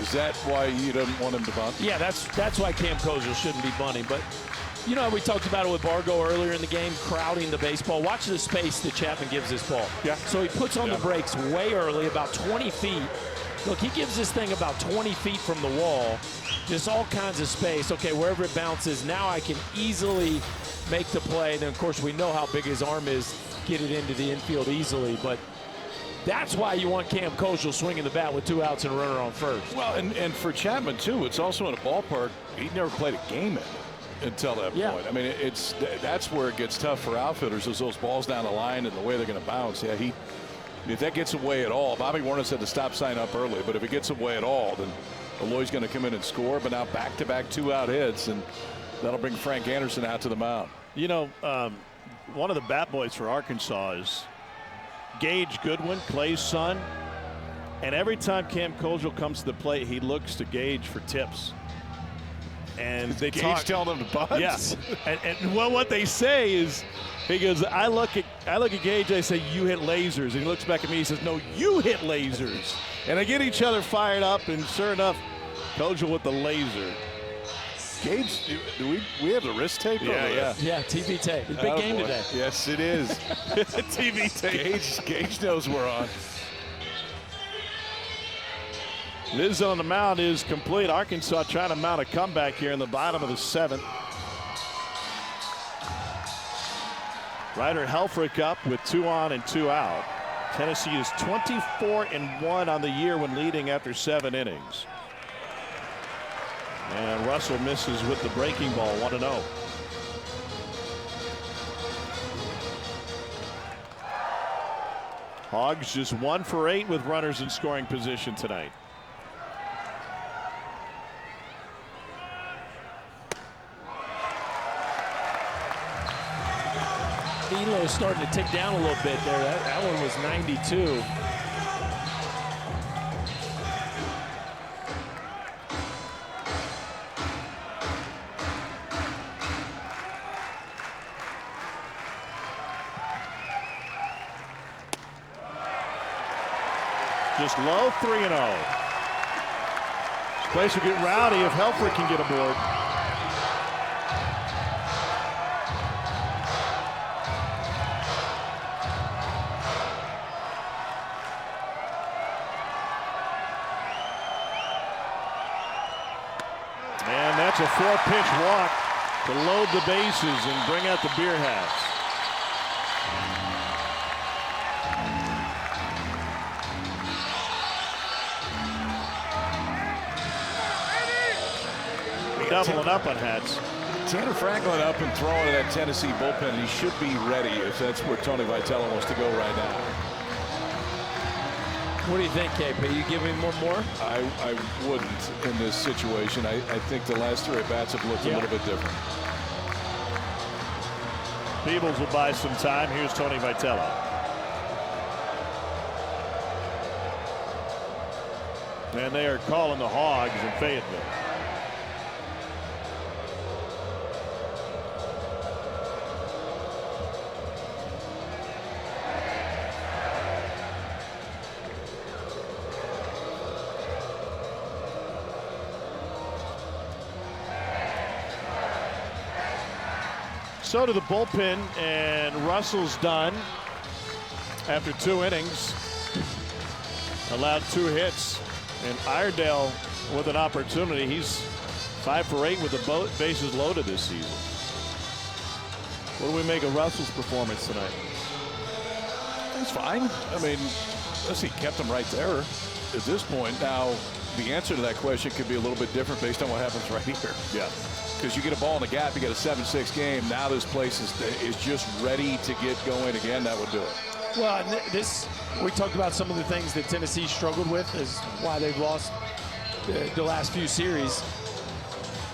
Is that why you don't want him to bunt? Yeah, that's why Cam Kozel shouldn't be bunting. But you know, we talked about it with Bargo earlier in the game, crowding the baseball. Watch the space that Chapman gives this ball. Yeah. So he puts on the brakes way early, about 20 feet. Look, he gives this thing about 20 feet from the wall. Just all kinds of space. Okay, wherever it bounces, now I can easily make the play. And then, of course, we know how big his arm is, get it into the infield easily. But that's why you want Cam Kozel swinging the bat with 2 outs and a runner on first. Well, and for Chapman, too, it's also in a ballpark he'd never played a game in until that point. I mean, that's where it gets tough for outfielders, is those balls down the line and the way they're going to bounce. Yeah, if that gets away at all, Bobby Warner said the stop sign up early, but if it gets away at all, then Eloy's going to come in and score. But now back-to-back 2-out hits, and that'll bring Frank Anderson out to the mound. You know, one of the bat boys for Arkansas is Gage Goodwin, Clay's son. And every time Cam Kozel comes to the plate, he looks to Gage for tips. And they Gage telling them to bunt? Yes. and well, what they say is, he goes, I look at Gage, I say, you hit lasers. And he looks back at me, he says, no, you hit lasers. And they get each other fired up, and sure enough, Kozel with the laser. Gage, do we have the wrist tape? Yeah. Yeah, TV tape. It's a big game today. Yes, it is. TV tape. Gage knows we're on. Liz on the mound is complete. Arkansas trying to mount a comeback here in the bottom of the 7th. Ryder Helfrich up with 2 on and 2 out. Tennessee is 24-1 on the year when leading after 7 innings. And Russell misses with the breaking ball, 1-0. Hogs just 1 for 8 with runners in scoring position tonight. Elo's starting to tick down a little bit there. That one was 92. Just low, 3-0. This place will get rowdy if Helfrich can get aboard. And that's a 4-pitch walk to load the bases and bring out the beer hats. Doubling up on hats. Tanner Franklin up and throwing to that Tennessee bullpen. He should be ready if that's where Tony Vitello wants to go right now. What do you think, KP? You give him one more? I wouldn't in this situation. I think the last 3 at-bats have looked a little bit different. Peebles will buy some time. Here's Tony Vitello. And they are calling the Hogs in Fayetteville. So to the bullpen, and Russell's done after 2 innings. Allowed 2 hits, and Iredale with an opportunity. He's 5 for 8 with the bases loaded this season. What do we make of Russell's performance tonight? It's fine. I mean, he kept him right there at this point. Now, the answer to that question could be a little bit different based on what happens right here. Yeah. Because you get a ball in the gap, you get a 7-6 game. Now this place is just ready to get going again. That would do it. Well, we talked about some of the things that Tennessee struggled with is why they've lost the last few series.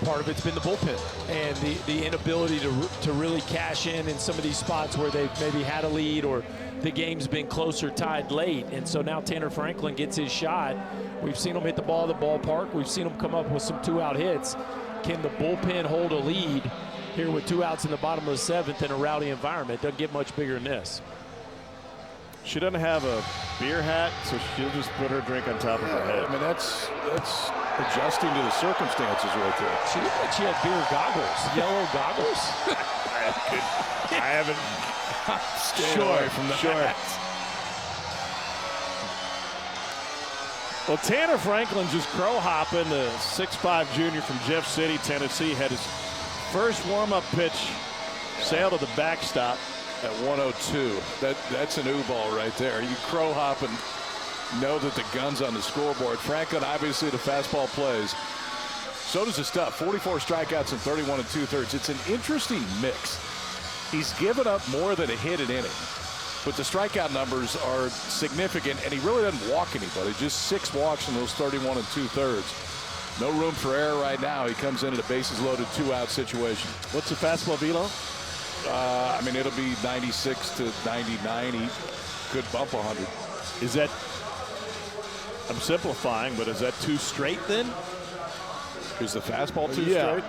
Part of it's been the bullpen and the inability to really cash in some of these spots where they've maybe had a lead or the game's been closer, tied late. And so now Tanner Franklin gets his shot. We've seen him hit the ball at the ballpark. We've seen him come up with some 2-out hits. Can the bullpen hold a lead here with 2 outs in the bottom of the 7th in a rowdy environment? Doesn't get much bigger than this. She doesn't have a beer hat, so she'll just put her drink on top of her head. I mean, that's adjusting to the circumstances right there. She looked like she had beer goggles, yellow goggles. I haven't. Stay away from that. Sure. Well, Tanner Franklin just crow hopping, the 6'5" junior from Jeff City, Tennessee, had his first warm-up pitch, sailed to the backstop at 102. That's an ball right there. You crow hop and know that the gun's on the scoreboard. Franklin, obviously, the fastball plays. So does his stuff. 44 strikeouts and 31 2/3. It's an interesting mix. He's given up more than a hit an inning, but the strikeout numbers are significant, and he really doesn't walk anybody. Just 6 walks in those 31 2/3. No room for error right now. He comes in at a bases loaded 2-out situation. What's the fastball velo? I mean, it'll be 96 to 99. He could bump 100. Is that, I'm simplifying, but is that too straight then? Is the fastball too straight?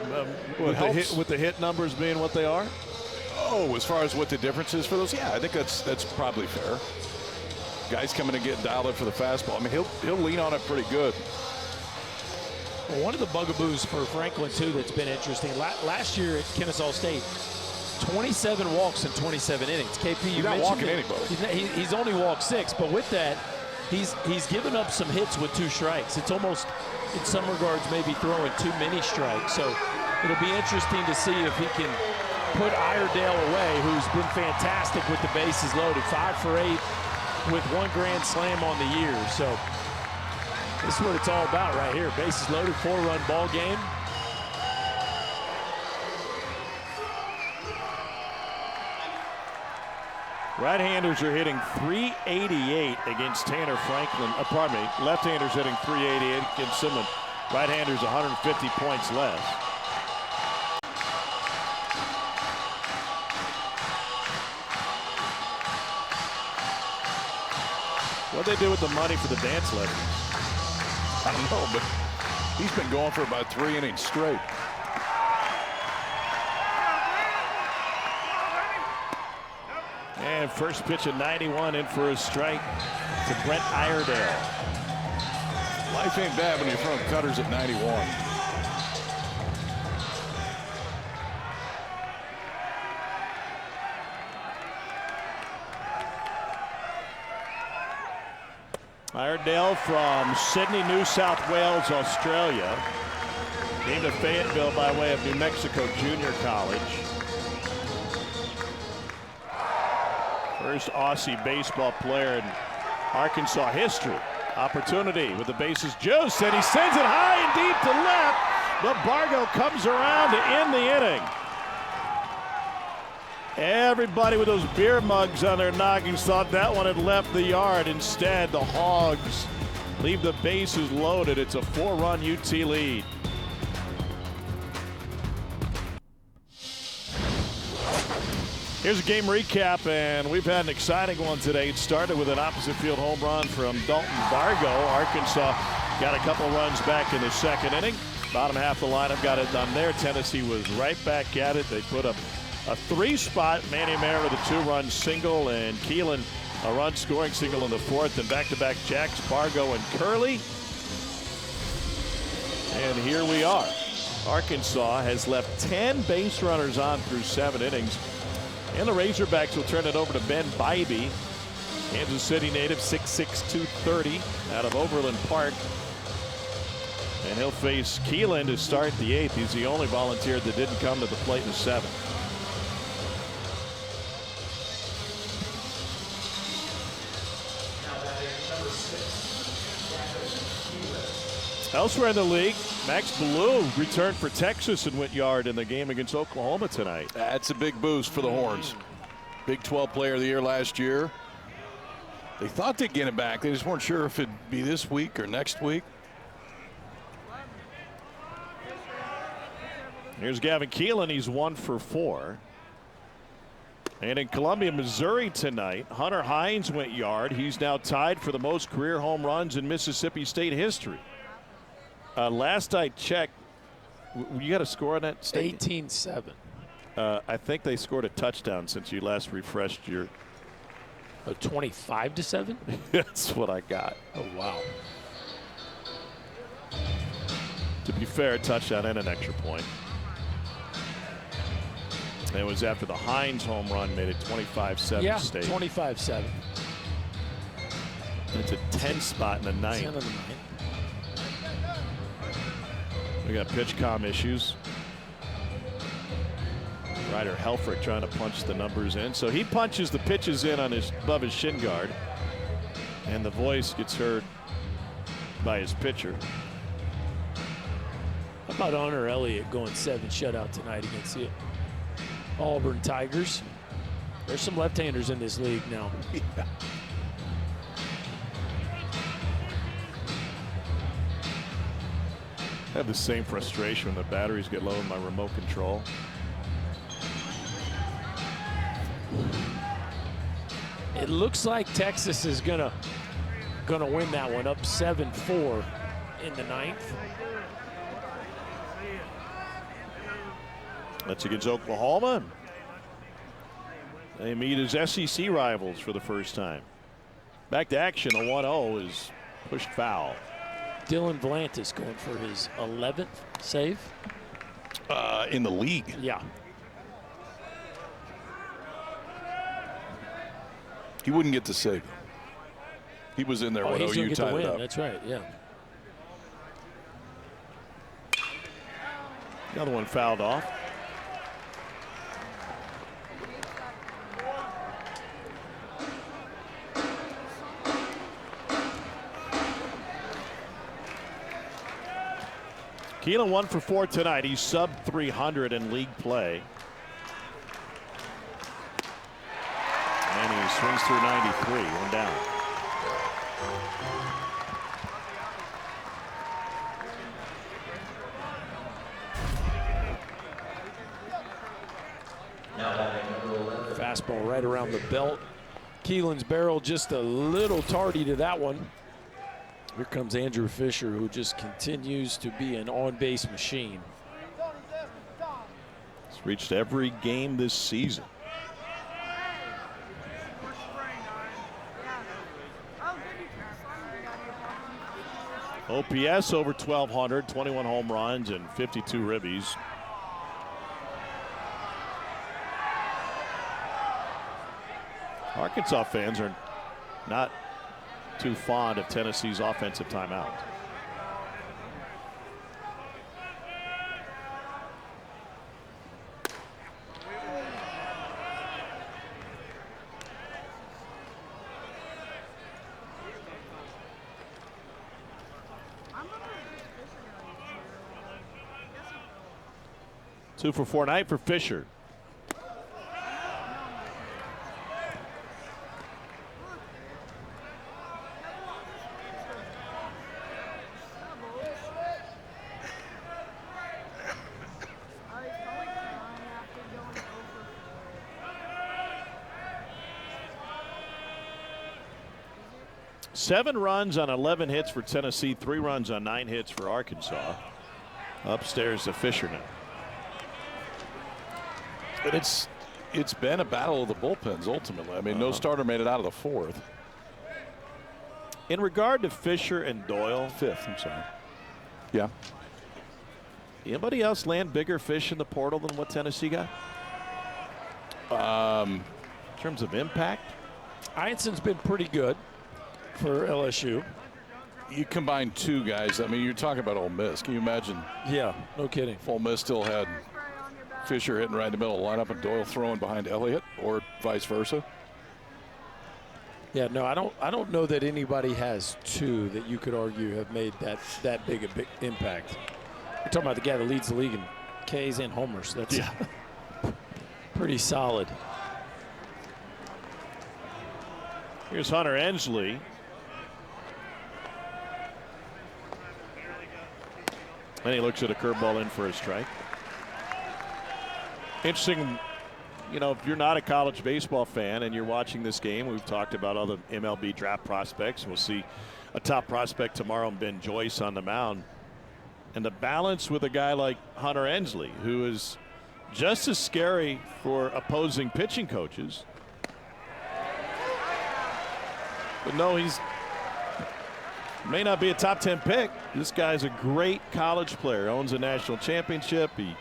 With the hit numbers being what they are? Oh, as far as what the difference is for those, yeah, I think that's probably fair. Guys coming and getting dialed in for the fastball. I mean, he'll lean on it pretty good. Well, one of the bugaboos for Franklin too that's been interesting. Last year at Kennesaw State, 27 walks in 27 innings. KP, he's not walking anybody. He's only walked 6, but with that, he's given up some hits with 2 strikes. It's almost, in some regards, maybe throwing too many strikes. So it'll be interesting to see if he can put Iredale away, who's been fantastic with the bases loaded. 5 for 8 with 1 grand slam on the year. So this is what it's all about right here. Bases loaded, 4-run ball game. Right-handers are hitting .388 against Tanner Franklin. Pardon me, left-handers hitting .388 against Simon. Right-handers 150 points less. What'd they do with the money for the dance lessons? I don't know, but he's been going for about 3 innings straight. And first pitch at 91 in for a strike to Brent Iredale. Life ain't bad when you're throwing cutters at 91. Iredale from Sydney, New South Wales, Australia. Came to Fayetteville by way of New Mexico Junior College. First Aussie baseball player in Arkansas history. Opportunity with the bases juiced, and he sends it high and deep to left, but Bargo comes around to end the inning. Everybody with those beer mugs on their noggins thought that one had left the yard. Instead, the Hogs leave the bases loaded. It's a 4-run UT lead. Here's a game recap, and we've had an exciting one today. It started with an opposite field home run from Dalton Bargo. Arkansas got a couple runs back in the second inning. Bottom half of the lineup got it done there. Tennessee was right back at it. They put up a 3-spot. Manny Mayer with a 2-run single, and Keelan a run scoring single in the 4th, and back-to-back jacks, Bargo and Curley. And here we are. Arkansas has left 10 base runners on through 7 innings. And the Razorbacks will turn it over to Ben Bybee, Kansas City native, 6'6", 230, out of Overland Park. And he'll face Keelan to start the 8th. He's the only volunteer that didn't come to the plate in the 7th. Elsewhere in the league, Max Blue returned for Texas and went yard in the game against Oklahoma tonight. That's a big boost for the Horns. Big 12 player of the year last year. They thought they'd get him back. They just weren't sure if it'd be this week or next week. Here's Gavin Keelan. He's 1 for 4. And in Columbia, Missouri tonight, Hunter Hines went yard. He's now tied for the most career home runs in Mississippi State history. Last I checked, you got a score on that state? 18-7. I think they scored a touchdown since you last refreshed your. 25-7? That's what I got. Oh, wow. To be fair, a touchdown and an extra point. And it was after the Hines home run made it 25-7 yeah, state. 25-7. It's a 10 spot in the 9th. 10 in the 9th. We got pitch comm issues. Ryder Helfrich trying to punch the numbers in. So he punches the pitches in on above his shin guard. And the voice gets heard by his pitcher. How about Honor Elliott going 7 shutout tonight against the Auburn Tigers? There's some left-handers in this league now. Yeah. I have the same frustration when the batteries get low in my remote control. It looks like Texas is gonna win that one, up 7-4 in the 9th. That's against Oklahoma. They meet as SEC rivals for the first time. Back to action. A 1-0 is pushed foul. Dylan Vlantis going for his 11th save. In the league. Yeah. He wouldn't get to save. He was in there when he's gonna OU get the tied it win. up. That's right, yeah. Another one fouled off. Keelan 1 for 4 tonight. He's sub 300 in league play. And he swings through 93, 1 down. Fastball right around the belt. Keelan's barrel just a little tardy to that one. Here comes Andrew Fisher, who just continues to be an on-base machine. He's reached every game this season. OPS over 1,200, 21 home runs and 52 ribbies. Arkansas fans are not too fond of Tennessee's offensive timeout. Two for 4 night for Fisher. 7 runs on 11 hits for Tennessee, 3 runs on 9 hits for Arkansas. Upstairs to Fisher now. But it's been a battle of the bullpens ultimately. I mean, no starter made it out of the 4th. In regard to Fisher and Doyle, 5th, I'm sorry. Yeah. Anybody else land bigger fish in the portal than what Tennessee got? In terms of impact? Einson's been pretty good for LSU. You combine 2 guys. I mean, you're talking about Ole Miss. Can you imagine? Yeah, no kidding. If Ole Miss still had Fisher hitting right in the middle of the lineup and Doyle throwing behind Elliott, or vice versa? Yeah, no, I don't know that anybody has 2 that you could argue have made that big impact. We're talking about the guy that leads the league in Ks and homers. That's pretty solid. Here's Hunter Ensley. And he looks at a curveball in for a strike. Interesting, you know, if you're not a college baseball fan and you're watching this game, we've talked about other MLB draft prospects. We'll see a top prospect tomorrow, Ben Joyce, on the mound. And the balance with a guy like Hunter Ensley, who is just as scary for opposing pitching coaches. But no, he's may not be a top 10 pick. This guy's a great college player, owns a national championship. He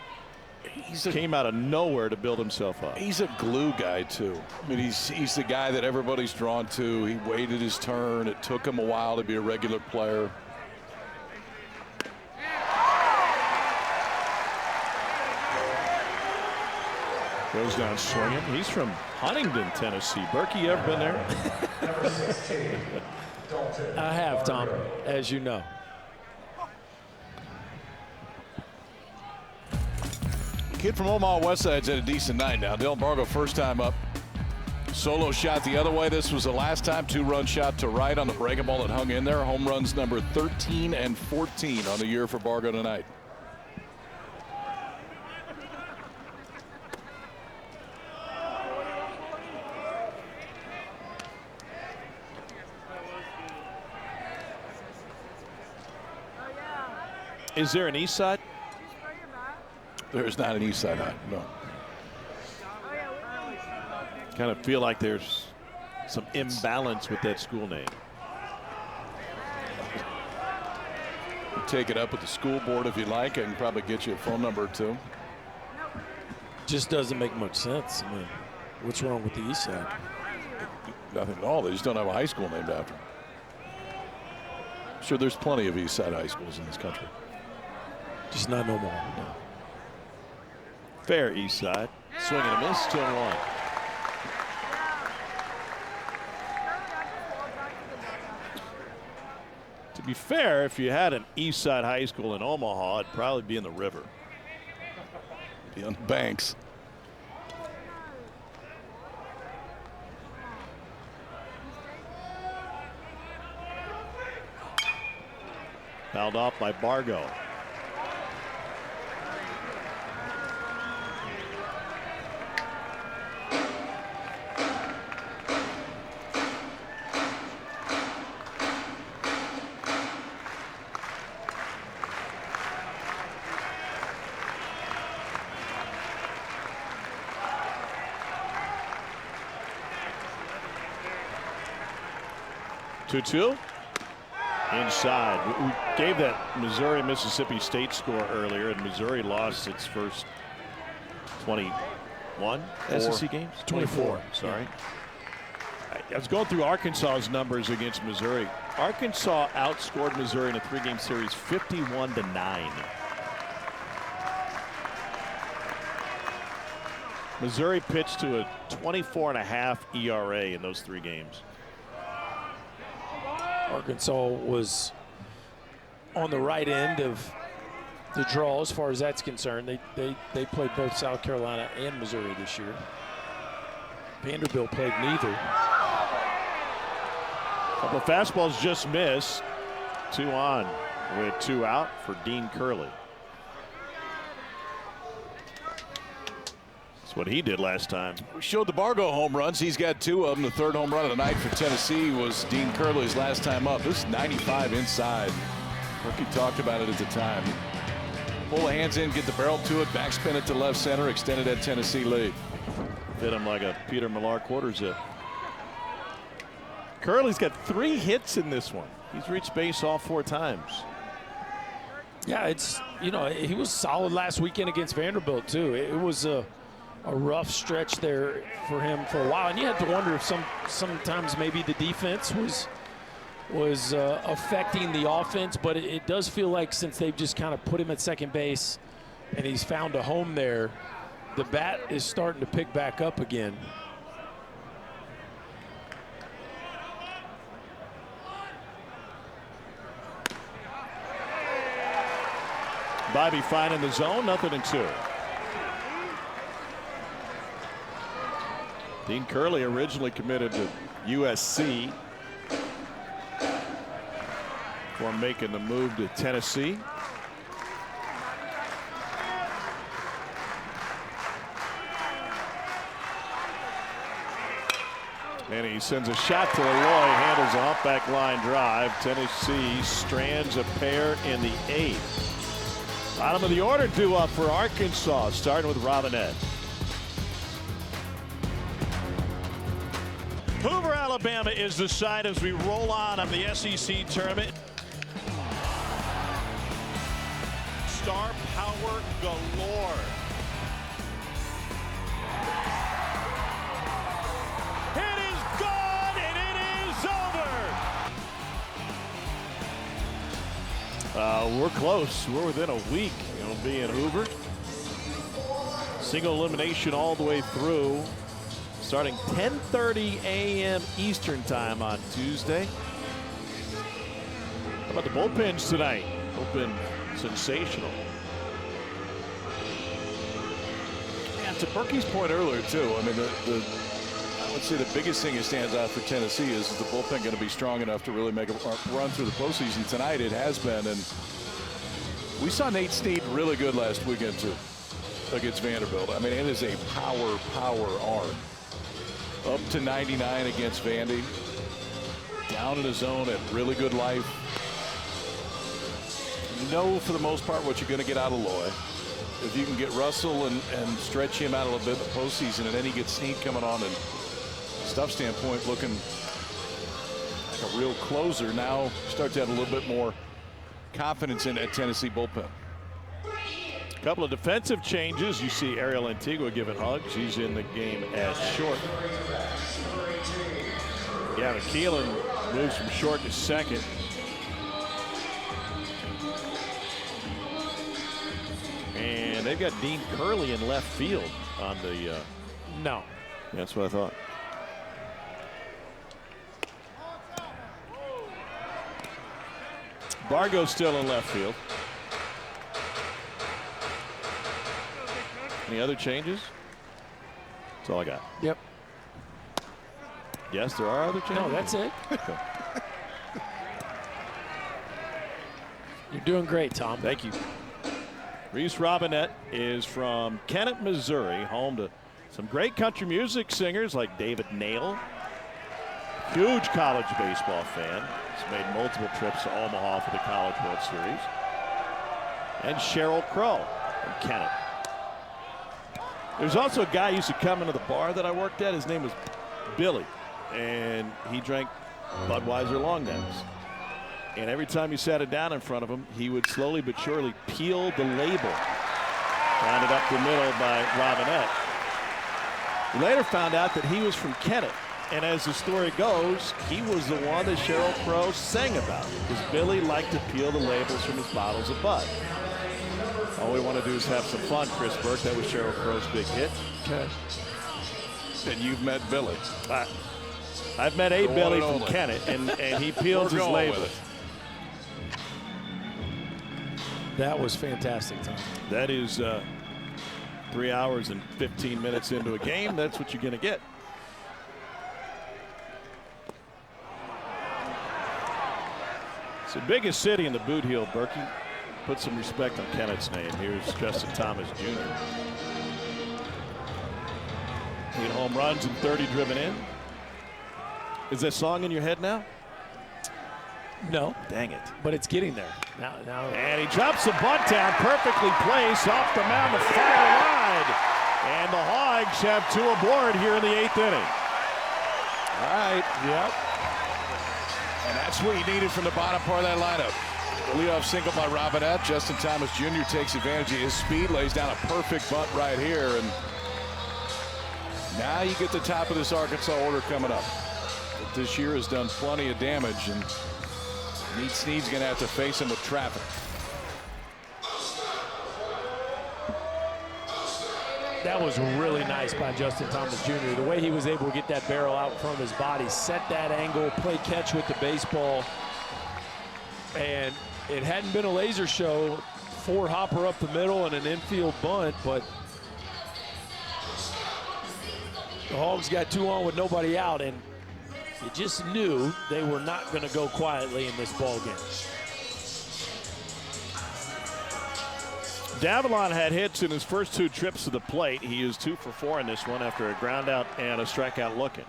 came out of nowhere to build himself up. He's a glue guy too. I mean, he's the guy that everybody's drawn to. He waited his turn. It took him a while to be a regular player. Goes down swinging. He's from Huntington, Tennessee. Berkey, you ever been there? I have, Tom, as you know. Kid from Omaha West Side's had a decent night now. Dylan Bargo, first time up. Solo shot the other way. This was the last time. 2-run shot to right on the breaking ball that hung in there. Home runs number 13 and 14 on the year for Bargo tonight. Is there an east side? There's not an east side high, no. Kind of feel like there's some imbalance with that school name. You take it up with the school board if you like. I can probably get you a phone number or 2. Just doesn't make much sense. I mean, what's wrong with the east side? Nothing at all. They just don't have a high school named after them. Sure, there's plenty of east side high schools in this country. Just not no more. No. Fair east side. Swing and a miss, 2-1. To be fair, if you had an east side high school in Omaha, it'd probably be in the river. Be on the banks. Fouled off by Bargo. Two. Inside. We gave that Missouri-Mississippi State score earlier, and Missouri lost its first 21 SEC games? 24. Sorry. I was going through Arkansas's numbers against Missouri. Arkansas outscored Missouri in a 3-game series 51-9. Missouri pitched to a 24.5 ERA in those 3 games. Arkansas was on the right end of the draw as far as that's concerned. They played both South Carolina and Missouri this year. Vanderbilt played neither. Couple of fastballs just missed. 2 on with 2 out for Dean Curley. That's what he did last time. We showed the Bargo home runs. He's got 2 of them. The third home run of the night for Tennessee was Dean Curley's last time up. This is 95 inside. Rookie talked about it at the time. Pull the hands in, get the barrel to it, backspin it to left center, extended that Tennessee lead. Fit him like a Peter Millar quarter zip. Curley's got 3 hits in this one. He's reached base all 4 times. Yeah, it's, you know, he was solid last weekend against Vanderbilt, too. It was a rough stretch there for him for a while. And you have to wonder if sometimes maybe the defense was affecting the offense. But it does feel like since they've just kind of put him at second base and he's found a home there, the bat is starting to pick back up again. Bobby fine in the zone, 0-2. Dean Curley originally committed to USC before making the move to Tennessee. And he sends a shot to Eloy, handles a humpback line drive. Tennessee strands a pair in the 8th. Bottom of the order due up for Arkansas, starting with Robinette. Hoover, Alabama is the side as we roll on of the SEC tournament. Star power galore. It is gone and it is over. We're close. We're within a week. It'll be in Hoover. Single elimination all the way through. Starting 10:30 a.m. Eastern time on Tuesday. How about the bullpens tonight? Bullpen sensational. And to Berkey's point earlier too, I mean, I would say the biggest thing that stands out for Tennessee is the bullpen going to be strong enough to really make a run through the postseason. Tonight it has been, and we saw Nate Snead really good last weekend too against Vanderbilt. I mean, it is a power arm. Up to 99 against Vandy. Down in the zone at really good life. You know for the most part what you're going to get out of Loy. If you can get Russell and stretch him out a little bit in the postseason, and then he gets Snead coming on, and stuff standpoint looking like a real closer. Now start to have a little bit more confidence in that Tennessee bullpen. Couple of defensive changes. You see Ariel Antigua giving hugs. He's in the game as short. Gavin Keelan moves from short to second. And they've got Dean Curley in left field on the. No. That's what I thought. Bargo's still in left field. Any other changes? That's all I got. Yep. Yes, there are other changes. No, that's it. Okay. You're doing great, Tom. Thank you. Reese Robinette is from Kennett, Missouri, home to some great country music singers like David Nail. Huge college baseball fan. He's made multiple trips to Omaha for the College World Series. And Sheryl Crow from Kennett. There's also a guy who used to come into the bar that I worked at. His name was Billy, and he drank Budweiser long necks. And every time you sat it down in front of him, he would slowly but surely peel the label. Rounded up the middle by Robinette. We later found out that he was from Kennett. And as the story goes, he was the one that Sheryl Crow sang about, because Billy liked to peel the labels from his bottles of Bud. All we want to do is have some fun, Chris Burke. That was Sheryl Crow's big hit. Okay. And you've met Billy. I've met a Billy from Kennett, and he peels his labels. That was fantastic, Tom. That is 3 hours and 15 minutes into a game. That's what you're going to get. It's the biggest city in the Boot Heel, Berkey. Put some respect on Kennett's name. Here's Justin Thomas Jr. 8 home runs and 30 driven in. Is that song in your head now? No. Dang it. But it's getting there. Now. And he drops the bunt down, perfectly placed off the mound to far wide. And the Hogs have 2 aboard here in the 8th inning. All right. Yep. And that's what you needed from the bottom part of that lineup. The leadoff single by Robinette. Justin Thomas Jr. takes advantage of his speed, lays down a perfect bunt right here. And now you get the top of this Arkansas order coming up. But this year has done plenty of damage, and Snead's going to have to face him with traffic. That was really nice by Justin Thomas Jr. The way he was able to get that barrel out from his body, set that angle, play catch with the baseball. And it hadn't been a laser show. 4 hopper up the middle and an infield bunt, but the Hogs got 2 on with nobody out, and you just knew they were not going to go quietly in this ball game. Davalon had hits in his first 2 trips to the plate. He used 2 for 4 in this one after a ground out and a strikeout looking.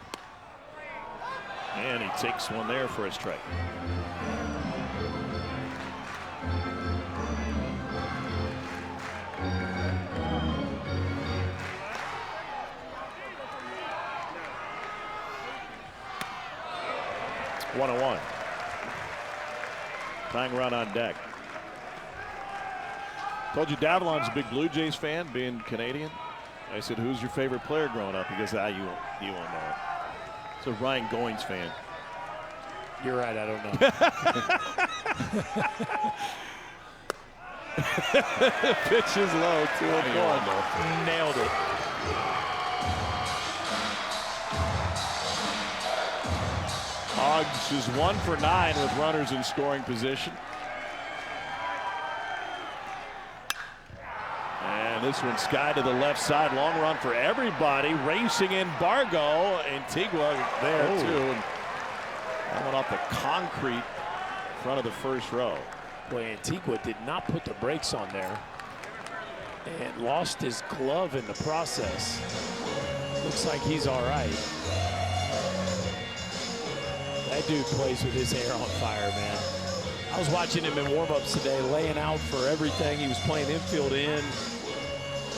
And he takes one there for a strike. One and 1. Tying run on deck. Told you Davalon's a big Blue Jays fan, being Canadian. I said, who's your favorite player growing up? He goes, you won't know it. So Ryan Goins fan. You're right, I don't know. Pitch is low, 2-1. Nailed it. Hogs is 1 for 9 with runners in scoring position. And this one sky to the left side. Long run for everybody. Racing in Bargo. Antigua there too. And that went off the concrete in front of the first row. Boy, Antigua did not put the brakes on there and lost his glove in the process. Looks like he's all right. That dude plays with his hair on fire, man. I was watching him in warm-ups today, laying out for everything. He was playing infield in.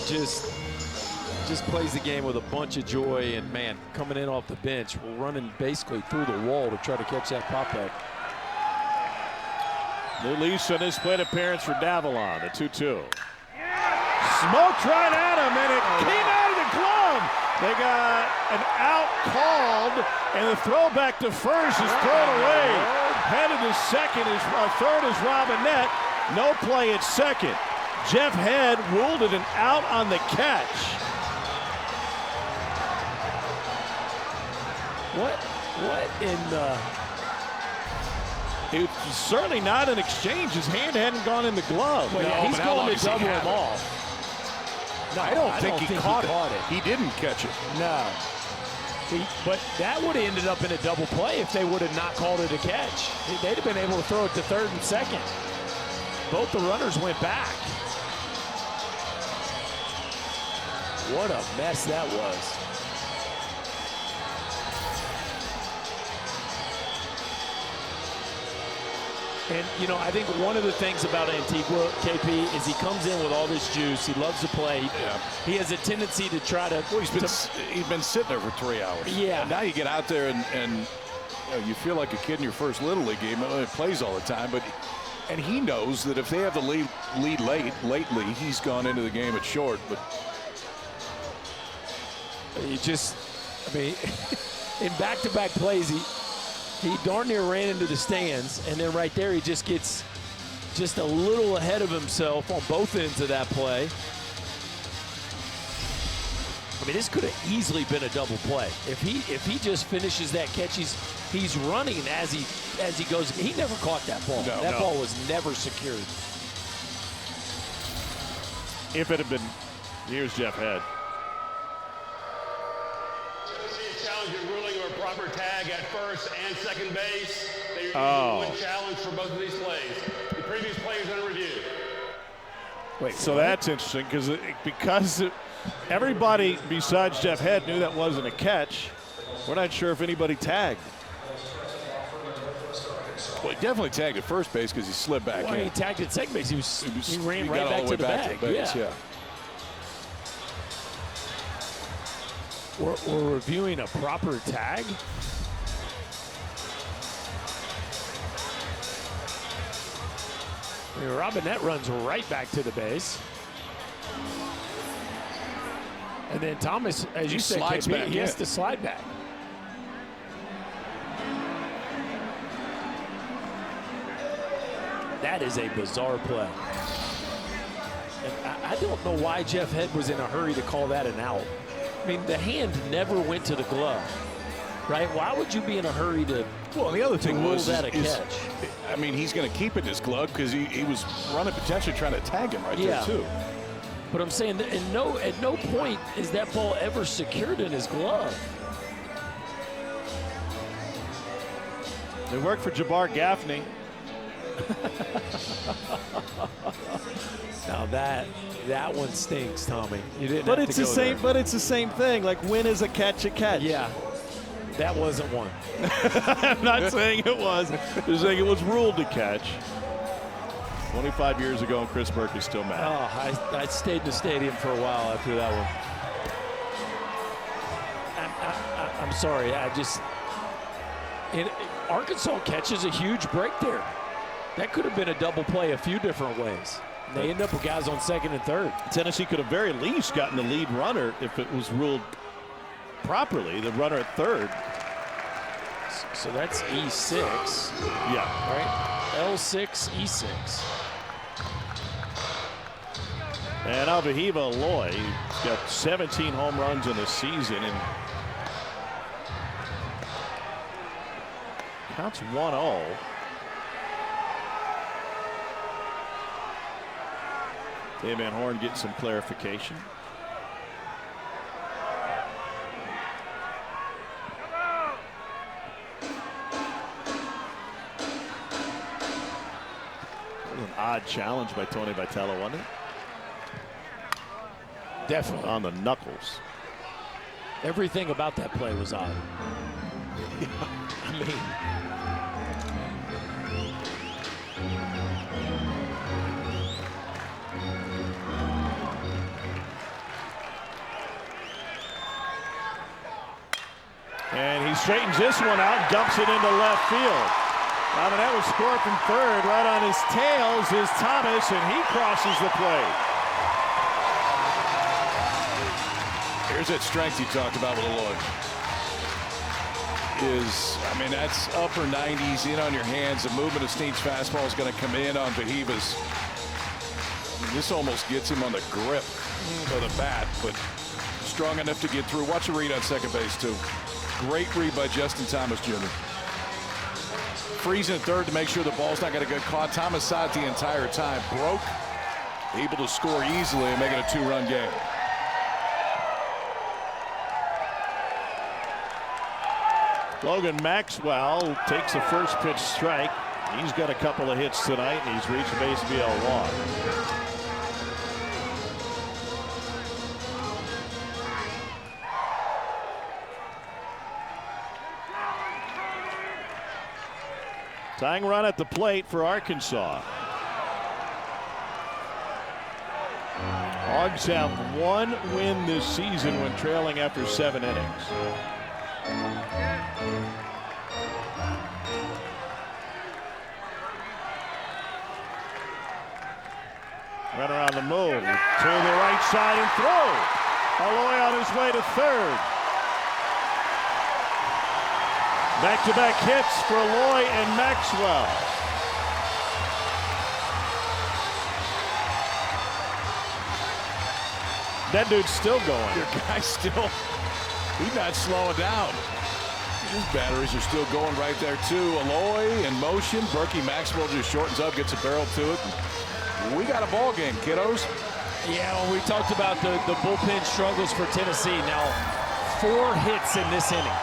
Just plays the game with a bunch of joy, and man, coming in off the bench, running basically through the wall to try to catch that pop-up. New lease on his plate appearance for Davalon, the 2-2. Smoked right at him, and it came out of the glove. They got an out called, and the throwback to first is thrown away. Headed to second, third is Robinette. No play at second. Jeff Head ruled it an out on the catch. What in the... It was certainly not an exchange. His hand hadn't gone in the glove. Well, yeah, he's going to double him off. No, I don't think he caught it. He didn't catch it. No. But that would have ended up in a double play if they would have not called it a catch. They'd have been able to throw it to third and second. Both the runners went back. What a mess that was. And, you know, I think one of the things about Antigua, KP, is he comes in with all this juice. He loves to play. Yeah. He has a tendency to try to... Well, he's been sitting there for 3 hours. Yeah. And now you get out there and you feel like a kid in your first Little League game. It plays all the time, and he knows that if they have the lead lately, he's gone into the game at short. But he just, I mean, in back-to-back plays, he darn near ran into the stands, and then right there he just gets just a little ahead of himself on both ends of that play. I mean, this could have easily been a double play. If he just finishes that catch, he's running as he goes. He never caught that ball. No, that ball was never secured. If it had been, here's Jeff Head. Challenger ruling or proper tag at first and second base. They used one challenge for both of these plays. The previous play is under review. Wait, so that's interesting because Everybody besides Jeff Head knew that wasn't a catch. We're not sure if anybody tagged. Well, he definitely tagged at first base because he slid back in. He tagged at second base. He ran right back to the bag. Yeah. We're reviewing a proper tag. Robinette runs right back to the base. And then Thomas, as you said, KP, he has to slide back. That is a bizarre play. And I don't know why Jeff Head was in a hurry to call that an out. I mean, the hand never went to the glove, right? Why would you be in a hurry to Well, the other thing was that a catch? I mean, he's going to keep it in his glove because he was running potentially trying to tag him right there, too. But I'm saying that at no point is that ball ever secured in his glove. It worked for Jabbar Gaffney. Now that one stinks, Tommy. You didn't. But have it's to the go same. there. But it's the same thing. Like, when is a catch a catch? Yeah, that wasn't one. I'm not saying it was. I'm saying it was ruled a catch. 25 years ago, and Chris Burke is still mad. Oh, I stayed in the stadium for a while after that one. I'm sorry. Arkansas catches a huge break there. That could have been a double play a few different ways. They end up with guys on second and third. Tennessee could have very least gotten the lead runner if it was ruled properly, the runner at third. So that's E6. Yeah. Right? L6, E6. And Alvahiva Aloy, he's got 17 home runs in the season and counts 1-0. Dave Van Horn getting some clarification. That was an odd challenge by Tony Vitello, wasn't it? Definitely. On the knuckles. Everything about that play was odd. I mean, and he straightens this one out and dumps it into left field. That was scored from third. Right on his tails is Thomas, and he crosses the plate. Here's that strength you talked about with Aloy. I mean, that's upper 90s in on your hands. The movement of Snead's fastball is going to come in on Vahiva's. I mean, this almost gets him on the grip of the bat, but strong enough to get through. Watch a read on second base, too. Great read by Justin Thomas, Jr. Freezing at third to make sure the ball's not going to get caught. Thomas saw it the entire time. Broke, able to score easily and make it a two-run game. Logan Maxwell takes a first pitch strike. He's got a couple of hits tonight, and he's reached base via a walk. Tying run at the plate for Arkansas. Hogs have one win this season when trailing after 7 innings. Runner on the move to the right side and throw. Aloy on his way to third. Back-to-back hits for Aloy and Maxwell. That dude's still going. Your guy's still, he's not slowing down. His batteries are still going right there, too. Aloy in motion. Berkey Maxwell just shortens up, gets a barrel to it. We got a ball game, kiddos. Yeah, well, we talked about the bullpen struggles for Tennessee. Now, 4 hits in this inning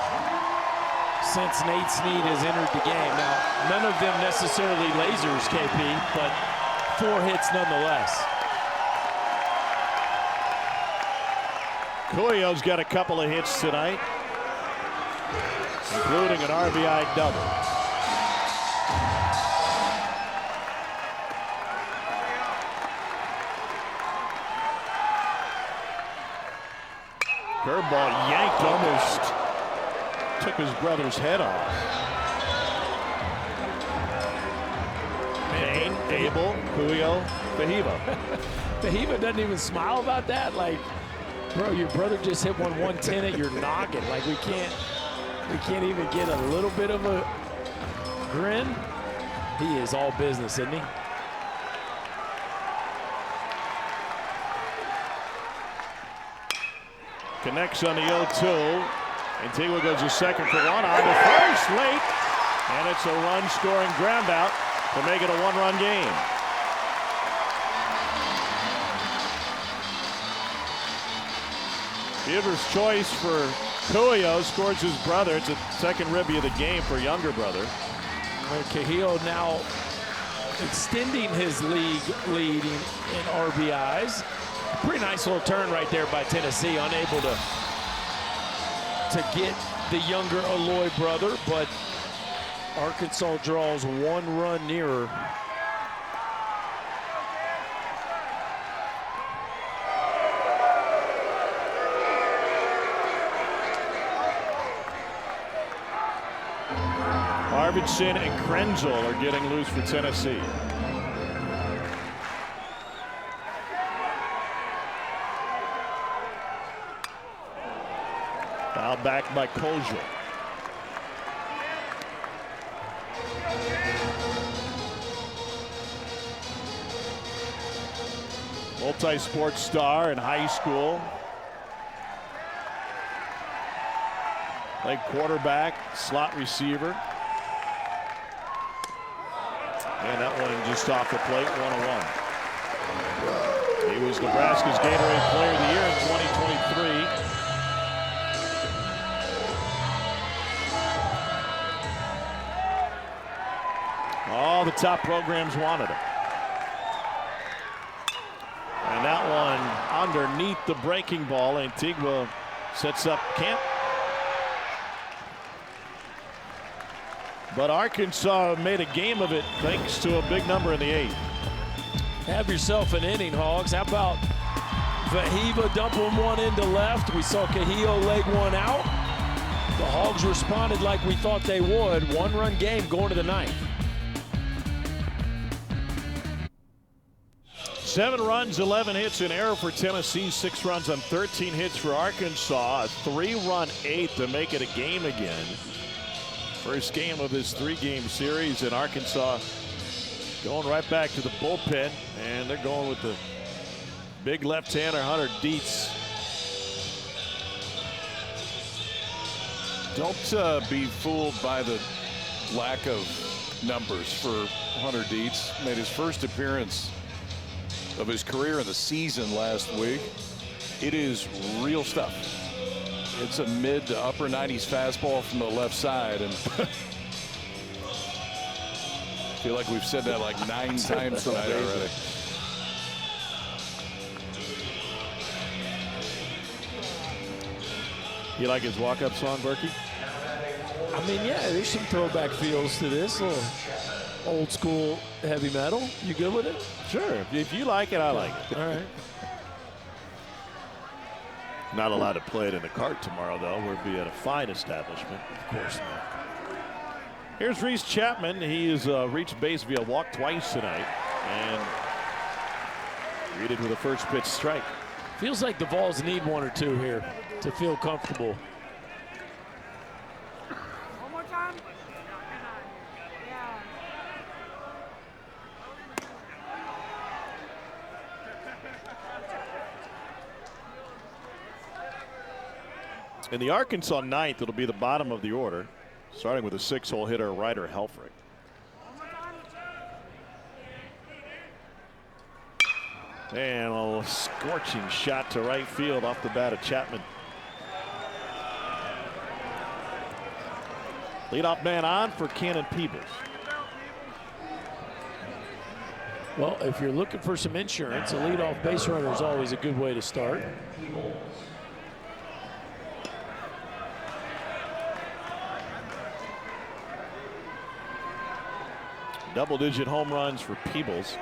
since Nate Snead has entered the game. Now, none of them necessarily lasers, KP, but 4 hits nonetheless. Cuellar's got a couple of hits tonight, including an RBI double. Curveball yanked, almost took his brother's head off. Kane, Abel, Julio, Fayetteville. Fayetteville doesn't even smile about that. Like, bro, your brother just hit 110 at your noggin. Like, we can't even get a little bit of a grin. He is all business, isn't he? Connects on the 0-2. Antigua goes to second for one. On to first late. And it's a run-scoring ground out to make it a one-run game. Giver's choice for Cuellar, scores his brother. It's a second ribby of the game for younger brother. Cahill now extending his lead in RBIs. Pretty nice little turn right there by Tennessee, unable to get the younger Aloy brother, but Arkansas draws one run nearer. Arvidsson and Krenzel are getting loose for Tennessee. Foul back by Kozel. Multi-sport star in high school. Played quarterback, slot receiver. And that one just off the plate, 1-1. He was Nebraska's Gatorade Player of the Year in 2023. All the top programs wanted him. And that one underneath the breaking ball. Antigua sets up camp. But Arkansas made a game of it thanks to a big number in the 8th. Have yourself an inning, Hogs. How about Fayetteville dumping one into left? We saw Cahill leg one out. The Hogs responded like we thought they would. One-run game going to the 9th. 7 runs, 11 hits, an error for Tennessee. 6 runs on 13 hits for Arkansas. A 3-run 8th to make it a game again. First game of this 3-game series, and Arkansas going right back to the bullpen, and they're going with the big left-hander Hunter Dietz. Don't be fooled by the lack of numbers for Hunter Dietz. Made his first appearance of his career in the season last week. It is real stuff. It's a mid to upper 90s fastball from the left side, and I feel like we've said that like 9 times tonight already. You like his walk-up song, Berkey? I mean, yeah, there's some throwback feels to this. A little old school heavy metal. You good with it? Sure. If you like it, I like it. All right. Not allowed to play it in the cart tomorrow, though. We'll be at a fine establishment. Of course not. Here's Reese Chapman. He has reached base via walk twice tonight and greeted with a first pitch strike. Feels like the Vols need 1 or 2 here to feel comfortable. One more time. Yeah. In the Arkansas 9th, it'll be the bottom of the order, starting with a 6-hole hitter, Ryder Helfrich. And a scorching shot to right field off the bat of Chapman. Leadoff man on for Cannon Peebles. Well, if you're looking for some insurance, a leadoff base runner is always a good way to start. Double-digit home runs for Peebles.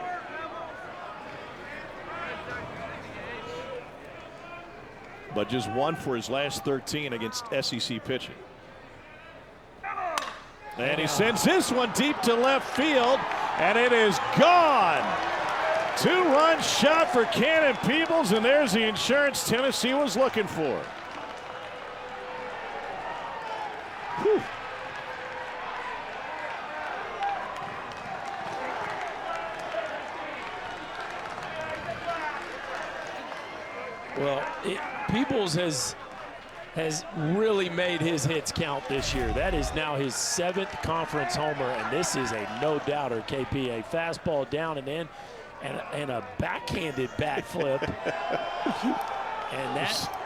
But just 1 for his last 13 against SEC pitching. And he sends this one deep to left field, and it is gone. 2-run shot for Cannon Peebles, and there's the insurance Tennessee was looking for. Whew. Well, Peebles has really made his hits count this year. That is now his 7th conference homer, and this is a no-doubter, KP. A fastball down and in, and a backhanded bat flip. And that.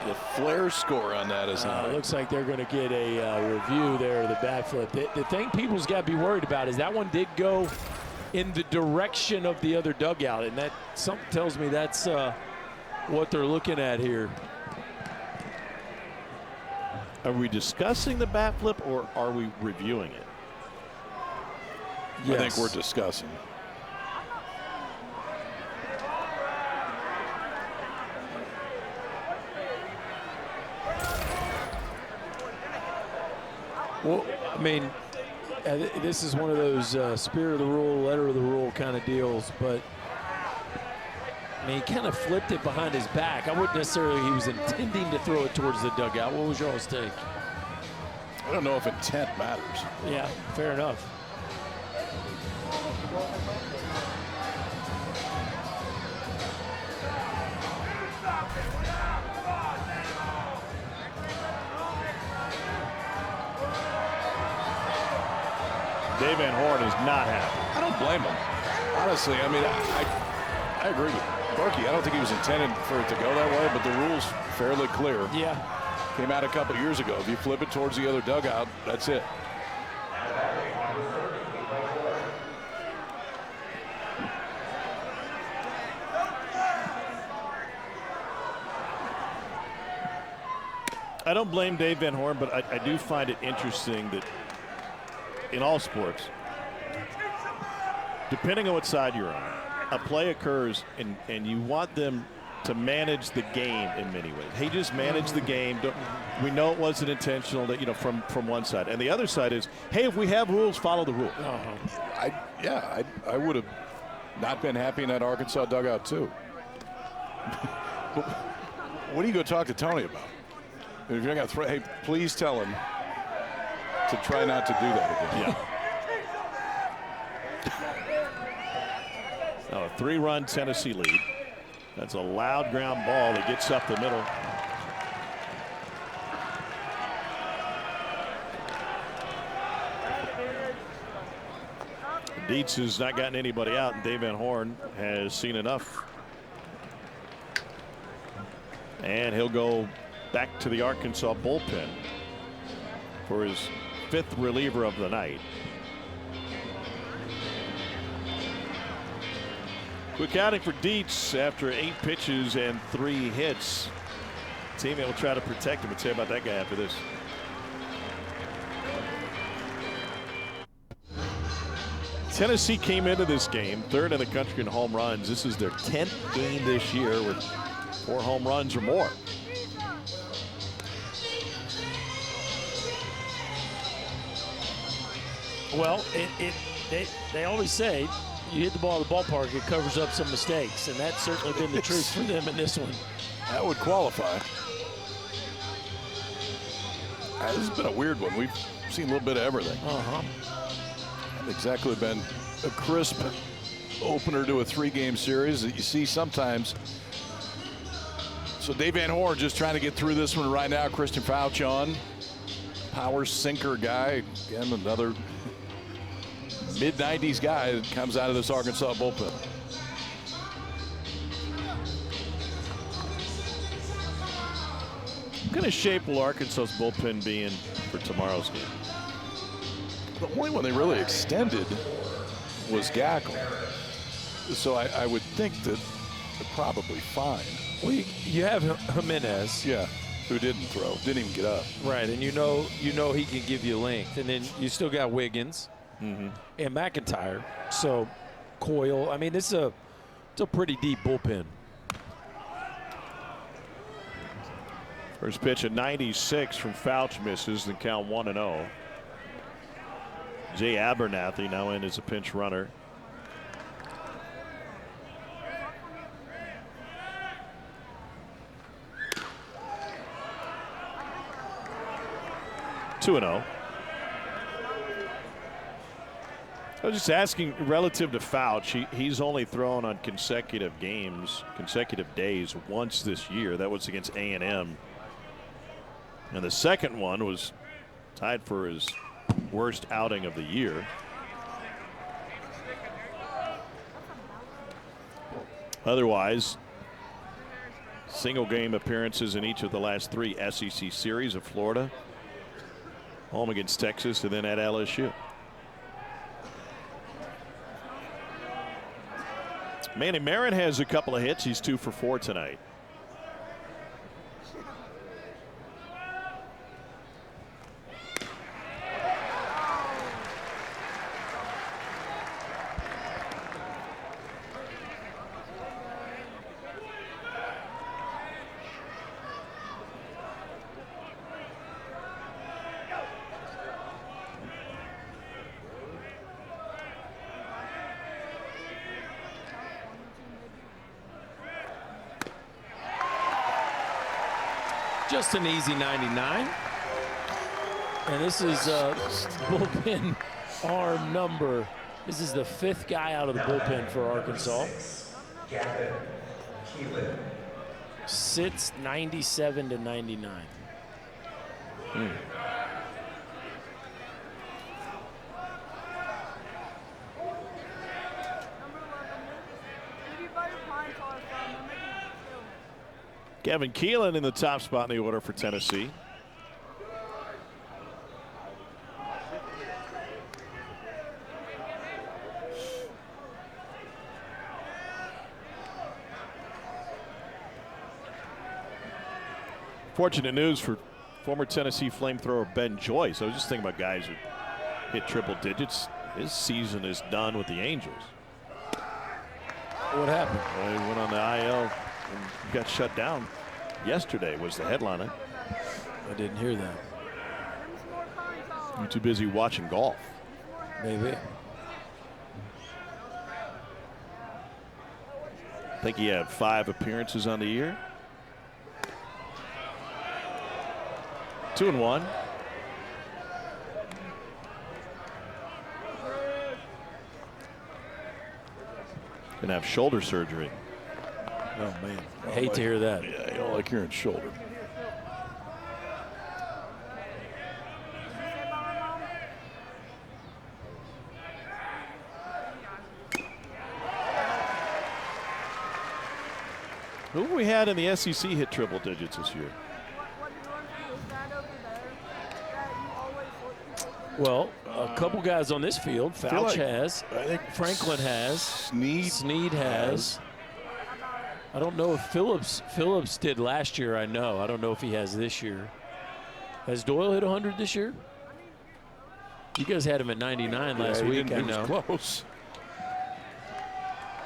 The flare score on that is high. Looks like they're going to get a review there of the bat flip. The thing Peebles got to be worried about is that one did go in the direction of the other dugout, and that something tells me that's what they're looking at here. Are we discussing the bat flip, or are we reviewing it? Yes. I think we're discussing. Well, I mean, this is one of those spirit of the rule, letter of the rule kind of deals, but I mean, he kind of flipped it behind his back. I wouldn't necessarily, he was intending to throw it towards the dugout. What was y'all's take? I don't know if intent matters. Yeah, fair enough. Dave Van Horn is not happy. I don't blame him. Honestly, I mean, I agree with Berkey. I don't think he was intended for it to go that way, but the rule's fairly clear. Yeah. Came out a couple years ago. If you flip it towards the other dugout, that's it. I don't blame Dave Van Horn, but I do find it interesting that in all sports, depending on what side you're on, a play occurs and you want them to manage the game in many ways. He just managed the game. We know it wasn't intentional, that, you know, from one side. And the other side is, hey, if we have rules, follow the rule. I would have not been happy in that Arkansas dugout too. What are you going to talk to Tony about? If you're going to throw, hey, please tell him to try not to do that again. Yeah. A 3-run Tennessee lead. That's a loud ground ball that gets up the middle. Dietz has not gotten anybody out, and Dave Van Horn has seen enough. And he'll go back to the Arkansas bullpen for his 5th reliever of the night. Quick outing for Dietz after 8 pitches and 3 hits. Teammate will try to protect him. We'll tell you about that guy after this. Tennessee came into this game 3rd in the country in home runs. This is their 10th game this year with 4 home runs or more. Well, they always say you hit the ball at the ballpark, it covers up some mistakes, and that's certainly been the truth for them in this one. That would qualify. This has been a weird one. We've seen a little bit of everything. Hasn't exactly been a crisp opener to a 3-game series that you see sometimes. So Dave Van Horn just trying to get through this one right now. Christian Fauch on. Power sinker guy. Again, another mid-90s guy that comes out of this Arkansas bullpen. What kind of shape will Arkansas's bullpen be in for tomorrow's game? The only one they really extended was Gackle. So I would think that they're probably fine. Well, you have Jimenez. Yeah, who didn't throw, didn't even get up. Right, and you know he can give you length. And then you still got Wiggins. and McIntyre. So Coyle, I mean, it's a pretty deep bullpen. First pitch at 96 from Fouch misses, then count 1-0. Jay Abernathy now in as a pinch runner. Two and 0. I was just asking relative to Fouch. He's only thrown on consecutive days once this year. That was against A&M. And the second one was tied for his worst outing of the year. Otherwise, single game appearances in each of the last 3 SEC series of Florida. Home against Texas and then at LSU. Manny Marin has a couple of hits. He's 2 for 4 tonight. Just an easy 99. And this is bullpen arm number. This is the 5th guy out of the bullpen for Arkansas. Sits 97 to 99. Kevin Keelan in the top spot in the order for Tennessee. Fortunate news for former Tennessee flamethrower Ben Joyce. I was just thinking about guys who hit triple digits. His season is done with the Angels. What happened? Well, he went on the IL and got shut down. Yesterday was the headliner. I didn't hear that. You're too busy watching golf. Maybe. I think he had 5 appearances on the year. 2-1. Gonna have shoulder surgery. Oh man, I hate to hear that. Yeah, you don't like hearing shoulder. Who have we had in the SEC hit triple digits this year? Well, a couple guys on this field. Fouch has. I think Franklin has. Snead has. I don't know if Phillips did last year. I don't know if he has this year. Has Doyle hit 100 this year? You guys had him at 99 last week. I know. Close.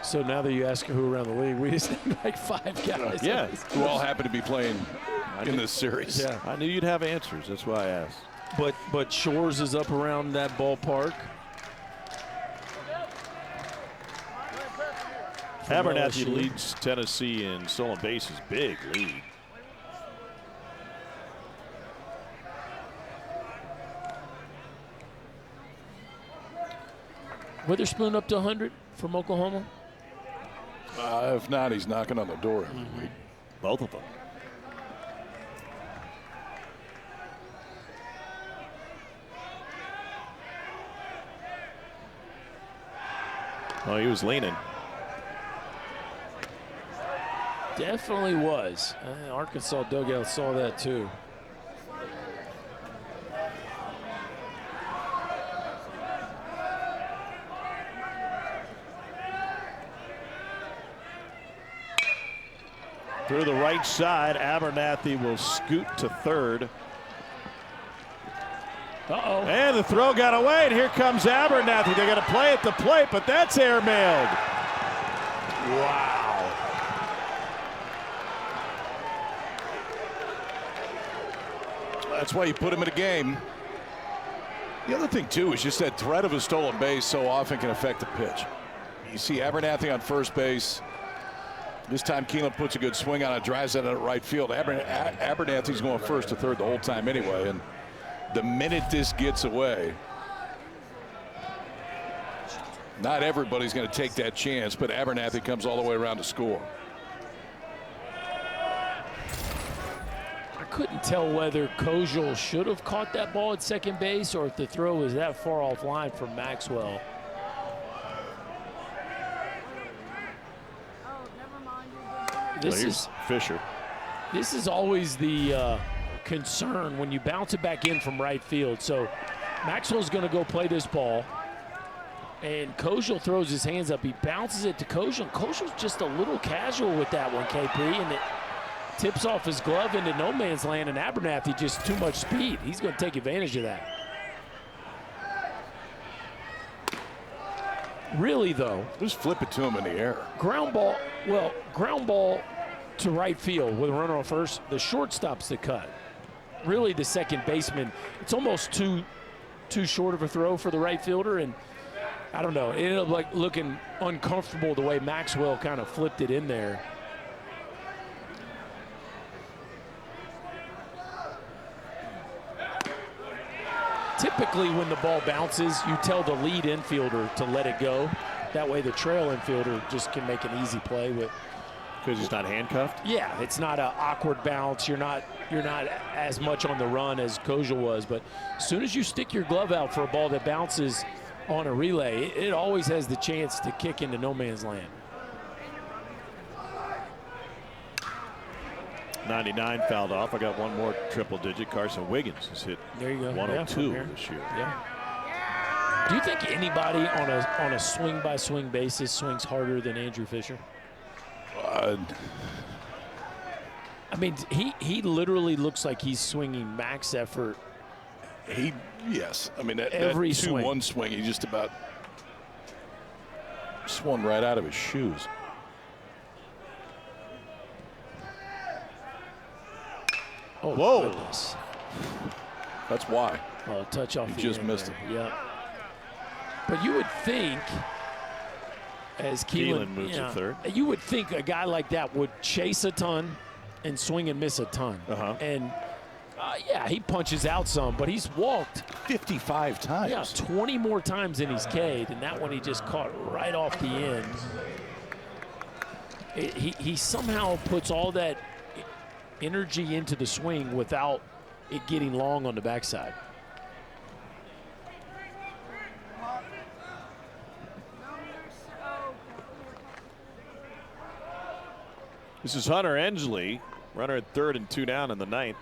So now that you ask who around the league, we just have like 5 guys. Yeah, who all happen to be playing in this series. Yeah, I knew you'd have answers. That's why I asked. But Shores is up around that ballpark. Abernathy leads Tennessee in stolen bases. Big lead. Witherspoon up to 100 from Oklahoma. If not, he's knocking on the door every week. Both of them. Oh, he was leaning. Definitely was. Arkansas dugout saw that too. Through the right side, Abernathy will scoot to third. Uh-oh. And the throw got away, and here comes Abernathy. They're going to play at the plate, but that's airmailed. Wow. That's why you put him in a game. The other thing, too, is just that threat of a stolen base so often can affect the pitch. You see Abernathy on first base. This time Keelan puts a good swing on it, drives it at right field. Abernathy's going first to third the whole time anyway, and the minute this gets away, not everybody's going to take that chance, but Abernathy comes all the way around to score. I couldn't tell whether Kojal should have caught that ball at second base or if the throw was that far offline from Maxwell. This is Fisher. This is always the concern when you bounce it back in from right field. So Maxwell's going to go play this ball, and Kojal throws his hands up. He bounces it to Kojal. Kojal's just a little casual with that one, KP, and it tips off his glove into no man's land, and Abernathy just too much speed. He's going to take advantage of that. Really, though, just flip it to him in the air. Ground ball to right field with a runner on first. The shortstop's the cut. Really, the second baseman, it's almost too short of a throw for the right fielder, and I don't know. It ended up like looking uncomfortable the way Maxwell kind of flipped it in there. Typically, when the ball bounces, you tell the lead infielder to let it go. That way, the trail infielder just can make an easy play with. Because he's not handcuffed? Yeah, it's not an awkward bounce. You're not as much on the run as Kojal was. But as soon as you stick your glove out for a ball that bounces on a relay, it always has the chance to kick into no man's land. 99 fouled off. I got one more triple digit. Carson Wiggins has hit there you go. 102 this year. Yeah. Do you think anybody on a swing by swing basis swings harder than Andrew Fisher? I mean, he literally looks like he's swinging max effort. Yes. I mean, every that 2-1 swing, he just about swung right out of his shoes. Oh, whoa. Goodness. That's why. Oh, touch off. He just missed it. Yeah. But you would think, as Keelan moves to third, you would think a guy like that would chase a ton and swing and miss a ton. And yeah, he punches out some, but he's walked 55 times. Yeah, 20 more times than he's K'd, and that one he just caught right off the end. He somehow puts all that energy into the swing without it getting long on the backside. This is Hunter Ensley, runner at third and 2 down in the ninth.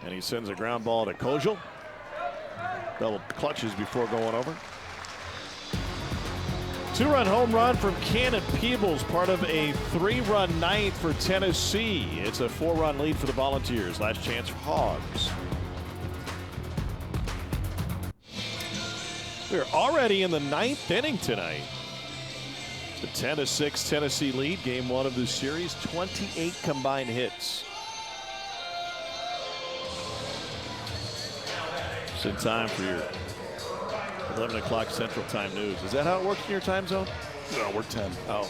And he sends a ground ball to Kojal. Double clutches before going over. 2-run home run from Cannon Peebles, part of a 3-run ninth for Tennessee. It's a 4-run lead for the Volunteers. Last chance for Hogs. We're already in the 9th inning tonight. The 10-6 Tennessee lead, game 1 of this series, 28 combined hits. It's in time for your 11 o'clock Central Time news. Is that how it works in your time zone? No, we're 10. Oh.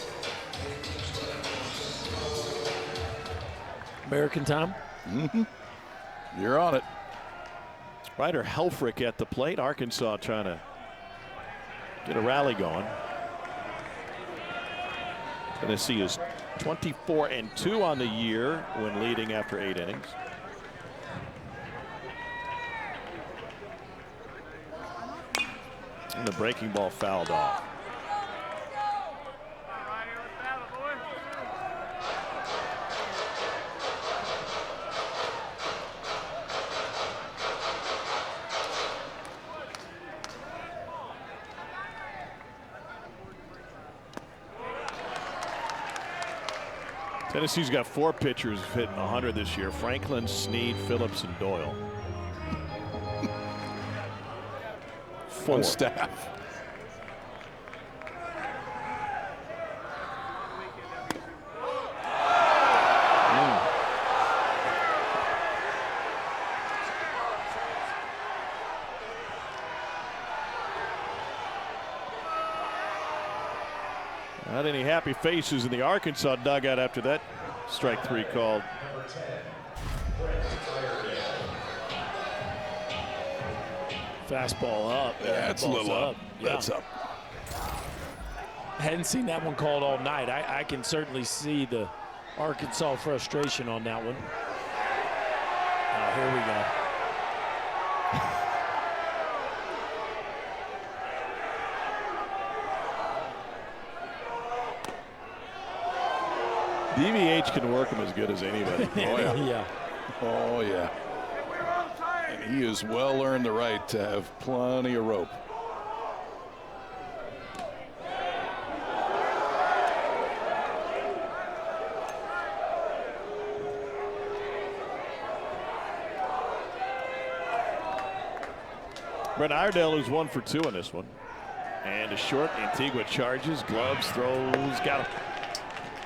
American time? Mm-hmm. You're on it. Ryder Helfrich at the plate. Arkansas trying to get a rally going. Tennessee is 24-2 on the year when leading after 8 innings. And the breaking ball fouled off. Tennessee's got 4 pitchers hitting 100 this year: Franklin, Snead, Phillips, and Doyle. 4. On staff. Not any happy faces in the Arkansas dugout after that strike 3 called. Fastball up. That's a little up. Yeah. That's up. Hadn't seen that one called all night. I can certainly see the Arkansas frustration on that one. Here we go. DVH can work him as good as anybody. Oh, yeah. Yeah. Oh, yeah. And he has well earned the right to have plenty of rope. Brent Iredale is 1 for 2 on this one. And a short. Antigua charges, gloves, throws, got him.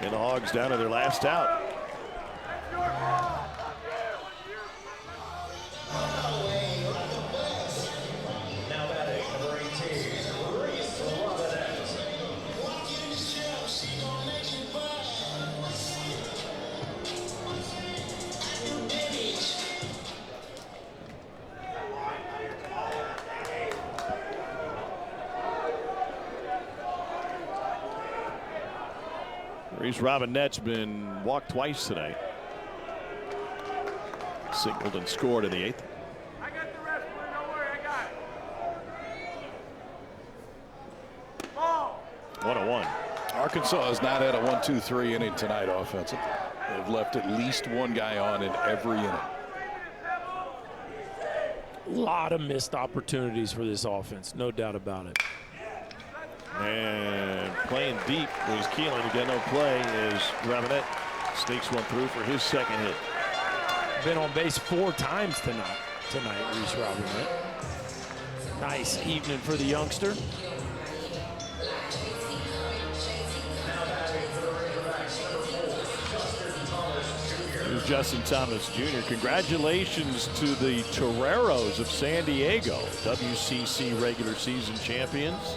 And the Hogs down to their last out. Reese Robinette's been walked twice tonight. Signaled and scored in the 8th. I got the rest, boy. Don't worry, I got it. Ball. 1-1. Arkansas has not had a 1-2-3 inning tonight offensive. They've left at least one guy on in every inning. A lot of missed opportunities for this offense, no doubt about it. And playing deep was Keelan to get no play as Robinette sneaks one through for his second hit. Been on base 4 times tonight, Reese Robinette. Nice evening for the youngster. Here's Justin Thomas Jr. Congratulations to the Toreros of San Diego, WCC regular season champions.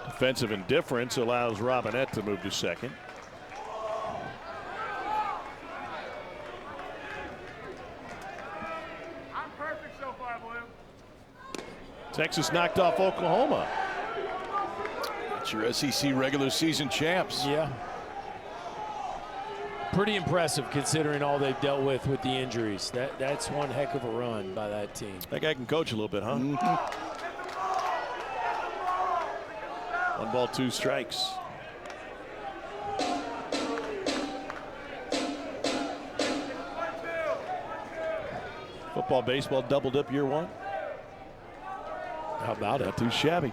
Defensive indifference allows Robinette to move to second. I'm perfect so far, boy. Texas knocked off Oklahoma. It's your SEC regular season champs. Yeah. Pretty impressive considering all they've dealt with the injuries. That's one heck of a run by that team. That guy can coach a little bit, huh? Mm-hmm. 1 ball, 2 strikes. Football, baseball doubled up year 1. How about it? Not too shabby.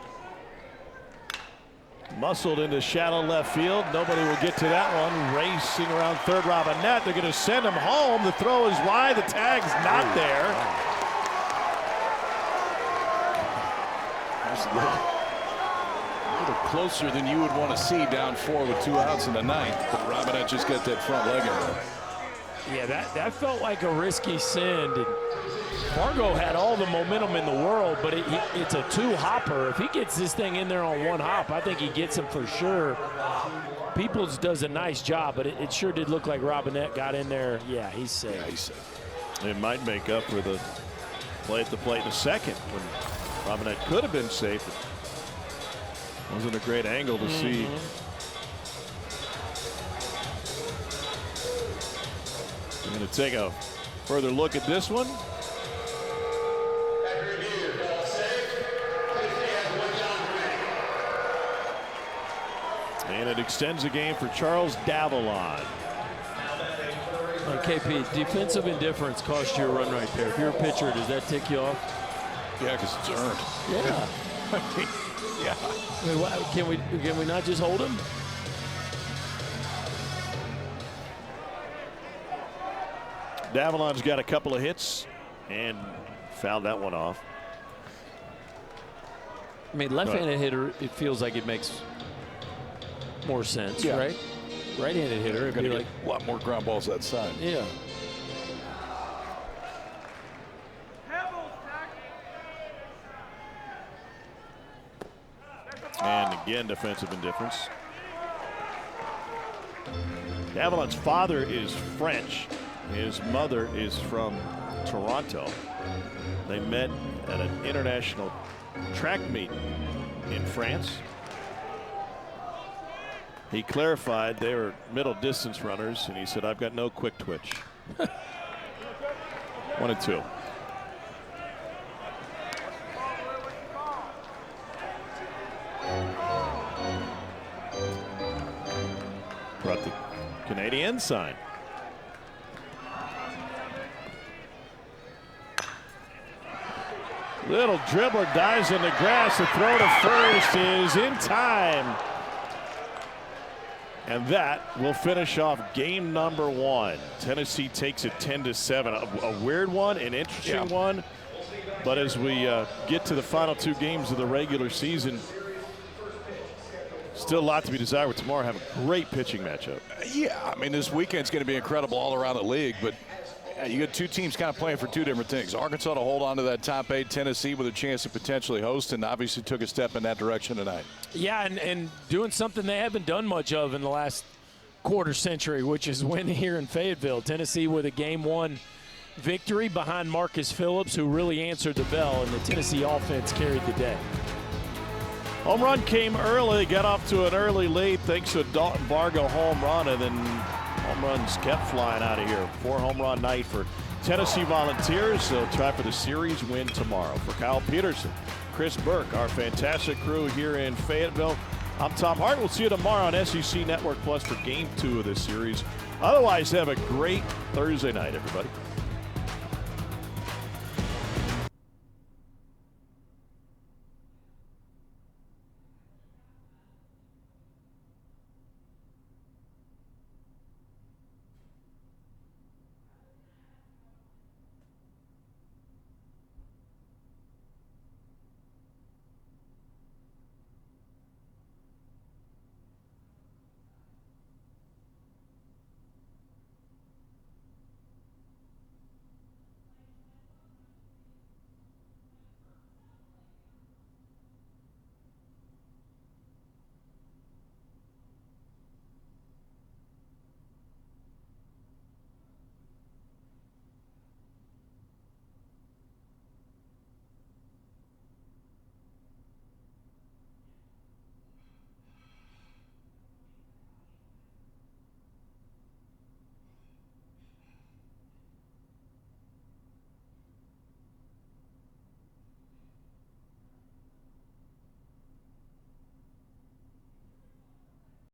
Muscled into shallow left field. Nobody will get to that one. Racing around third, Robinette. They're going to send him home. The throw is wide. The tag's not there. A little closer than you would want to see down 4 with 2 outs in the 9th. But Robinette just got that front leg in there. Yeah, that felt like a risky send. And Fargo had all the momentum in the world, but it's a 2-hopper. If he gets this thing in there on 1 hop, I think he gets him for sure. Peoples does a nice job, but it sure did look like Robinette got in there. Yeah, he's safe. Yeah, he's safe. It might make up for the play at the plate in a second when Robinette could have been safe. It wasn't a great angle to see. We're going to take a further look at this one. And it extends the game for Charles Davalon. KP, defensive indifference cost you a run right there. If you're a pitcher, does that tick you off? Yeah, because it's earned. Yeah. Yeah. I mean, can we not just hold him? Davalon's got a couple of hits and fouled that one off. I mean, left-handed hitter, it feels like it makes more sense, right? Right-handed hitter, it'd be like a lot more ground balls that side. Yeah. And again, defensive indifference. Davalon's father is French. His mother is from Toronto. They met at an international track meet in France. He clarified they were middle distance runners, and he said, I've got no quick twitch. 1-2. Brought the Canadian sign. Little dribbler dives in the grass. The throw to first is in time. And that will finish off game number 1. Tennessee takes it 10-7. A weird one, an interesting one. But as we get to the final 2 games of the regular season, still a lot to be desired with tomorrow. Have a great pitching matchup. Yeah, I mean, this weekend's going to be incredible all around the league, but you got 2 teams kind of playing for 2 different things. Arkansas to hold on to that top 8, Tennessee with a chance to potentially host, and obviously took a step in that direction tonight. Yeah, and doing something they haven't done much of in the last quarter century, which is win here in Fayetteville. Tennessee with a game 1 victory behind Marcus Phillips, who really answered the bell, and the Tennessee offense carried the day. Home run came early, got off to an early lead thanks to a Dalton Bargo home run, and then home runs kept flying out of here. 4 home run night for Tennessee Volunteers. They'll try for the series win tomorrow. For Kyle Peterson, Chris Burke, our fantastic crew here in Fayetteville, I'm Tom Hart. We'll see you tomorrow on SEC Network Plus for game 2 of this series. Otherwise, have a great Thursday night, everybody.